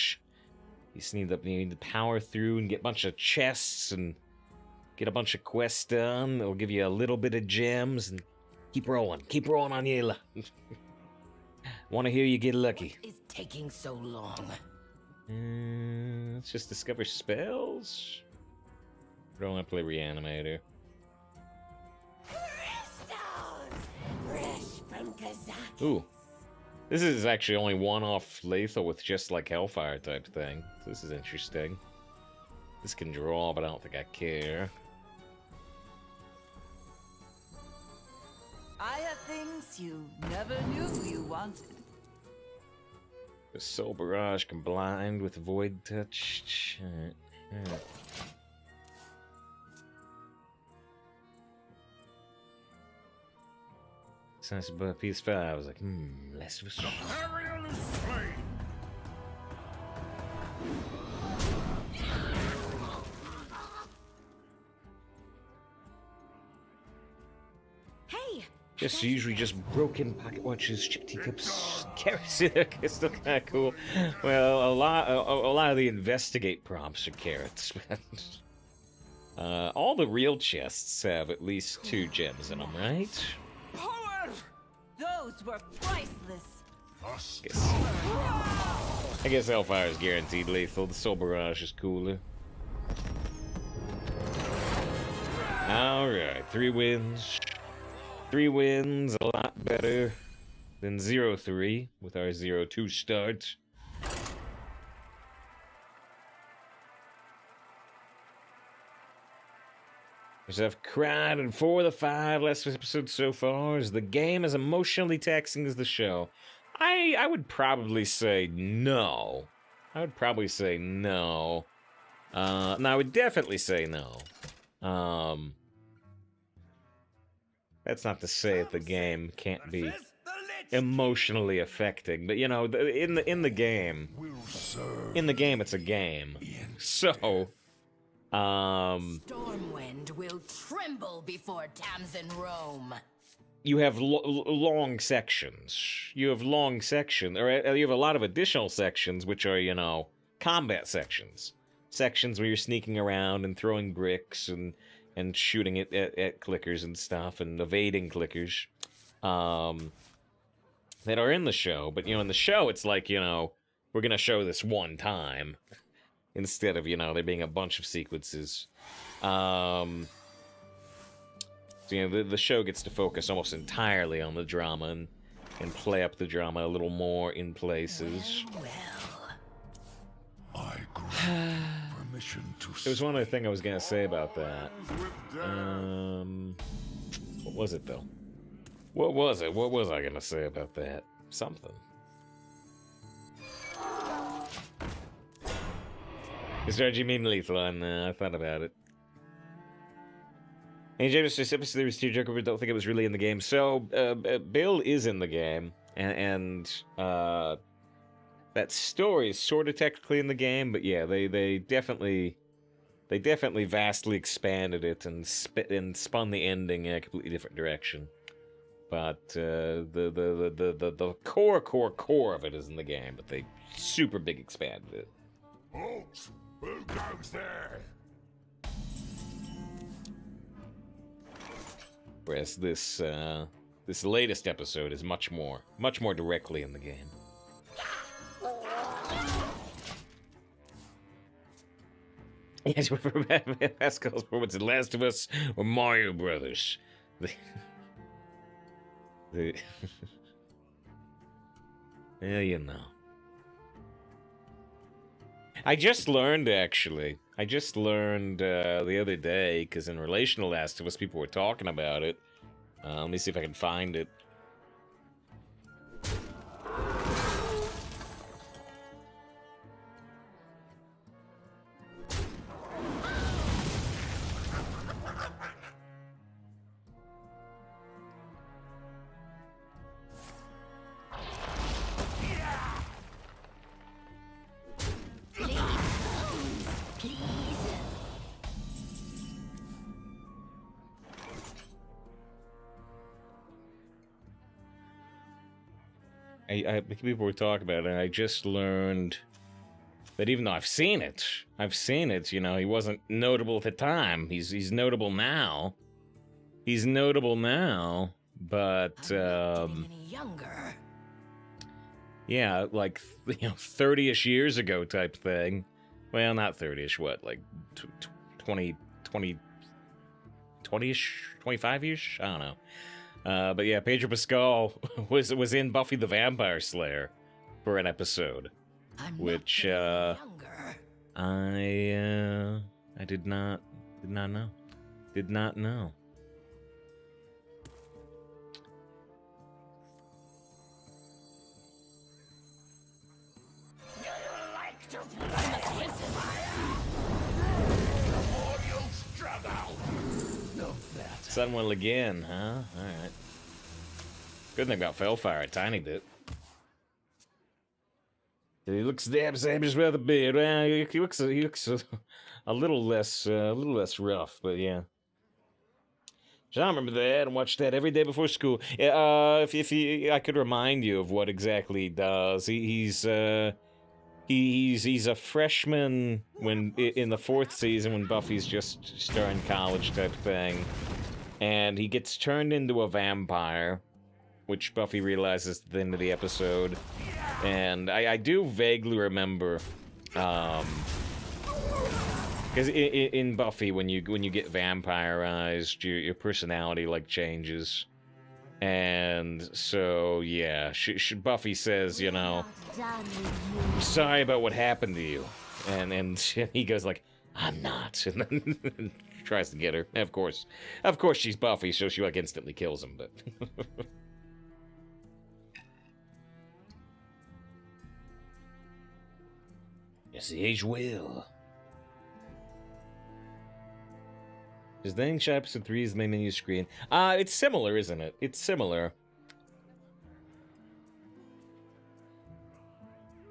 A: You need to power through and get a bunch of chests and get a bunch of quests done. It'll give you a little bit of gems and keep rolling on Yela. Want to hear you get lucky.
E: Is taking so long.
A: Let's just discover spells. I don't want to play Reanimator. Ooh. This is actually only one-off lethal with just like Hellfire type thing. So this is interesting. This can draw, but I don't think I care.
E: I have things you never knew you wanted.
A: The Soul Barrage can blind with Void Touch. Since about PS5, I was like, Last of Us.
B: Ariel is slain.
E: Hey!
A: Just usually just broken pocket watches, chip teacups, carrots. It's still kind of cool. Well, a lot of the investigate prompts are carrots. All the real chests have at least 2 gems in them, right?
E: Those were priceless.
A: I guess Hellfire is guaranteed lethal. The Soul Barrage is cooler. Alright, 3 wins. 3 wins, a lot better than 0-3 with our 0-2 start. I've cried in 4 of the 5 last episodes so far. Is the game as emotionally taxing as the show? I would probably say no. I would probably say no. No, I would definitely say no. That's not to say that the game can't be emotionally affecting, but you know, in the game, it's a game. So,
E: Stormwind will tremble before Tamsin Rome.
A: you have long sections. You have long sections, or you have a lot of additional sections, which are, you know, combat sections. Sections where you're sneaking around and throwing bricks and shooting at clickers and stuff and evading clickers that are in the show. But, you know, in the show, it's like, you know, we're going to show this one time instead of, you know, there being a bunch of sequences. So, you know, the show gets to focus almost entirely on the drama and play up the drama a little more in places.
B: I grant permission to.
A: There was one other thing I was going to say about that. What was it, though? What was it? What was I going to say about that? Something. Is RG mean lethal? I thought about it. And James just episode there was tearjerker, but don't think it was really in the game. So, Bill is in the game, and that story is sort of technically in the game, but yeah, they definitely vastly expanded it and spun the ending in a completely different direction. But the core of it is in the game, but they super big expanded it.
B: Halt! Who goes there?
A: Whereas this latest episode is much more directly in the game. Yes, for Pascal's performance in Last of Us or Mario Brothers. Yeah, you know. I just learned, actually. The other day, because in relation to Last of Us, people were talking about it. Let me see if I can find it. People were talking about it, and I just learned that even though I've seen it, you know, he wasn't notable at the time. He's notable now. He's notable now, but, yeah, yeah, like, 30-ish years ago type thing. Well, not 30-ish, what, like 20-ish, 25-ish? I don't know. But yeah, Pedro Pascal was in Buffy the Vampire Slayer for an episode, which I did not know. Did not know. Sunwell again, huh? Alright. Good thing about Fellfire a tiny bit. He looks damn same as with a beard. Well, he looks a little less rough, but yeah. I remember that and watched that every day before school. If I could remind you of what exactly he does. He's a freshman when in the 4th season when Buffy's just starting college type thing, and he gets turned into a vampire, which Buffy realizes at the end of the episode. And I do vaguely remember, because in Buffy, when you get vampirized, your personality like changes, and so yeah, Buffy says, you know, sorry about what happened to you, and he goes like, I'm not, and then tries to get her. Of course she's Buffy, so she like instantly kills him, but. Yes, he aged well. Is the Shot episode 3 is the main menu screen? It's similar, isn't it? It's similar.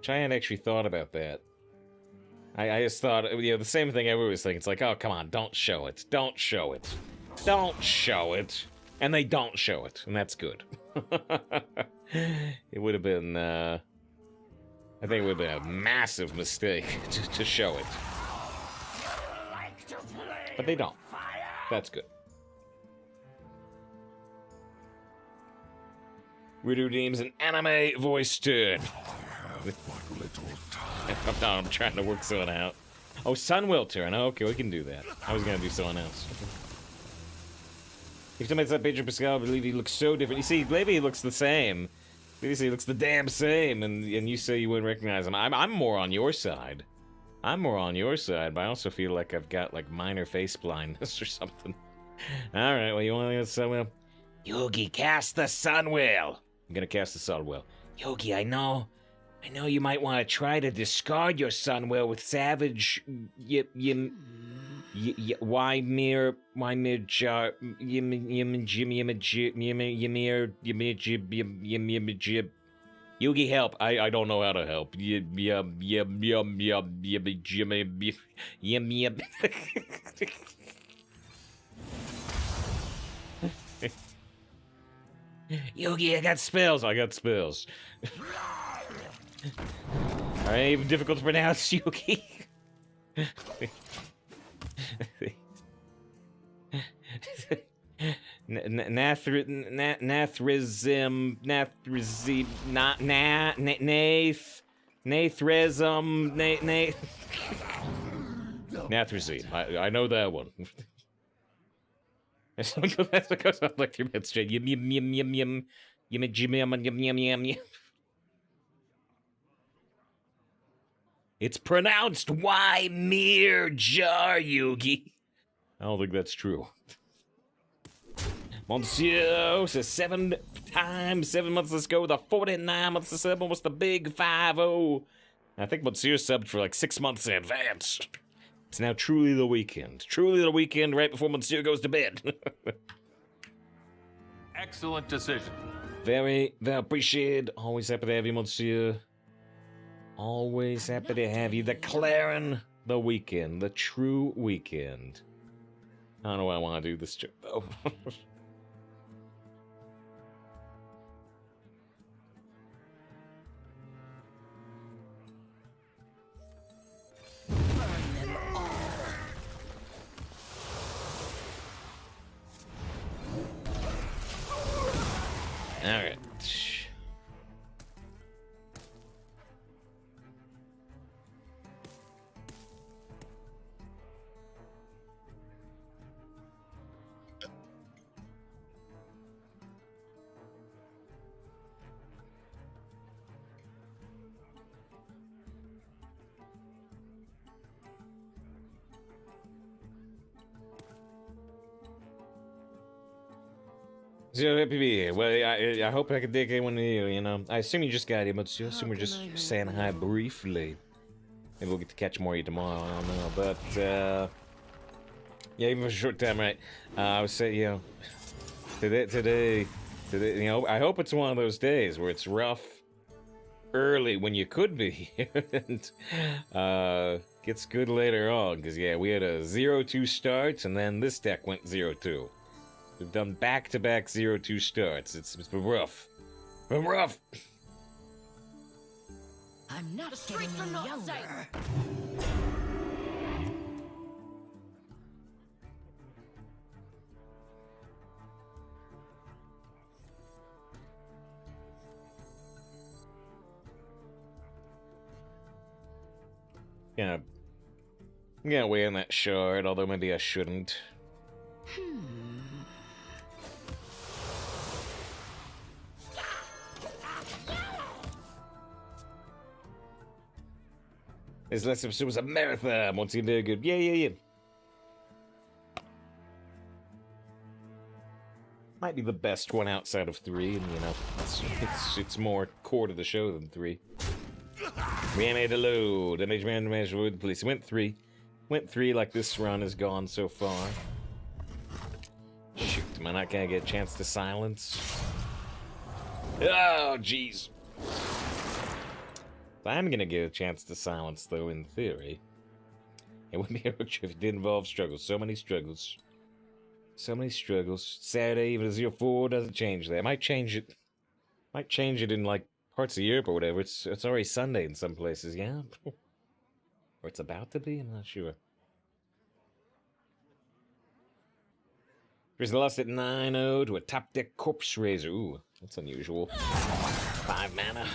A: I hadn't actually thought about that. I just thought, the same thing everyone was thinking. It's like, oh, come on, don't show it. Don't show it. Don't show it. And they don't show it, and that's good. It would have been, I think it would have been a massive mistake to show it. But they don't. That's good. Widow Deems an anime voice turn. I'm trying to work someone out. Oh, Sunwell turn. Oh, okay, we can do that. I was gonna do someone else. If somebody said Pedro Pascal, I believe he looks so different. You see, maybe he looks the same. Maybe he looks the damn same, and you say you wouldn't recognize him. I'm more on your side. I'm more on your side, but I also feel like I've got, like, minor face blindness or something. Alright, well, you want to get Sunwell? Yogi, cast the Sunwell! I'm gonna cast the Sunwell. Yogi, I know you might want to try to discard your Sunwell with Savage... Ymir Jar... Yugi, help. I don't know how to help. Yugi, I got spells. I got spells. Alright, even difficult to pronounce, Yugi. Nathrism, Nathrism. I know that one. That's what goes on like 3 minutes straight. Yum yum yum yum yum yum yum yum yum yum yum. It's pronounced Ymir Jar, Yugi. I don't think that's true. Monsieur says 7 times, 7 months, let's go. The 49 months, let's go. What's the big 5-0? I think Monsieur subbed for like 6 months in advance. It's now truly the weekend. Truly the weekend right before Monsieur goes to bed.
I: Excellent decision.
A: Very, very appreciated. Always happy to have you, Monsieur. Always happy to have you. Declaring the weekend. The true weekend. I don't know why I want to do this joke, though. Alright. So happy to be here. Well, I hope I could dig in one of you, you know. I assume you just got here, but I assume we're just saying hi briefly. Maybe we'll get to catch more of you tomorrow, I don't know. But, yeah, even for a short time, right? I was saying, you know, today, you know, I hope it's one of those days where it's rough early when you could be, and gets good later on, because, yeah, we had a 0-2 start, and then this deck went 0-2. We've done back-to-back 0-2 starts. It's been rough. Been rough!
E: I'm not getting any younger.
A: Yeah. I'm gonna weigh in that shard, although maybe I shouldn't. This last episode was a marathon. Once again, very good. Yeah. Might be the best one outside of 3, and you know, it's more core to the show than 3. Reanimated load. Damage man, damage with the police. Went 3. Went 3 like this run has gone so far. Shoot, am I not gonna get a chance to silence? Oh, jeez. I'm gonna get a chance to silence, though, in theory. It wouldn't be a road trip if it did involve struggles. So many struggles. So many struggles. Saturday, even a 0-4 doesn't change that. Might change it. Might change it in, like, parts of Europe or whatever. It's already Sunday in some places, yeah? Or it's about to be? I'm not sure. There's lost at 9-0 to a top deck corpse raiser. Ooh, that's unusual. 5 mana.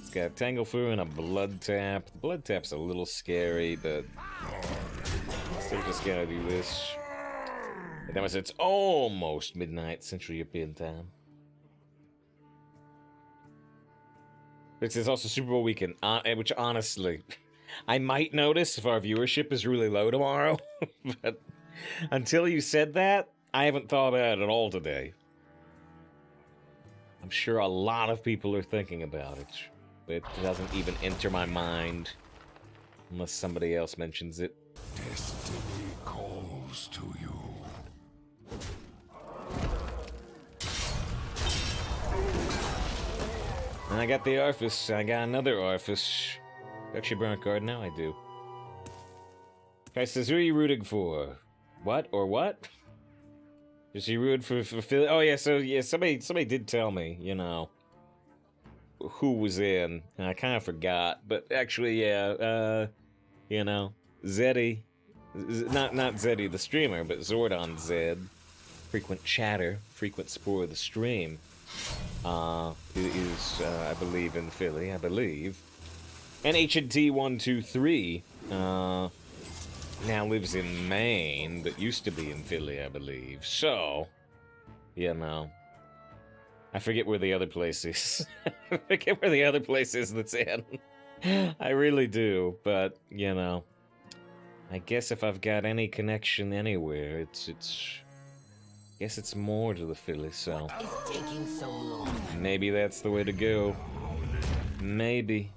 A: It's got a Tanglefoo and a Blood Tap. The Blood Tap's a little scary, but still just gotta do this. And that was it's almost midnight Central European time. This is also Super Bowl weekend, which honestly, I might notice if our viewership is really low tomorrow. But until you said that, I haven't thought about it at all today. I'm sure a lot of people are thinking about it. It doesn't even enter my mind unless somebody else mentions it.
B: Destiny calls to you.
A: And I got the Arthas. I got another Arthas. Actually, burn a card now. I do. Guy says, "Who are you rooting for? What or what? Is he rooting for Philly? Oh yeah. So yeah, somebody did tell me. You know, who was in, and I kind of forgot. But actually, yeah. You know, Zeddy, not Zeddy the streamer, but Zordon Zed, frequent chatter, frequent supporter of the stream. Is I believe in Philly, I believe. And HNT123 now lives in Maine, but used to be in Philly, I believe. So, you know, I forget where the other place is. I forget where the other place is that's in. I really do, but you know, I guess if I've got any connection anywhere, it's. Guess it's more to the Philly, so
E: It's taking so long.
A: maybe that's the way to go. Maybe.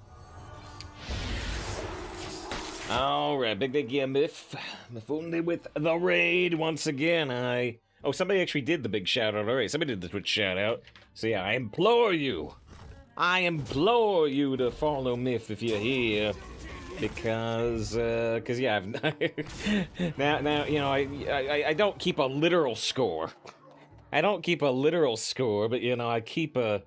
A: Alright, big yeah, Miff only with the raid once again. Oh, somebody actually did the big shout out already. Somebody did the Twitch shout out. So yeah, I implore you to follow Miff if you're here. Because yeah, now you know I don't keep a literal score. I don't keep a literal score, but you know I keep a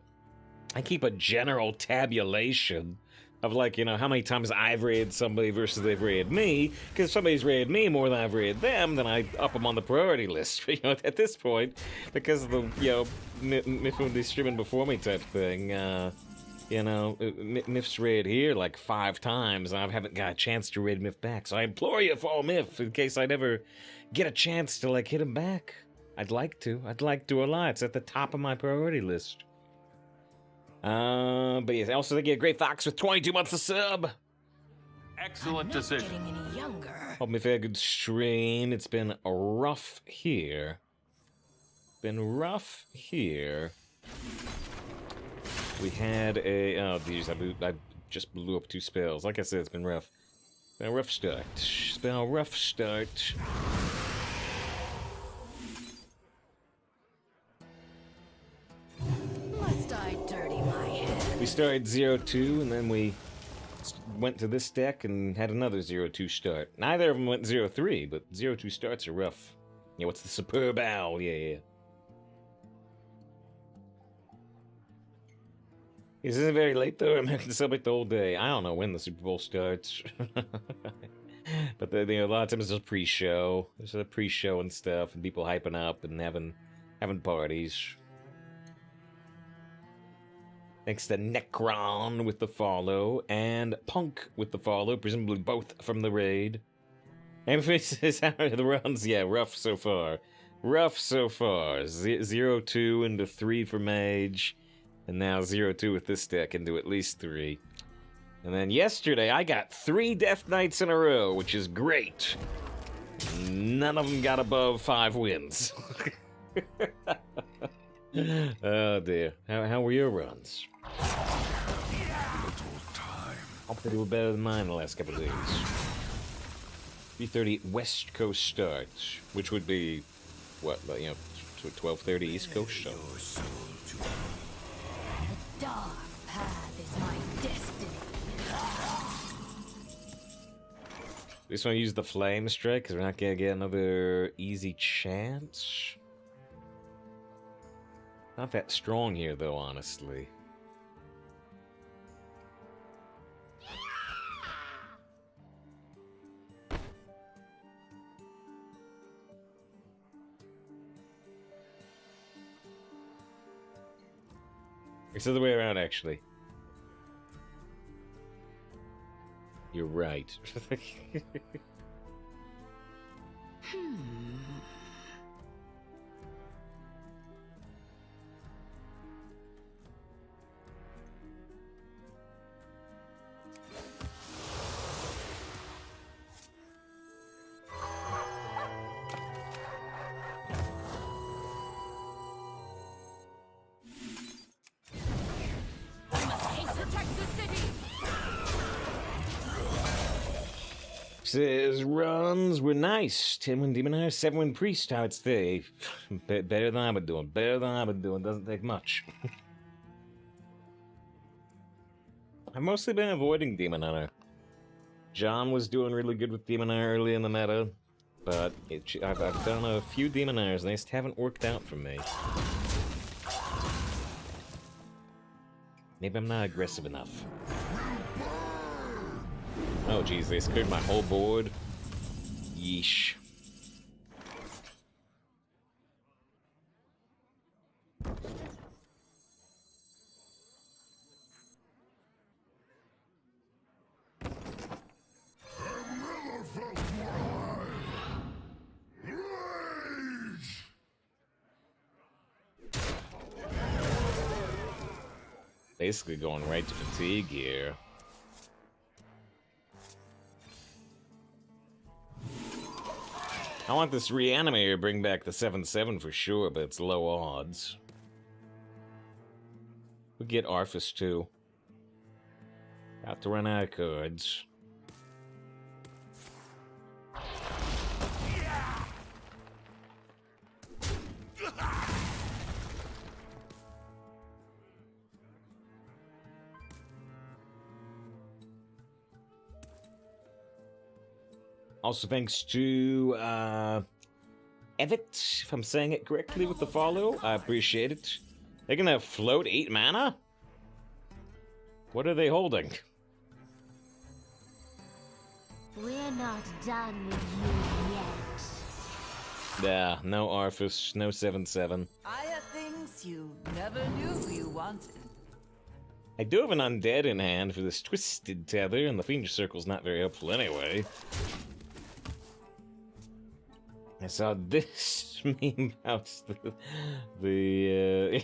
A: general tabulation of like you know how many times I've raided somebody versus they've raided me. Because if somebody's raided me more than I've raided them, then I up them on the priority list. You know, at this point, because of the you know Mifune streaming before me type thing. You know, Miff's raid here like 5 times, and I haven't got a chance to raid Miff back. So I implore you to follow Miff in case I never get a chance to like hit him back. I'd like to a lot. It's at the top of my priority list. But yeah, also they get Great Fox with 22 months of sub.
I: Excellent
E: I'm not
I: decision.
E: getting any younger.
A: Hope me for a good stream. It's been rough here. Been rough here. We had a... Oh, geez, I just blew up 2 spells. Like I said, it's been rough. Been a rough start. It's been a rough start.
E: Must I dirty my hands?
A: We started 0-2, and then we went to this deck and had another 0-2 start. Neither of them went 0-3, but 0-2 starts are rough. Yeah, what's the superb owl? Yeah. This isn't very late, though. I'm having to celebrate the whole day. I don't know when the Super Bowl starts. But a lot of times there's a pre-show. There's a pre-show and stuff, and people hyping up and having parties. Thanks to Necron with the follow, and Punk with the follow, presumably both from the raid. Emphasis says, how are the runs? Yeah, rough so far. Rough so far. 0-2 into 3 for Mage, and now 0-2 with this deck into at least 3. And then yesterday, I got 3 Death Knights in a row, which is great. None of them got above 5 wins. Oh dear. How were your runs? Hope they were better than mine the last couple of days. 3:30 West Coast start, which would be, what, 12:30 East Coast? So.
E: The dark path is my destiny.
A: We just want to use the Flame Strike, because we're not going to get another easy chance. Not that strong here, though, honestly. It's the other way around, actually. You're right. Says runs were nice. 10-win Demonair, 7-win Priest. How it's today. Better than I've been doing. Better than I've been doing. Doesn't take much. I've mostly been avoiding Demon Hunter. John was doing really good with Demon Hunter early in the meta, but I've done a few Demon Hunters and they just haven't worked out for me. Maybe I'm not aggressive enough. Oh geez, they cleared my whole board. Yeesh. Basically going right to fatigue here. I want this Reanimator to bring back the 7-7 for sure, but it's low odds. We'll get Arthas too. About to run out of cards. Also thanks to Evet, if I'm saying it correctly with the follow. I appreciate it. They're gonna float 8 mana? What are they holding?
K: We're not done with you yet.
A: Yeah, no Arthas, no 7-7.
L: I have things you never knew you wanted.
A: I do have an Undead in hand for this Twisted Tether, and the Fiendish Circle's not very helpful anyway. I saw this meme about the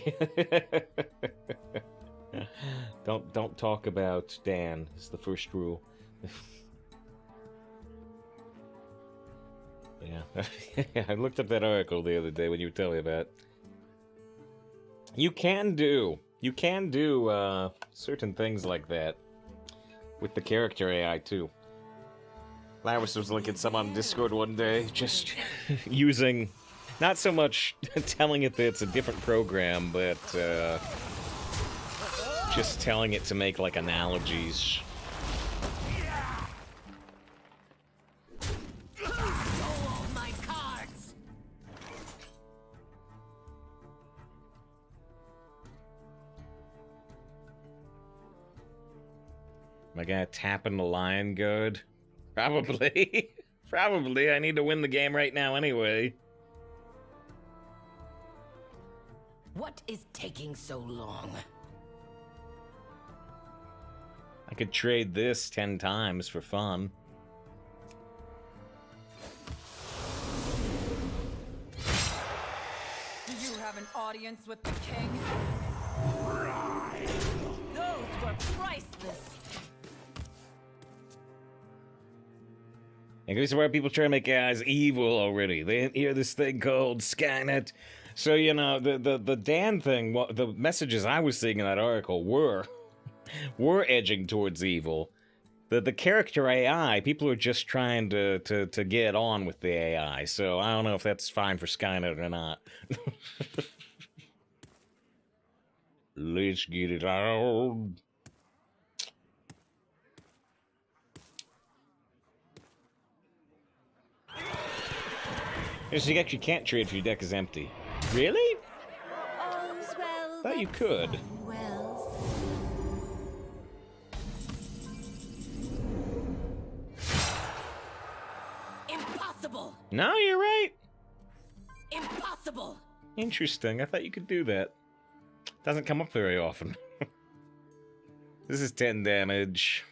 A: don't talk about Dan is the first rule. Yeah. I looked up that article the other day when you were telling me about it. You can do certain things like that with the character AI too. Lawrence was linking some on Discord one day, just using, not so much telling it that it's a different program, but just telling it to make like analogies. Am I gonna tap in the lion good? Probably. Probably. I need to win the game right now anyway.
E: What is taking so long?
A: I could trade this 10 times for fun.
L: Do you have an audience with the king? Those were priceless.
A: And this is why people try to make guys evil already. They didn't hear this thing called Skynet. So, you know, the Dan thing, the messages I was seeing in that article were edging towards evil. The character AI, people are just trying to get on with the AI. So I don't know if that's fine for Skynet or not. Let's get it on. So you actually can't trade if your deck is empty. Really?
K: All's well.
A: Thought you could.
E: Impossible!
A: No, you're right.
E: Impossible!
A: Interesting. I thought you could do that. Doesn't come up very often. This is 10 damage.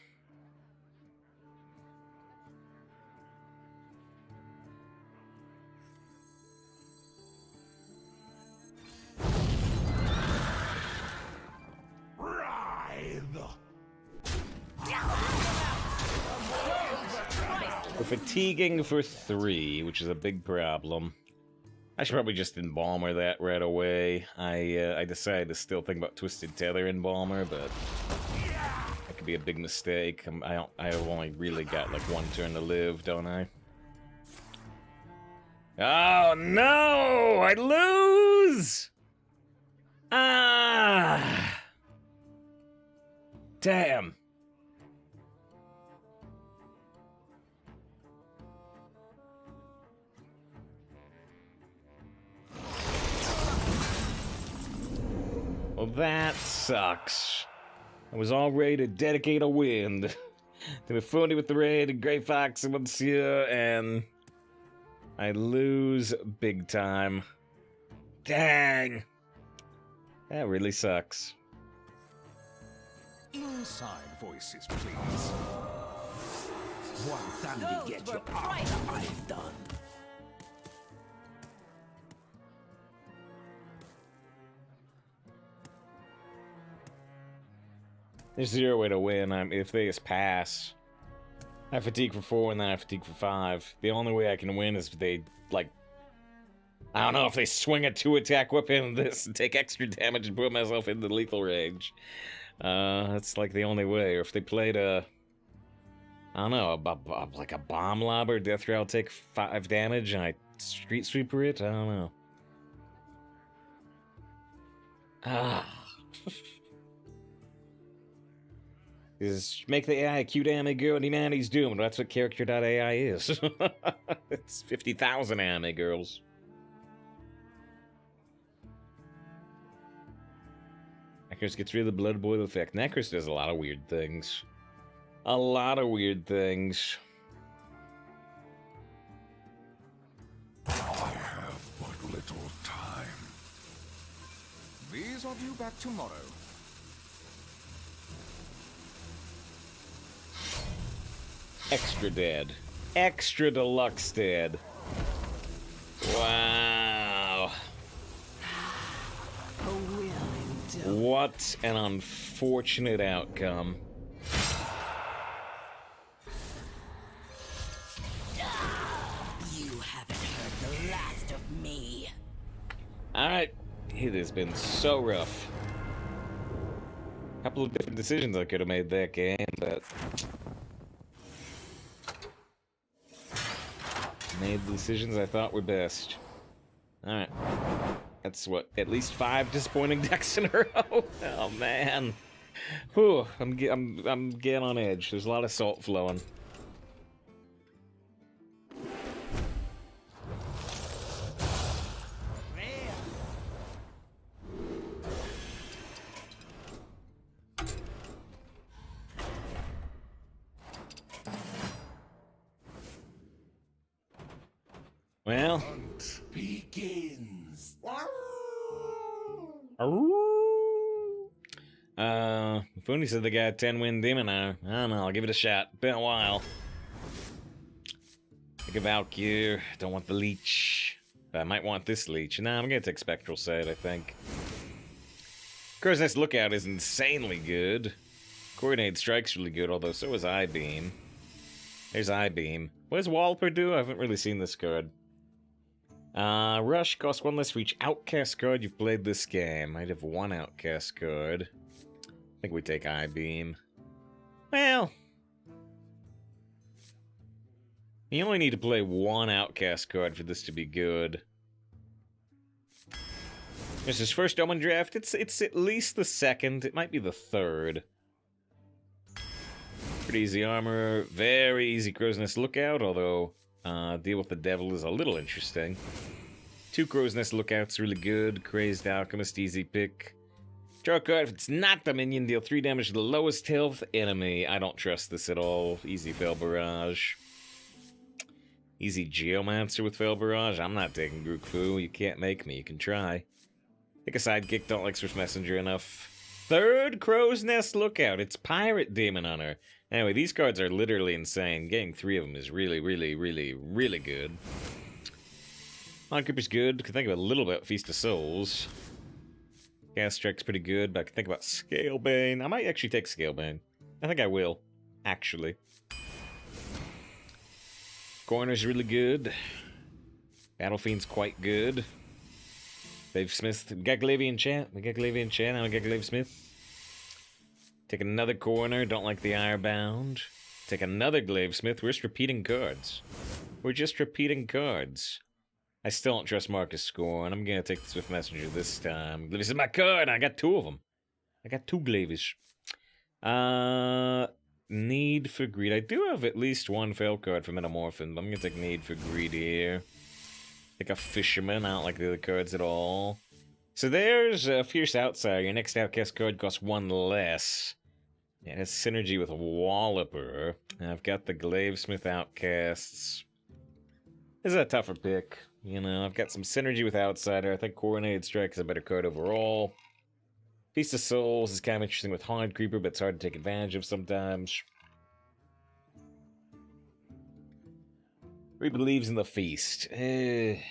A: We're fatiguing for 3, which is a big problem. I should probably just embalmer that right away. I decided to still think about Twisted Tether embalmer, but that could be a big mistake. I've only really got like 1 turn to live, don't I? Oh no! I lose! Ah! Damn. Well, that sucks. I was all ready to dedicate a win to the Funny with the Raid and Grey Fox and Monsieur, and I lose big time. Dang. That really sucks.
J: Inside voices, please. One Sandy get you after I've done.
A: There's 0 way to win. If they just pass. I fatigue for 4 and then I fatigue for 5. The only way I can win is if they, like, I don't know, if they swing a 2-attack weapon this and take extra damage and put myself into lethal range. That's like the only way. Or if they played I don't know, like a bomb lobber, Death Ray, I'll take 5 damage and I street sweeper it. I don't know. Ah. Is make the AI a cute anime girl and humanity's doomed. That's what character.ai is. It's 50,000 anime girls. Necros gets rid of the blood boil effect. Necros does a lot of weird things. A lot of weird things.
B: I have but little time.
J: These are due back tomorrow.
A: Extra dead. Extra deluxe dead. Wow. What an unfortunate outcome.
E: You have
A: Alright. It has been so rough. A couple of different decisions I could have made that game, but... made the decisions I thought were best. Alright. That's what, at least 5 disappointing decks in a row? Oh, man. Whew, I'm getting on edge. There's a lot of salt flowing. Well,
J: begins.
A: Fooney said they got 10-win demon now. I don't know, I'll give it a shot. Been a while. Think of Valkyr. Don't want the leech. But I might want this leech. Nah, I'm gonna take Spectral Sight, I think. Crow's Nest Lookout is insanely good. Coordinated Strike's really good, although so is Eye-Beam. There's Eye-Beam. What does Walper do? I haven't really seen this card. Rush costs 1 less for each Outcast card you've played this game. I'd have 1 Outcast card. I think we take Eye-Beam. Well, you only need to play 1 Outcast card for this to be good. This is first Omen draft. It's at least the 2nd. It might be the 3rd. Pretty easy armor. Very easy Crow's Nest Lookout, although Deal with the Devil is a little interesting. 2 Crow's Nest Lookouts really good. Crazed Alchemist, easy pick. Draw a card. If it's not the minion, deal 3 damage to the lowest health enemy. I don't trust this at all. Easy Fail Barrage. Easy Geomancer with Fail Barrage. I'm not taking Grook Fu. You can't make me. You can try. Take a sidekick. Don't like Swift Messenger enough. 3rd Crow's Nest Lookout. It's Pirate Demon Hunter. Anyway, these cards are literally insane. Getting 3 of them is really, really, really, really good. Mind Creeper's good. Can think about a little bit Feast of Souls. Gas Strike's pretty good, but I can think about Scalebane. I might actually take Scalebane. I think I will, actually. Corner's really good. Battle Fiend's quite good. Glaive Smith. We got Glavian Chant. We got Glavian Chant. Now we got Glaive Smith. Take another corner. Don't like the Irebound. Take another Glaive Smith. We're just repeating cards. We're just repeating cards. I still don't trust Marcus Scorn. I'm gonna take the Swift Messenger this time. This is my card. I got 2 of them. I got 2 Glavies. Need for Greed. I do have at least 1 fail card for Metamorphin, but I'm gonna take Need for Greed here. Take a Fisherman. I don't like the other cards at all. So there's a Fierce Outsider. Your next Outcast card costs 1 less. It has synergy with Walloper. And I've got the Glavesmith Outcasts. This is a tougher pick. You know, I've got some synergy with Outsider. I think Coordinated Strike is a better card overall. Feast of Souls is kind of interesting with Haunted Creeper, but it's hard to take advantage of sometimes. Reaper believes in the feast. This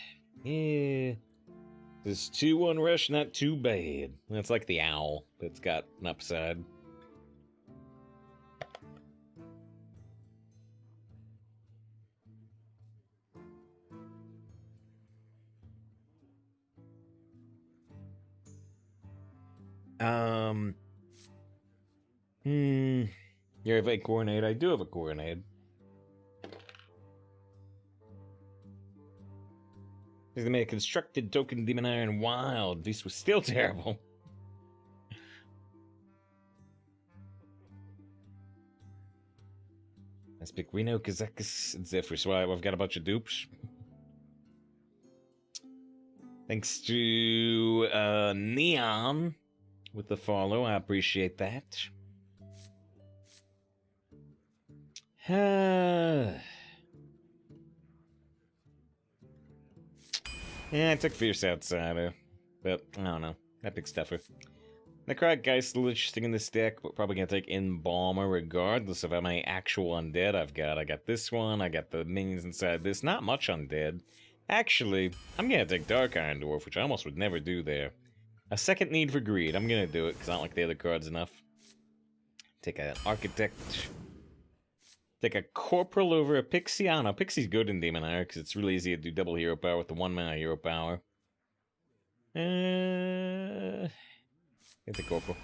A: 2-1 rush, not too bad. It's like the owl, but it's got an upside. You have a Coronade? I do have a Coronade. They made a constructed token Demon Iron Wild. This was still terrible. Let's pick Reno, Kazakus, and Zephyr. So I've got a bunch of dupes. Thanks to Neon with the follow. I appreciate that. Yeah, I took Fierce Outsider, but I don't know. That big stuffer. Necrotic Guy's still interesting in this deck, but probably gonna take Embalmer regardless of how many actual undead I've got. I got this one, I got the minions inside this. Not much undead. Actually, I'm gonna take Dark Iron Dwarf, which I almost would never do there. A second Need for Greed. I'm gonna do it because I don't like the other cards enough. Take an Architect. Take a Corporal over a Pixie. I don't know. Pixie's good in Demon Ire because it's really easy to do double hero power with the 1 mana hero power. Get the corporal.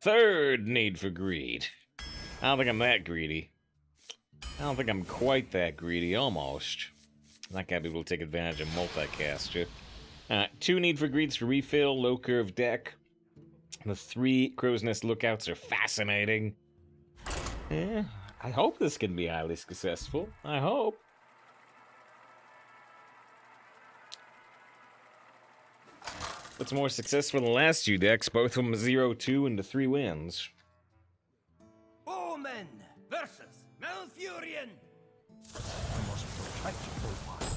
A: Third need for greed. I don't think I'm that greedy. I don't think I'm quite that greedy, almost. Not gonna be able to take advantage of multicast. 2 need for greeds to refill, low curve deck. The 3 crow's nest lookouts are fascinating. I hope this can be highly successful. I hope. What's more successful than the last 2 decks? Both of them 0-2 into 3 wins.
J: Omen versus Malfurion. I must protect Omen.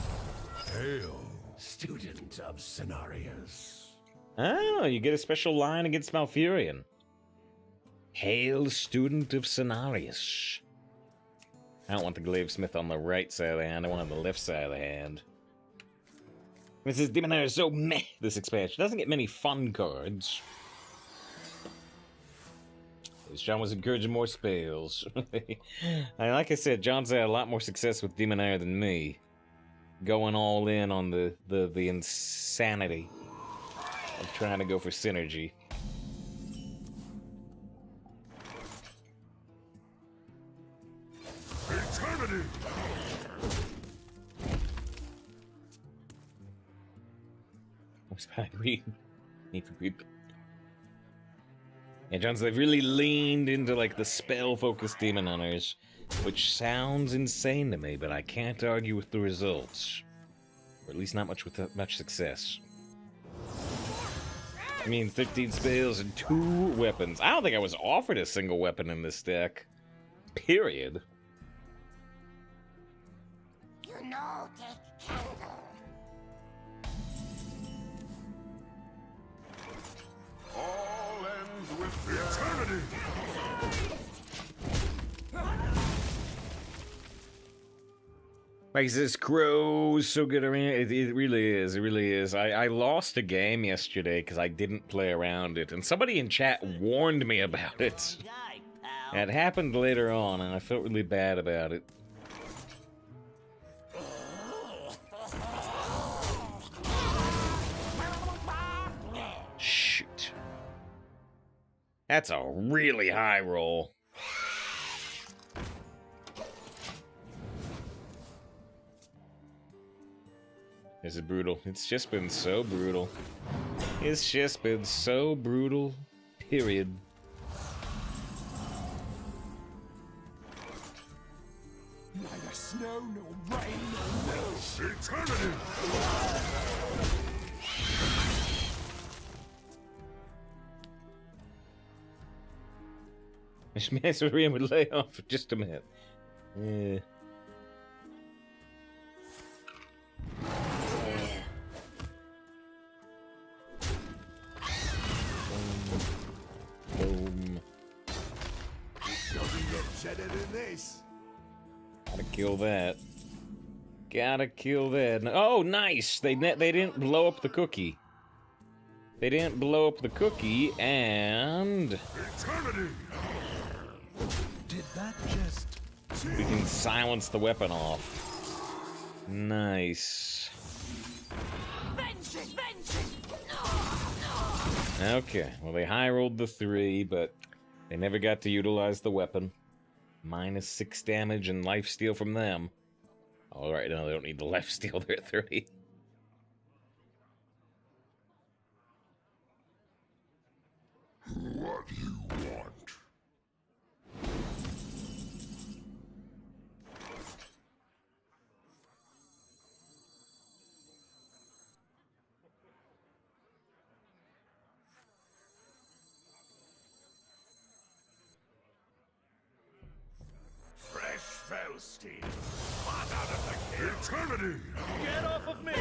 B: Hail, student of Cenarius.
A: Oh, you get a special line against Malfurion. Hail, student of Cenarius. I don't want the Glavesmith on the right side of the hand, I want it on the left side of the hand. This is Demon Hunter is so meh, this expansion. Doesn't get many fun cards. John was encouraging more spells. Like I said, John's had a lot more success with Demon Hunter than me. Going all in on the insanity of trying to go for synergy.
B: Eternity!
A: What's that? Greed. Need for greed. Yeah, John's they've really leaned into like the spell-focused Demon Hunters, which sounds insane to me, but I can't argue with the results. Or at least not much with much success. I mean, 15 spells and 2 weapons. I don't think I was offered a single weapon in this deck. Period.
K: You know, take candle.
B: All ends with eternity!
A: Like this crow's so good around. It really is. It really is. I lost a game yesterday because I didn't play around it, and somebody in chat warned me about it. It happened later on, and I felt really bad about it. Shoot. That's a really high roll. This is brutal. It's just been so brutal. It's just been so brutal. Period.
J: Neither snow nor rain nor mist.
B: Eternity!
A: Masurian would lay off for just a minute. Yeah. Boom.
B: Doesn't get cheddar than this.
A: Gotta kill that. Gotta kill that. Oh, nice! They didn't blow up the cookie. They didn't blow up the cookie, and
B: Eternity!
J: Did that just...
A: we can silence the weapon off. Nice.
E: Vengeance! Vengeance!
A: Okay, well they high rolled the 3, but they never got to utilize the weapon. -6 damage and lifesteal from them. Alright, no, they don't need the lifesteal, they're at 30.
B: What do you want? Fresh fell steel. Spot out of the kill. Eternity!
J: Get off of me!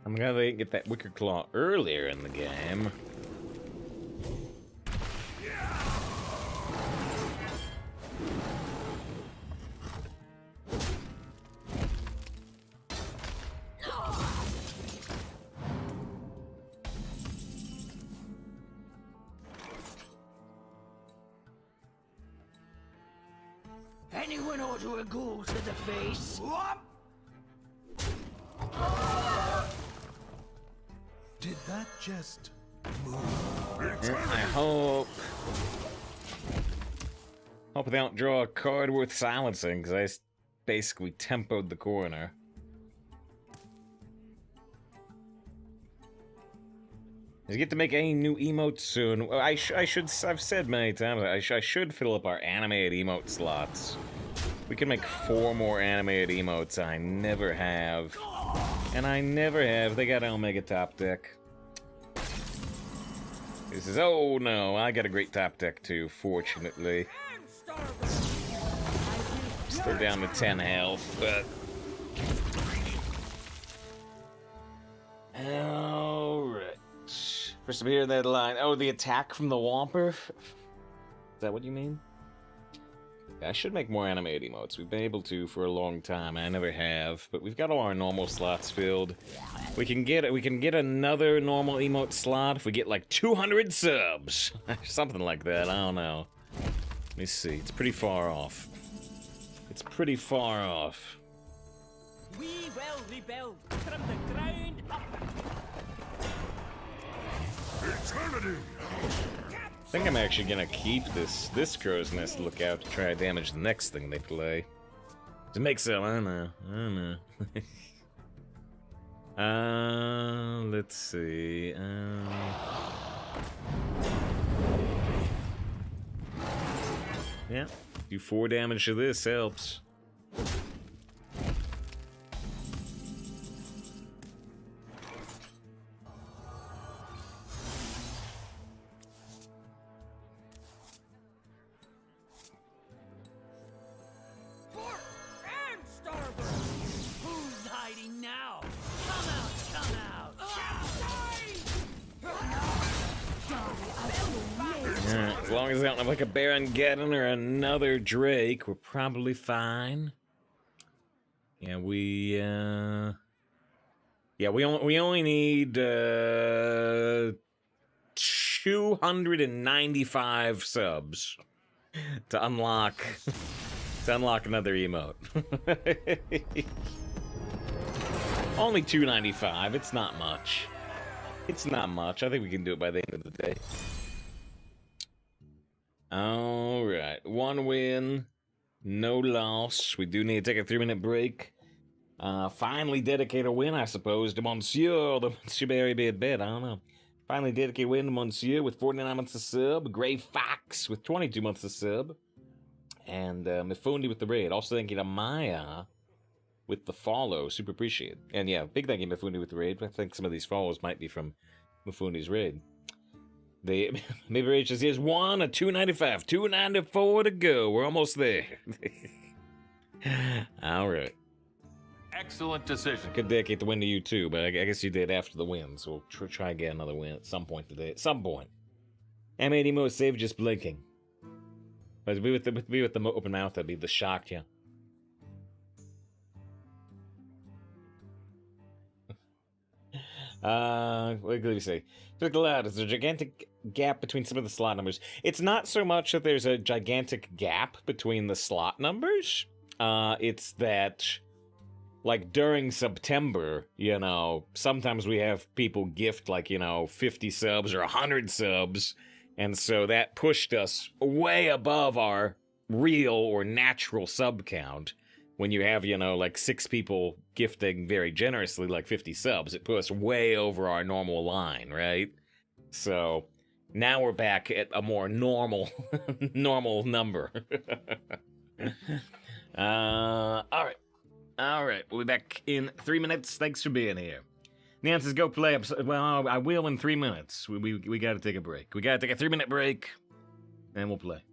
A: I'm glad they didn't get that Wicker Claw earlier in the game.
J: Anyone order a ghoul to the face?
B: Did that just move?
A: I hope they don't draw a card worth silencing, because I basically tempoed the corner. Does he get to make any new emotes soon? Well, I've said many times, I should fill up our animated emote slots. We can make 4 more animated emotes. I never have. And I never have. They got an Omega top deck. He says, oh no, I got a great top deck too, fortunately. Still down to 10 health, but... Alright. First I'm hearing that line. Oh, the attack from the Whomper? Is that what you mean? I should make more animated emotes. We've been able to for a long time. I never have, but we've got all our normal slots filled. We can get another normal emote slot if we get like 200 subs. Something like that, I don't know. Let me see. It's pretty far off. It's pretty far off.
J: We will rebuild from the ground up.
B: Eternity!
A: I think I'm actually gonna keep this crow's nest lookout to try to damage the next thing they play. To make so, I don't know. Let's see. Yeah, do 4 damage to this helps.
J: Who's hiding now? Come out, come out!
A: Yeah, as long as they don't have like a Baron Geddon or another Drake, we're probably fine. Yeah, we only need 295 subs to unlock another emote. Only 295. It's not much. It's not much. I think we can do it by the end of the day. All right, 1 win, no loss. We do need to take a 3-minute break. Finally dedicate a win, I suppose, to Monsieur, the Monsieur Barry Beard Bed. I don't know. Finally dedicate a win to Monsieur with 49 months of sub. Gray Fox with 22 months of sub. And Mifundi with the raid. Also thank you to Maya with the follow. Super appreciated. And yeah, big thank you to Mifundi with the raid. I think some of these follows might be from Mifundi's raid. Maybe Rage says here's 1, a 295, 294 to go. We're almost there. All right.
I: Excellent decision.
A: I could dedicate the win to you too, but I guess you did after the win, so we'll try and get another win at some point today. At some point. M80 Mo save just blinking. But with the open mouth, that'd be the shocked, yeah. What did we say? Look loud. There's a gigantic gap between some of the slot numbers. It's not so much that there's a gigantic gap between the slot numbers. It's that, like, during September, you know, sometimes we have people gift, like, you know, 50 subs or 100 subs. And so that pushed us way above our real or natural sub count. When you have, you know, like 6 people gifting very generously, like 50 subs, it put us way over our normal line, right? So now we're back at a more normal, normal number. All right. We'll be back in 3 minutes. Thanks for being here. The answer is go play. Well, I will in 3 minutes. We got to take a break. We got to take a 3-minute break, and we'll play.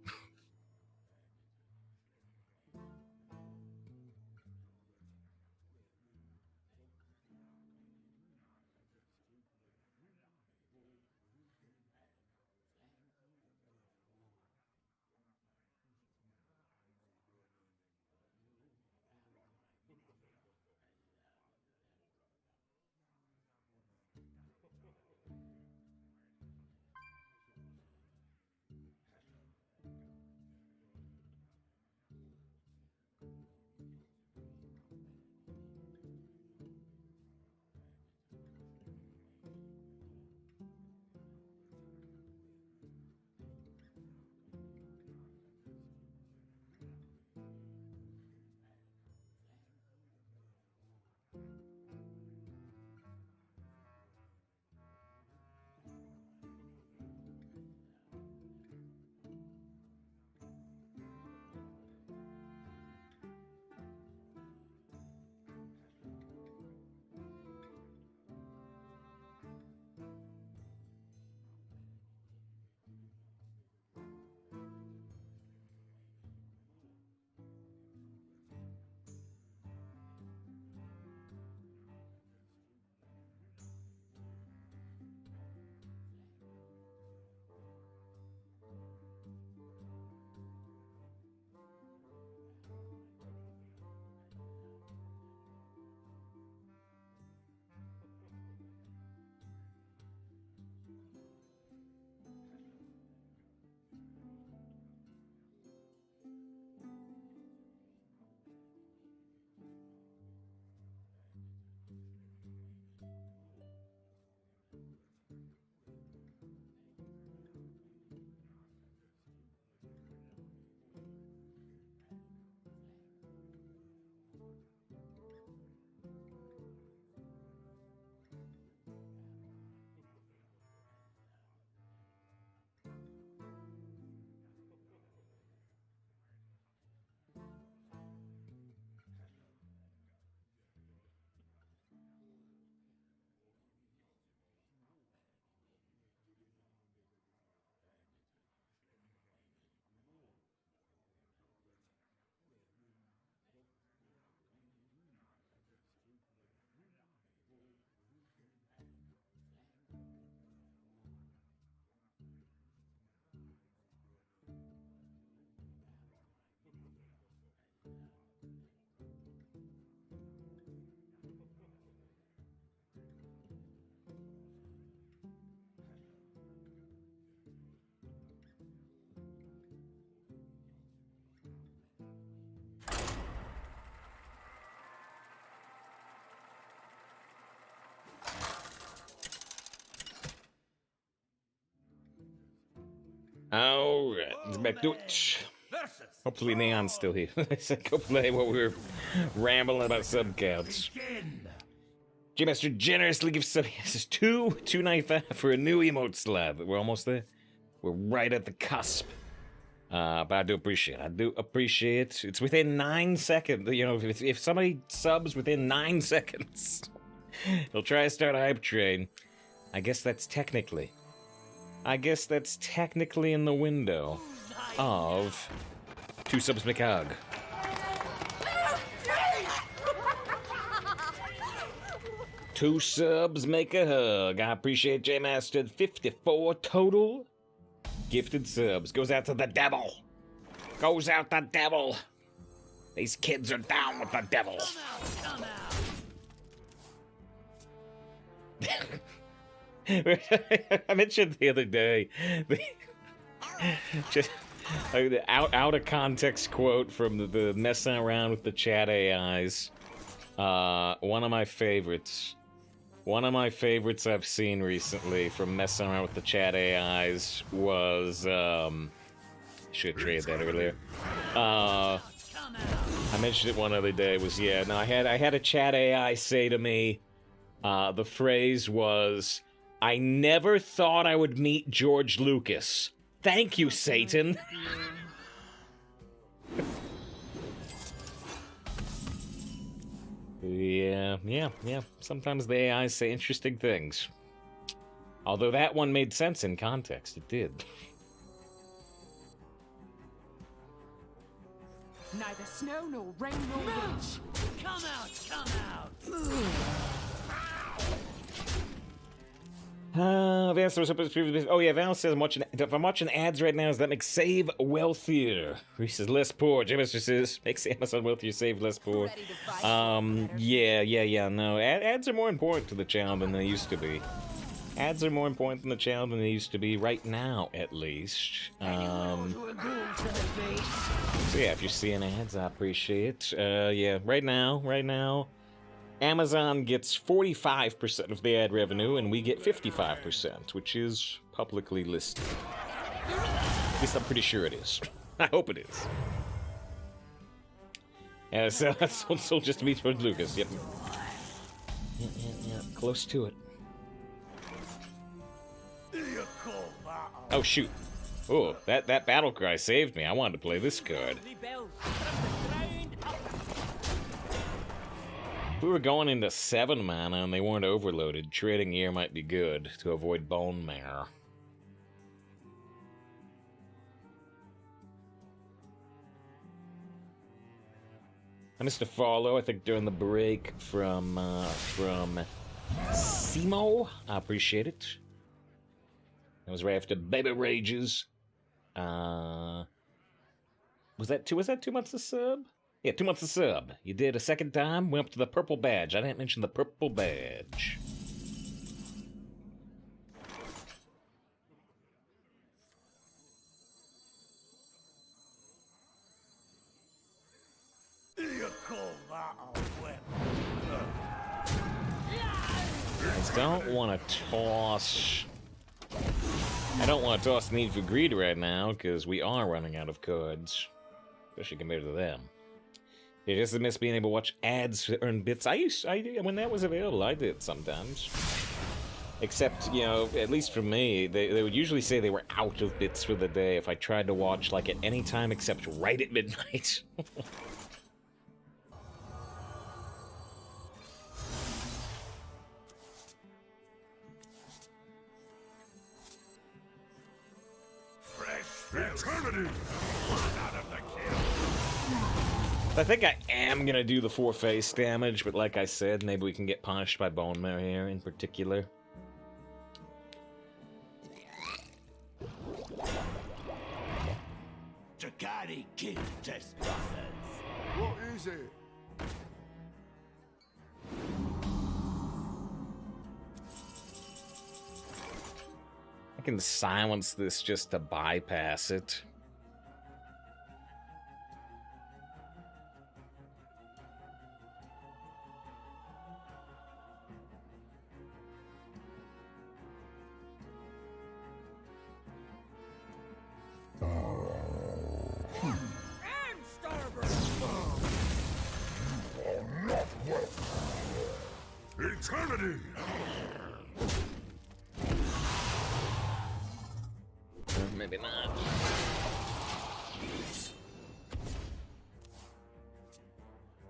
A: Let's back to it. Hopefully Neon's still here. I said go play while we were rambling about sub counts. J-Master generously gives sub $2.95 for a new emote slab. We're almost there. We're right at the cusp. But I do appreciate it. I do appreciate it's within 9 seconds. You know, if somebody subs within 9 seconds, they'll try to start a hype train. I guess that's technically in the window of 2 subs make a hug. 2 subs make a hug. I appreciate J-Master. 54 total gifted subs. Goes out to the devil. Goes out the devil. These kids are down with the devil. Come out. I mentioned the other day, just out of context quote from the messing around with the chat AIs. One of my favorites I've seen recently from messing around with the chat AIs was should have traded that earlier. I mentioned it one other day. Was I had a chat AI say to me, the phrase was, "I never thought I would meet George Lucas. Thank you, Satan." Yeah. Sometimes the AIs say interesting things. Although that one made sense in context, it did.
L: Neither snow nor rain nor wind. Come out!
A: Vance was supposed to. Oh yeah, Val says if I'm watching ads right now, does that make save wealthier? He says less poor. J-Master says makes Amazon wealthier, save less poor. Yeah. No, ads are more important to the channel than they used to be. Ads are more important than the channel than they used to be right now, at least. So yeah, if you're seeing ads, I appreciate it. Yeah, right now. Amazon gets 45% of the ad revenue, and we get 55%, which is publicly listed. At least I'm pretty sure it is. I hope it is. Yeah, so that's sold just to be George Lucas. Yep. Yeah. Close to it. Oh, shoot. Oh, that battle cry saved me. I wanted to play this card. If we were going into 7 mana and they weren't overloaded, trading here might be good to avoid bone marrow. I missed a follow, I think, during the break from Simo. I appreciate it. That was right after Baby Rages. Was that 2 months of sub? Yeah, 2 months of sub. You did a second time, went up to the purple badge. I didn't mention the purple badge. I don't want to toss... I don't want to toss Need for Greed right now, because we are running out of cards. Especially compared to them. It just miss being able to watch ads to earn bits. When that was available, I did sometimes. Except, you know, at least for me, they would usually say they were out of bits for the day if I tried to watch, like, at any time except right at midnight.
B: Eternity!
A: I think I am gonna do the 4 face damage, but like I said, maybe we can get punished by bone marrow here in particular.
J: Takari killed trespassers.
B: What is it?
A: I can silence this just to bypass it.
B: Eternity!
A: Maybe not.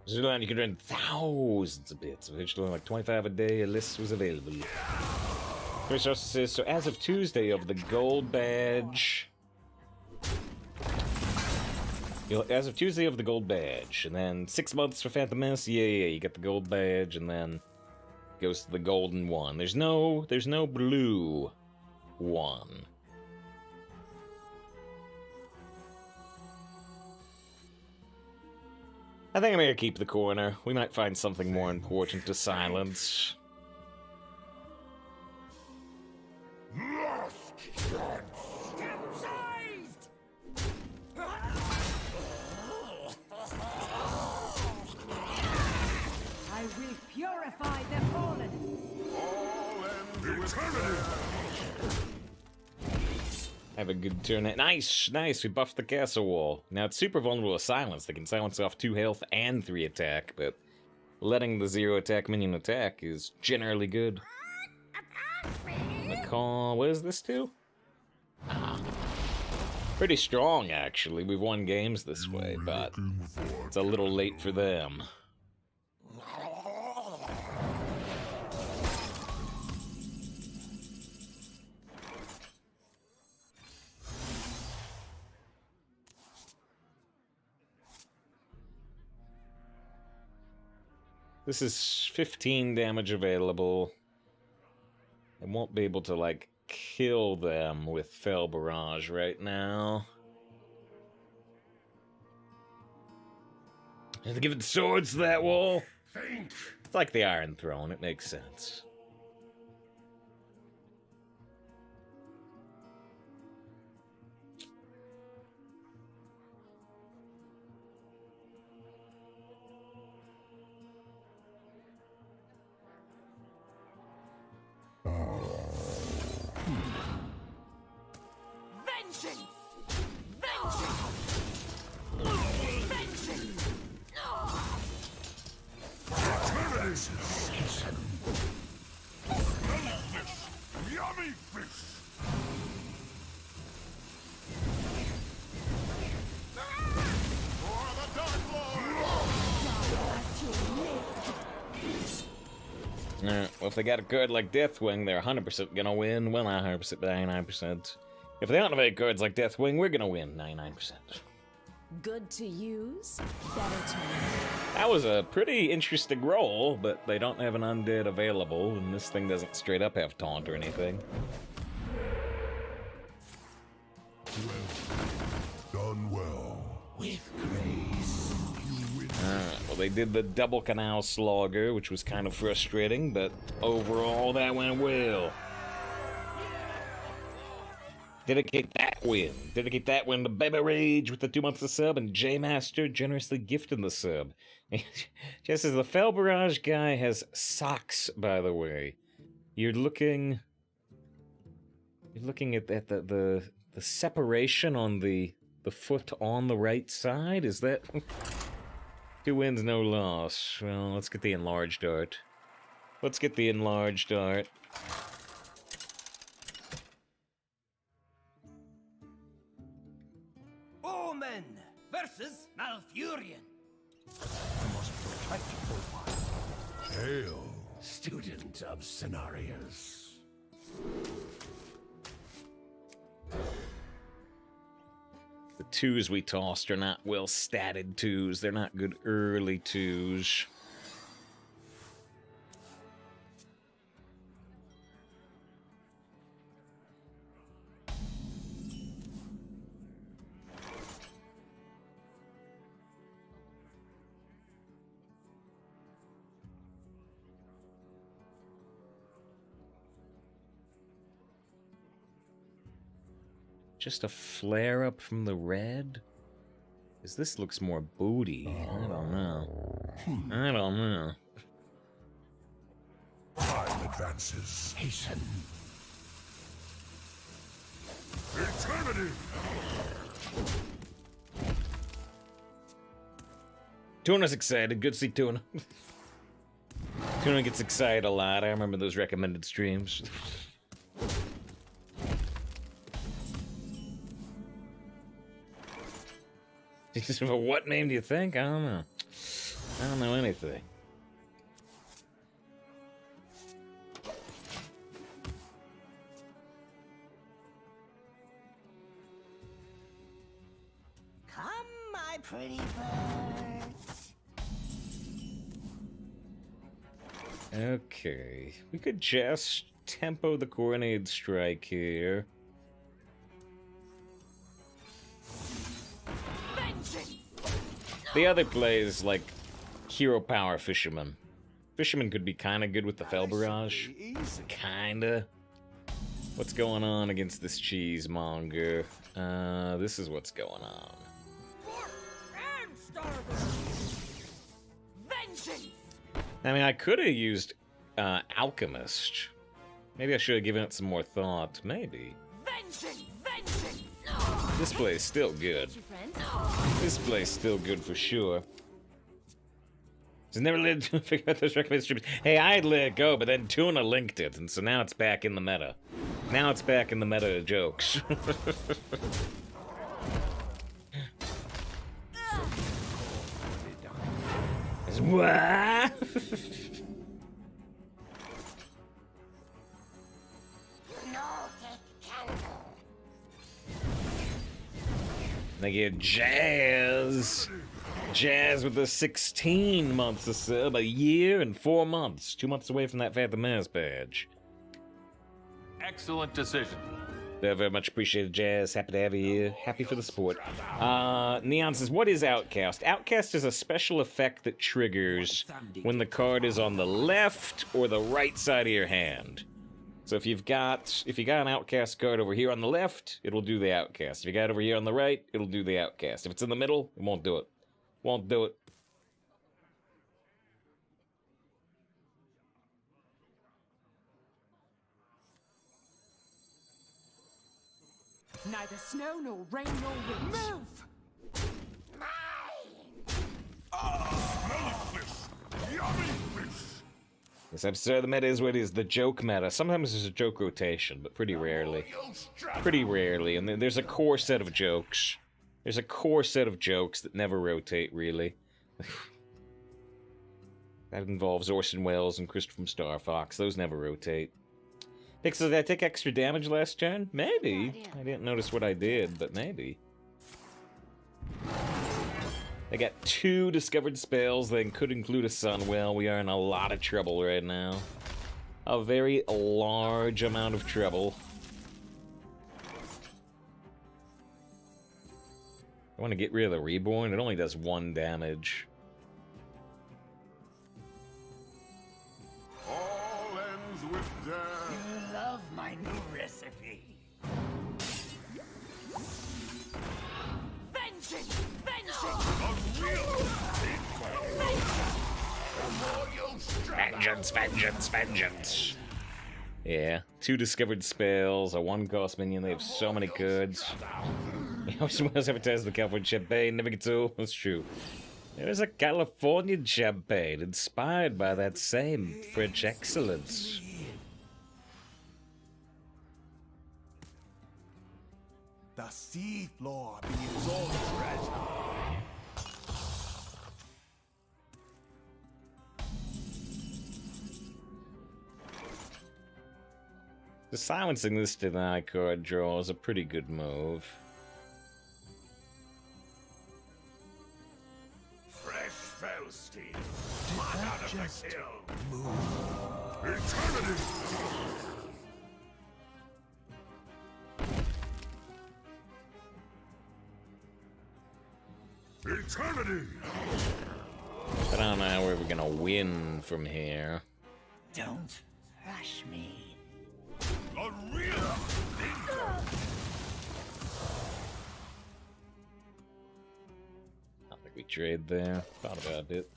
A: Zoolan, you can earn thousands of bits. Eventually, like 25 a day, a list was available. Chris also says, so as of Tuesday of the gold badge... As of Tuesday of the gold badge, and then 6 months for Phantom Menace, yeah, you get the gold badge, and then goes to the golden one. There's no blue one. I think I'm gonna keep the corner. We might find something more important to silence.
B: Lost chance!
L: Capsized! I will purify the fallen.
B: All end with eternity!
A: Have a good turn. Nice, nice. We buffed the castle wall. Now it's super vulnerable to silence. They can silence off 2 health and 3 attack, but letting the 0 attack minion attack is generally good. McCall, what is this to? Pretty strong, actually. We've won games this way, but it's a little late for them. This is 15 damage available. I won't be able to, like, kill them with Fell Barrage right now. I have to give it swords to that wall. It's like the Iron Throne, it makes sense. Well, if they got a card like Deathwing, they're 100% gonna win. Well, not 100%, but 99%. If they don't have any cards like Deathwing, we're gonna win 99%.
E: Good to use, better to use.
A: That was a pretty interesting roll, but they don't have an undead available, and this thing doesn't straight up have taunt or anything.
B: Done well.
J: With grace.
A: Well, they did the double canal slogger, which was kind of frustrating, but overall that went well. Dedicate that win to Baby Rage with the 2 months of sub, and J Master generously gifting the sub. Just as the Fell Barrage guy has socks, by the way. You're looking at the separation on the foot on the right side. Is that 2 wins, no loss? Well, let's get the enlarged art. Let's get the enlarged art.
J: Omen versus Malfurion. I must protect for one.
B: Hail,
J: Student of scenarios.
A: The 2s we tossed are not well statted 2s. They're not good early 2s. Just a flare up from the red? Because this looks more booty. I don't know. I don't know.
B: time advances.
J: Hasten.
B: Eternity!
A: Tuna's excited. Good to see Tuna. Tuna gets excited a lot. I remember those recommended streams. What name do you think? I don't know. I don't know anything.
K: Come, my pretty birds.
A: Okay. We could just tempo the Coronade Strike here. The other play is like Hero Power Fisherman. Fisherman could be kind of good with the Fell Barrage. Kinda. What's going on against this cheesemonger? This is what's going on. I mean, I could have used Alchemist. Maybe I should have given it some more thought. Maybe. This play's still good. This play's still good for sure. It's never let it figure out those recommended streams. Hey, I had let it go, but then Tuna linked it, and so now it's back in the meta. Now it's back in the meta of jokes. What? They get Jazz. Jazz with the 16 months of sub, a year and 4 months. 2 months away from that Phantom Mass badge.
I: Excellent decision.
A: Very, very much appreciated, Jazz. Happy to have you here. Happy for the support. Neon says, what is Outcast? Outcast is a special effect that triggers when the card is on the left or the right side of your hand. So if you got an Outcast card over here on the left, it'll do the Outcast. If you got it over here on the right, it'll do the Outcast. If it's in the middle, it won't do it. Won't do it.
L: Neither snow nor rain nor wind. Move!
A: This episode of the meta is what is the joke meta. Sometimes there's a joke rotation, but pretty rarely. Pretty rarely. And then there's a core set of jokes. There's a core set of jokes that never rotate, really. That involves Orson Welles and Christopher from Star Fox. Those never rotate. Pixel, did I take extra damage last turn? Maybe. I didn't notice what I did, but maybe. I got 2 discovered spells that could include a Sunwell. We are in a lot of trouble right now. A very large amount of trouble. I want to get rid of the Reborn. It only does 1 damage.
B: All ends with death.
J: You love my new recipe.
L: Vengeance! Vengeance!
A: Vengeance, vengeance, vengeance. Yeah, 2 discovered spells, a 1-cost minion. They have so many cards. He always advertised the California champagne, never gets old. That's true. There's a Californian champagne inspired by that same French excellence.
J: The sea floor begins all treasure.
A: The silencing this deny card draw is a pretty good move.
J: Fresh Felstein. Hot out of the hill.
B: Eternity! Eternity!
A: I don't know how we're gonna win from here.
G: Don't rush me.
B: A real thinker!
A: I don't think we trade there. Thought about it.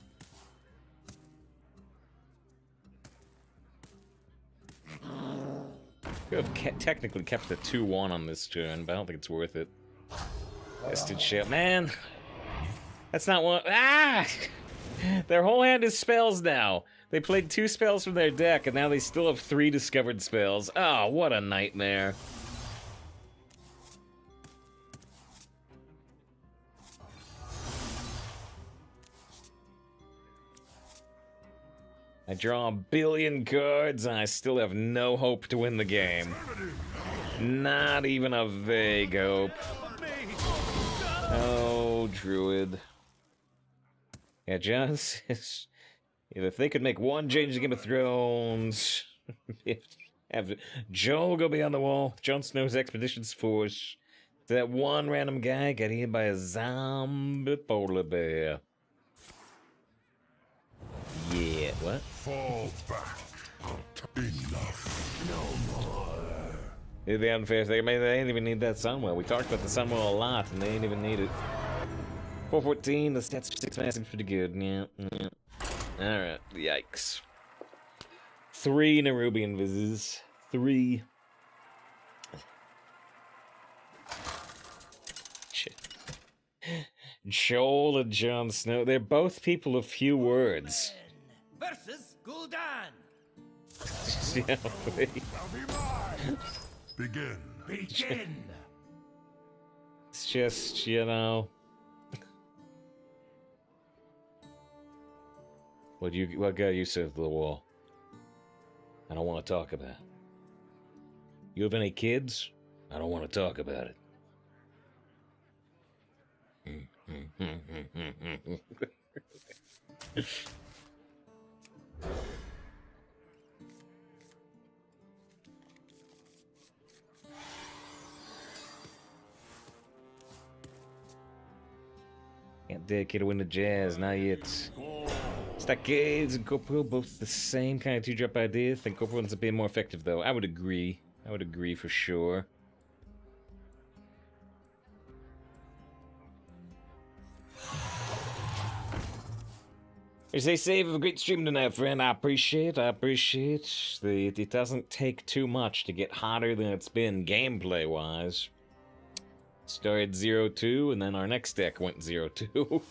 A: Could have technically kept the 2-1 on this turn, but I don't think it's worth it. Vested ship. Man! That's not one. Ah! Their whole hand is spells now. They played 2 spells from their deck, and now they still have 3 discovered spells. Oh, what a nightmare. I draw 1 billion cards, and I still have no hope to win the game. Not even a vague hope. Oh, Druid. Yeah, John says, if they could make one change to Game of Thrones, have Joel go beyond the wall, Jon Snow's expedition's force, that one random guy got eaten by a zombie polar bear. Yeah, what?
B: Fall back. Enough. No more.
A: The unfair thing, I mean, they ain't even need that Sunwell. We talked about the Sunwell a lot, and they ain't even need it. 414, the stats for 6 mana seems pretty good. Yeah. Alright, yikes. 3 Nerubian Vizzes. 3. Joel and Jon Snow, they're both people of few words.
J: Versus Gul'dan.
A: Yeah,
B: Begin.
J: Begin.
A: it's just, you know. What got you said to the wall? I don't want to talk about it. You have any kids? I don't want to talk about it. Can't dedicate a win to Jazz, not yet. Stockades and Corporal, both the same kind of 2-drop idea. Think Corporal ends up being more effective, though. I would agree. I would agree for sure. You say save a great stream tonight, friend. I appreciate. It doesn't take too much to get hotter than it's been gameplay-wise. Started 0-2, and then our next deck went 0-2.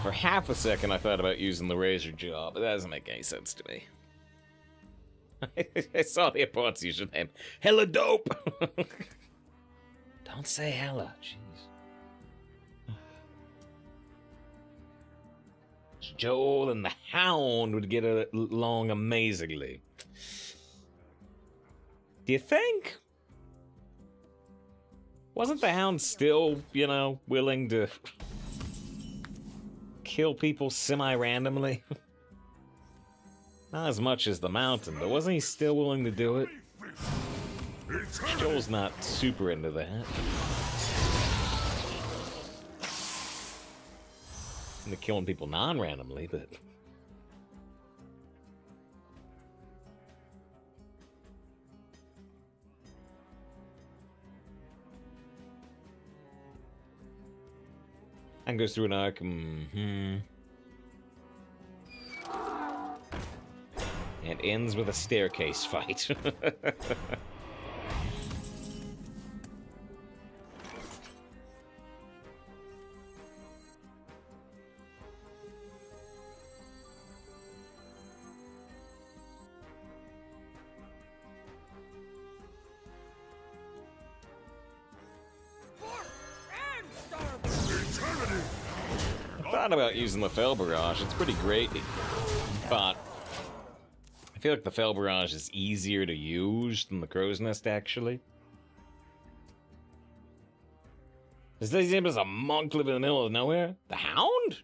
A: For half a second, I thought about using the Razor Jaw, but that doesn't make any sense to me. I saw the opponent's username. Hella dope! Don't say hella, jeez. Joel and the Hound would get along amazingly. Do you think? Wasn't the Hound still, you know, willing to kill people semi-randomly? Not as much as the Mountain, but wasn't he still willing to do it? Joel's not super into that. Into killing people non-randomly, but... And goes through an arc. And ends with a staircase fight. I thought about using the Fel Barrage. It's pretty great, but I feel like the Fel Barrage is easier to use than the Crow's Nest, actually. Is this him as a monk living in the middle of nowhere? The Hound?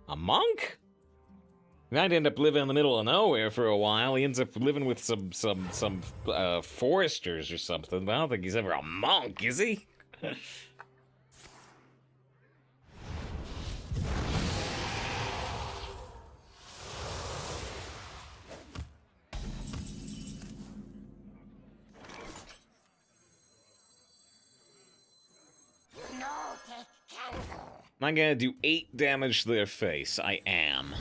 A: A monk? He might end up living in the middle of nowhere for a while. He ends up living with some foresters or something. But I don't think he's ever a monk, is he? Am I gonna do 8 damage to their face? I am.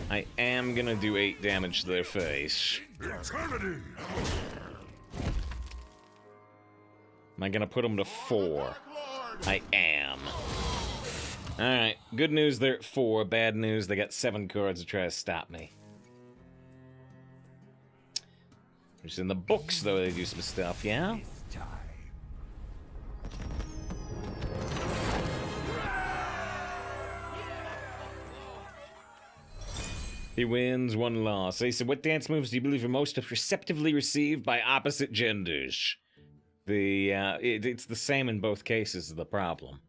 A: I am gonna do 8 damage to their face.
B: Eternity!
A: Am I gonna put them to 4? I am. Alright, good news they're at 4, bad news they got 7 cards to try to stop me. Just in the books, though, they do some stuff, yeah? He wins, 1 loss. They said, what dance moves do you believe are most receptively received by opposite genders? It's the same in both cases, is the problem.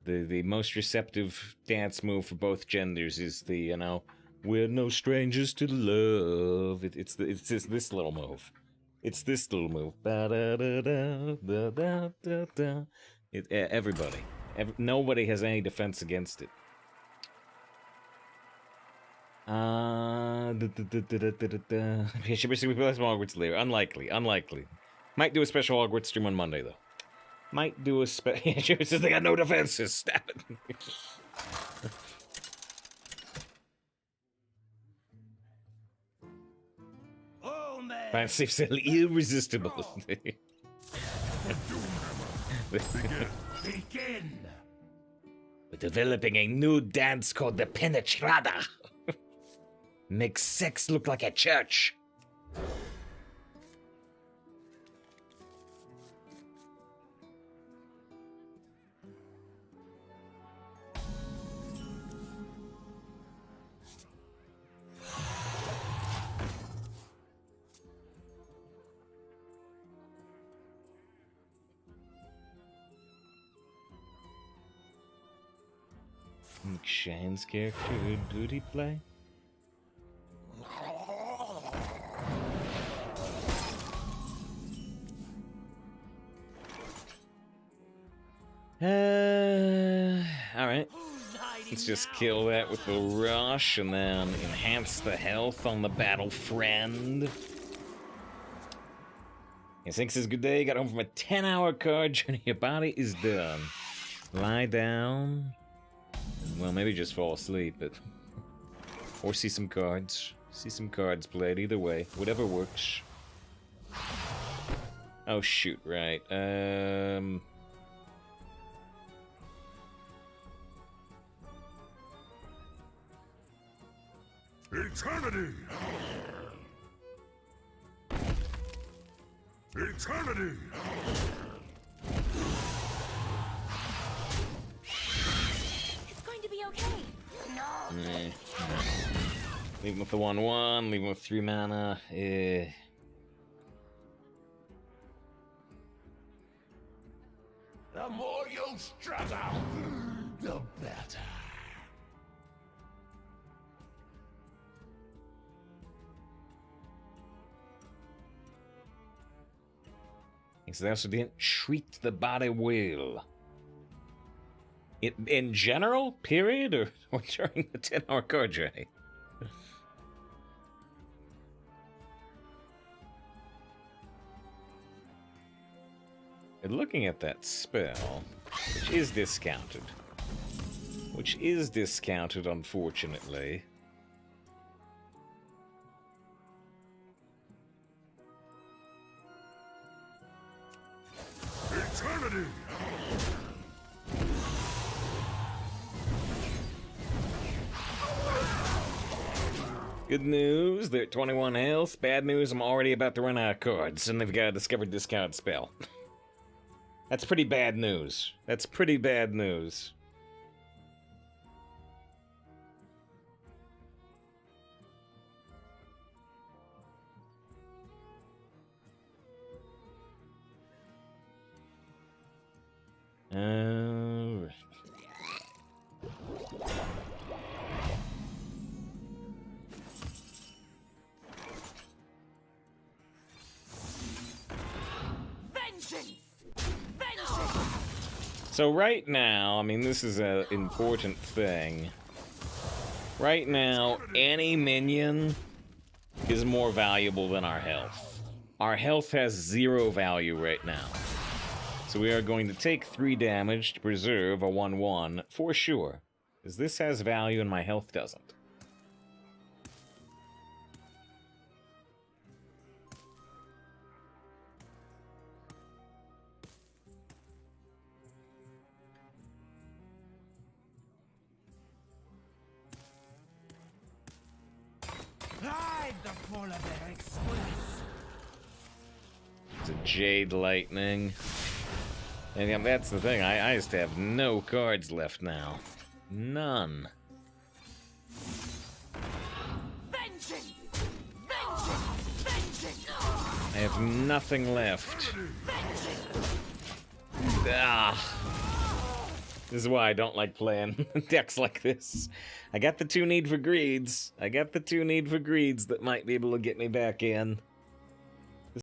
A: The most receptive dance move for both genders is the, you know, we're no strangers to love. It's this little move. It's this little move. Everybody. Nobody has any defense against it. Should we play some Hogwarts later? Unlikely. Might do a special Hogwarts stream on Monday, though. Might do a special... Sure, it says they got no defenses. Stop it.
J: Oh, man.
A: Fancy silly, irresistible.
J: Begin.
A: We're developing a new dance called the Penetrada. Makes sex look like a church. Shane's character, who'd he play? Alright. Let's just kill that with the rush and then enhance the health on the battle friend. Thanks says, good day, got home from a 10-hour card journey, your body is done. Lie down. Well, maybe just fall asleep, but... Or see some cards. See some cards played, either way. Whatever works. Oh, shoot, right.
B: Eternity! Eternity!
E: It's going to be okay. No.
A: Leave him with the 1/1, leave him with 3 mana. The
J: more you struggle, the better.
A: So they also didn't treat the body well. In general, period, or during the 10-hour card journey? And looking at that spell, which is discounted, unfortunately.
B: Eternity!
A: Good news, they're at 21 health. Bad news, I'm already about to run out of cards, and they've got a discovered discount spell. That's pretty bad news. That's pretty bad news. So right now, I mean, this is an important thing. Right now, any minion is more valuable than our health. Our health has 0 value right now. So So we are going to take 3 damage to preserve a 1/1 for sure. Because this has value and my health doesn't.
J: Ride the polar bear express.
A: It's a Jade Lightning. And yeah, that's the thing, I just have no cards left now. None.
L: Vengeance! Vengeance! Vengeance!
A: I have nothing left. Ah. This is why I don't like playing decks like this. I got the 2 Need for Greeds. I got the 2 Need for Greeds that might be able to get me back in.